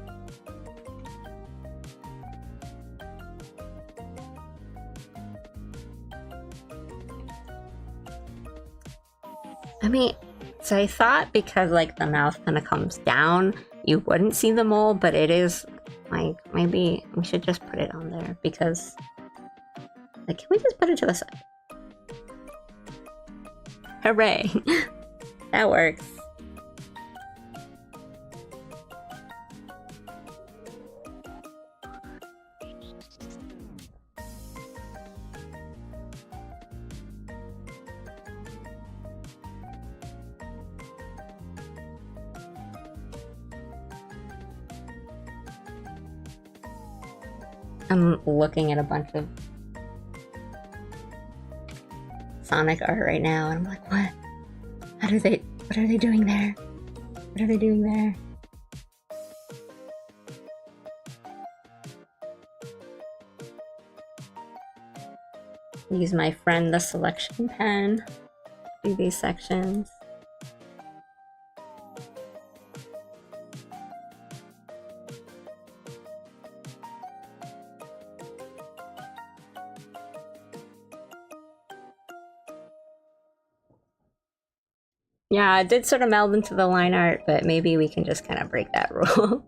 I mean, so I thought because, like, the mouth kind of comes down, you wouldn't see the mole, but it is, like, maybe we should just put it on there because, like, can we just put it to the side? Hooray! That works. I'm looking at a bunch of Sonic art right now, and I'm like, what? What are they doing there? What are they doing there? Use my friend the selection pen. Do these sections. Yeah, it did sort of meld into the line art, but maybe we can just kind of break that rule.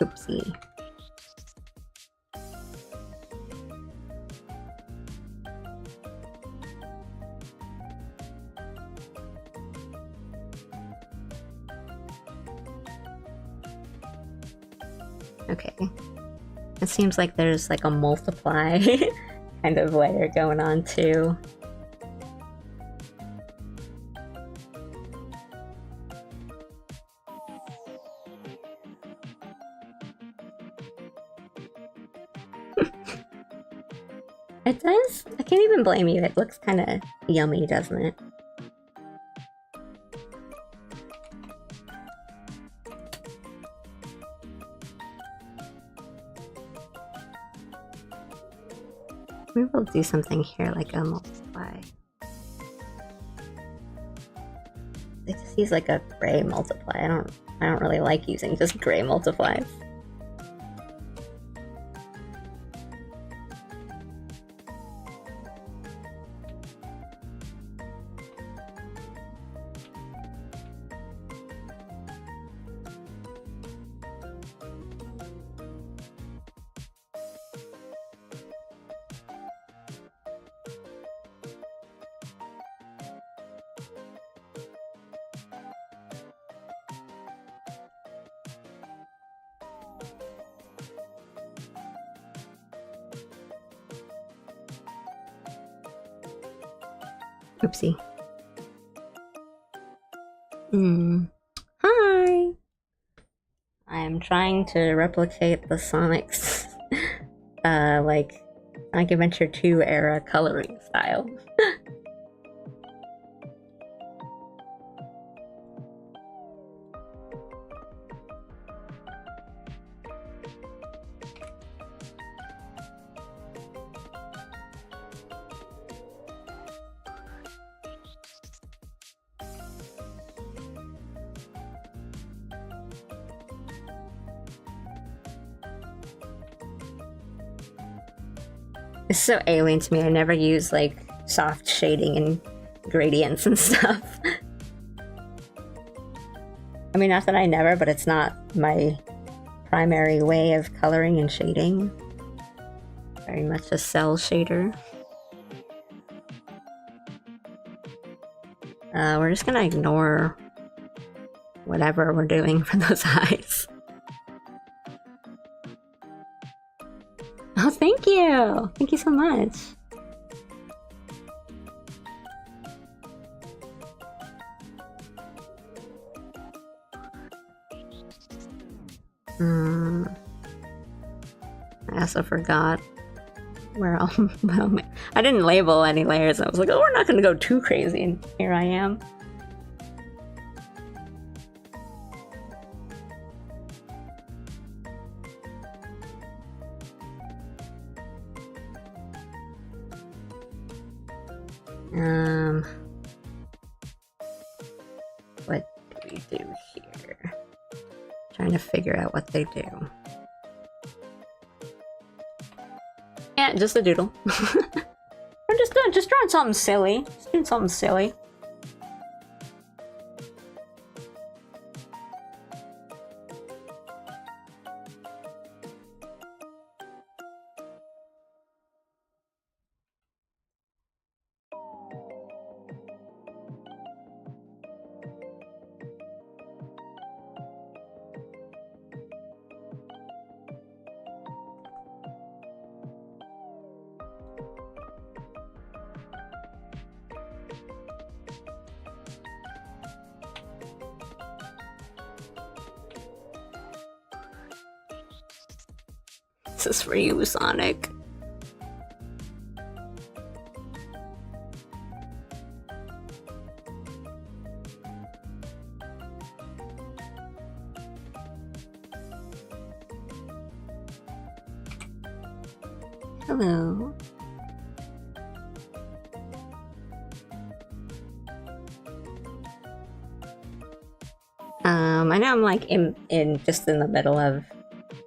Oopsie. Okay. It seems like there's like a multiply kind of layer going on too. It does? I can't even blame you. It looks kind of yummy, doesn't it? Maybe we'll do something here like a multiply. I just use like a gray multiply. I don't really like using just gray multiplies. Oopsie. Hi! I am trying to replicate the Sonic's, like, Sonic Adventure 2 era coloring style. It's so alien to me. I never use like soft shading and gradients and stuff. I mean, not that I never, but it's not my primary way of coloring and shading. Very much a cell shader. We're just gonna ignore whatever we're doing for those eyes. Oh, thank you! Thank you so much. I also forgot where all I didn't label any layers. I was like, oh, we're not gonna go too crazy, and here I am. What do we do here? Trying to figure out what they do. Yeah, just a doodle. We're just drawing something silly. Just doing something silly. This is for you, Sonic. Hello. I know I'm like just in the middle of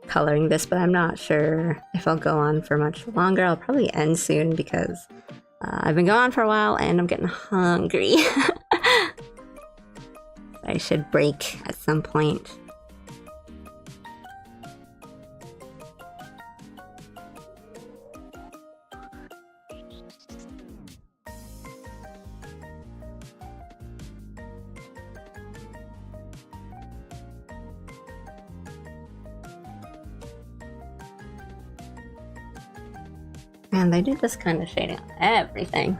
coloring this, but I'm not sure if I'll go on for much longer. I'll probably end soon because I've been going for a while and I'm getting hungry. I should break at some point. Man, they did this kind of shading on everything.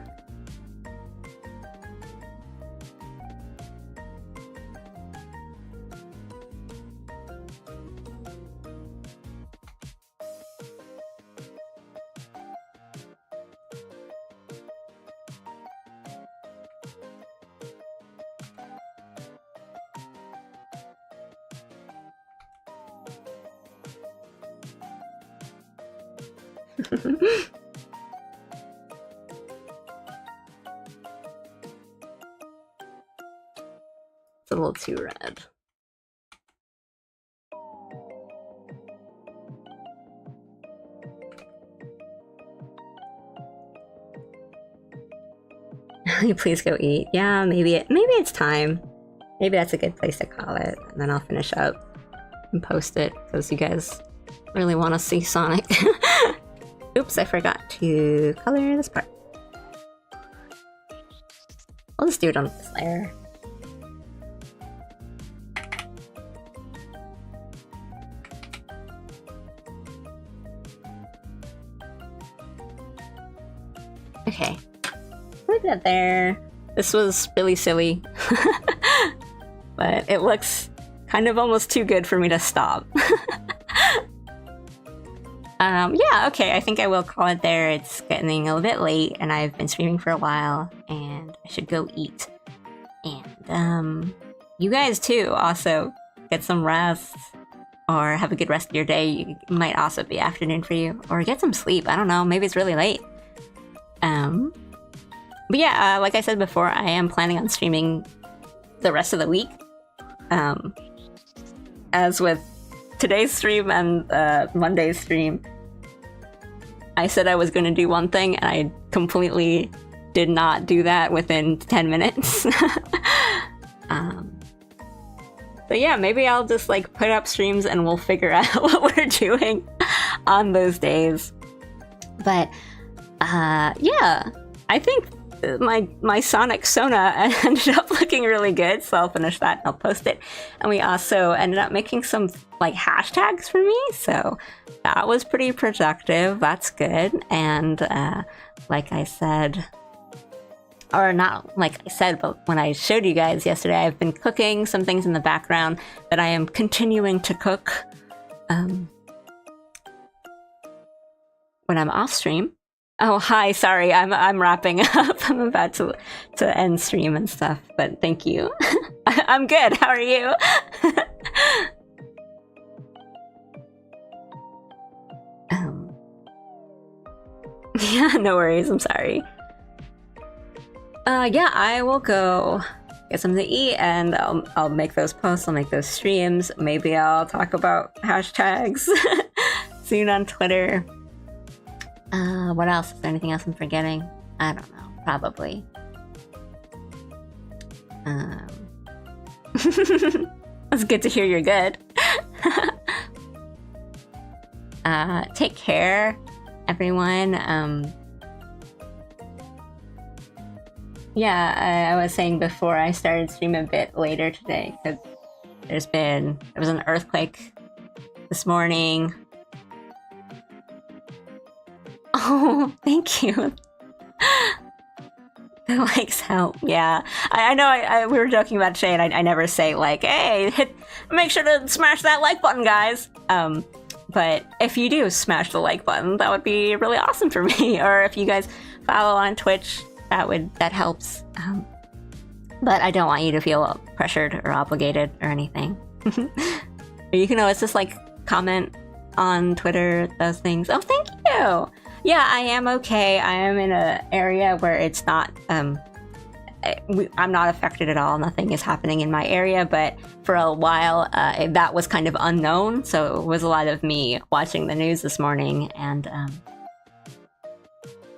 It's a little too red. Please go eat. Yeah, maybe it's time. Maybe that's a good place to call it. And then I'll finish up and post it because you guys really want to see Sonic. Oops, I forgot to color this part. I'll just do it on this layer. Okay, leave that there. This was really silly, but it looks kind of almost too good for me to stop. Yeah, okay, I think I will call it there. It's getting a little bit late and I've been streaming for a while and I should go eat. And you guys too, also get some rest or have a good rest of your day. It might also be afternoon for you, or get some sleep. I don't know, maybe it's really late. But yeah, like I said before, I am planning on streaming the rest of the week. As with today's stream and Monday's stream, I said I was going to do one thing and I completely did not do that within 10 minutes. But yeah, maybe I'll just like put up streams and we'll figure out what we're doing on those days. But yeah, I think my Sonic Sona ended up looking really good, so I'll finish that and I'll post it. And we also ended up making some like hashtags for me, so that was pretty productive. That's good. And like I said, or not like I said, but when I showed you guys yesterday, I've been cooking some things in the background that I am continuing to cook. when I'm off stream. Oh, hi, sorry, I'm wrapping up. I'm about to end stream and stuff, but thank you. I'm good, how are you? Yeah, no worries, I'm sorry. Yeah, I will go get something to eat, and I'll make those posts, I'll make those streams. Maybe I'll talk about hashtags soon on Twitter. What else? Is there anything else I'm forgetting? I don't know. Probably. It's good to hear you're good. Take care, everyone. Yeah, I was saying before I started streaming a bit later today because there was an earthquake this morning. Oh, thank you. The likes help. Yeah, I know. We were joking about Shay, and I never say like, "Hey, make sure to smash that like button, guys." But if you do smash the like button, that would be really awesome for me. Or if you guys follow on Twitch, that helps. But I don't want you to feel pressured or obligated or anything. You can always just like comment on Twitter, those things. Oh, thank you. Yeah, I am okay. I am in an area where it's not, I'm not affected at all. Nothing is happening in my area, but for a while, that was kind of unknown. So it was a lot of me watching the news this morning and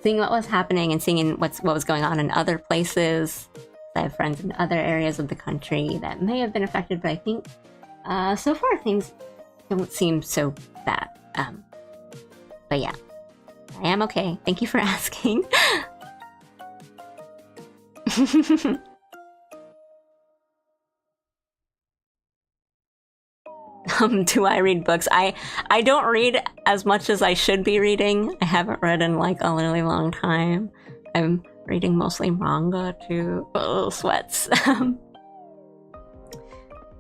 seeing what was happening and seeing what was going on in other places. I have friends in other areas of the country that may have been affected, but I think so far things don't seem so bad. But yeah. I am okay. Thank you for asking. Do I read books? I don't read as much as I should be reading. I haven't read in like a really long time. I'm reading mostly manga too. Oh, sweats.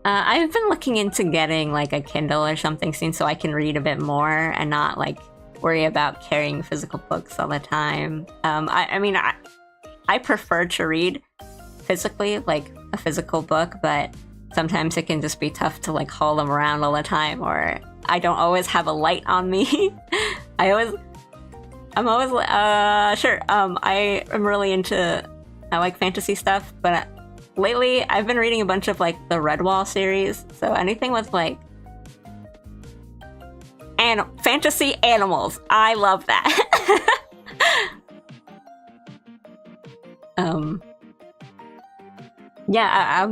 I've been looking into getting like a Kindle or something soon so I can read a bit more and not like worry about carrying physical books all the time. I mean, I prefer to read physically, like a physical book, but sometimes it can just be tough to like haul them around all the time, or I don't always have a light on me. I'm always sure. I am really into, I like fantasy stuff, but lately I've been reading a bunch of like the Redwall series, so anything with like and fantasy animals. I love that. Yeah,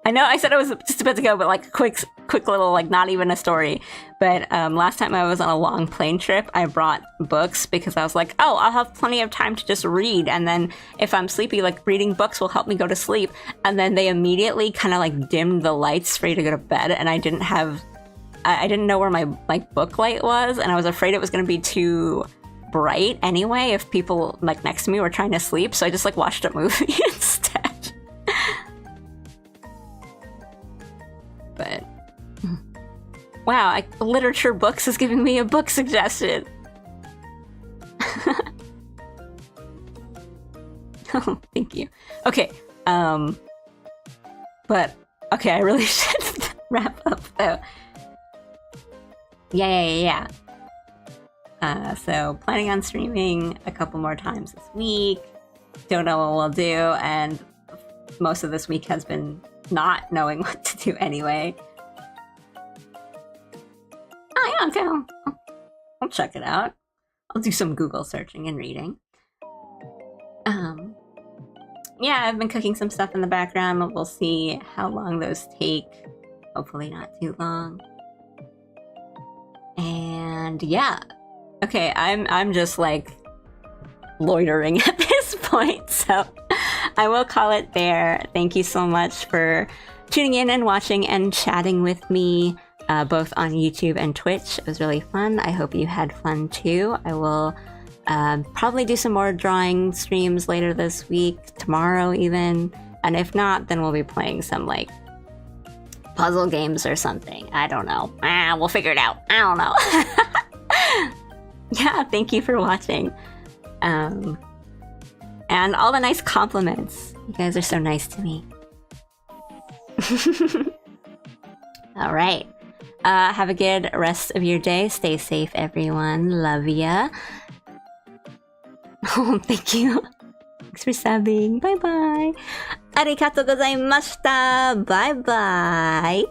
I know I said it was just a bit ago, but like quick little, like not even a story. But last time I was on a long plane trip, I brought books because I was like, oh, I'll have plenty of time to just read. And then if I'm sleepy, like reading books will help me go to sleep. And then they immediately kind of like dimmed the lights for you to go to bed. And I didn't know where my like book light was, and I was afraid it was going to be too bright anyway if people like next to me were trying to sleep, so I just like watched a movie instead. But wow, literature books is giving me a book suggestion. Oh, thank you. Okay, but okay, I really should wrap up though. Yeah. So planning on streaming a couple more times this week. Don't know what we'll do, and most of this week has been not knowing what to do anyway. Oh yeah, okay. I'll check it out. I'll do some Google searching and reading. Yeah, I've been cooking some stuff in the background. We'll see how long those take. Hopefully not too long. And yeah, okay, I'm just like loitering at this point, so I will call it there. Thank you so much for tuning in and watching and chatting with me, both on YouTube and Twitch. It was really fun. I hope you had fun too. I will probably do some more drawing streams later this week, tomorrow even, and if not, then we'll be playing some like puzzle games or something. I don't know. We'll figure it out. I don't know. Yeah, thank you for watching. And all the nice compliments. You guys are so nice to me. Alright. Have a good rest of your day. Stay safe, everyone. Love ya. Oh, thank you. Thanks for subbing. Bye bye. Arigatou gozaimashita. Bye bye.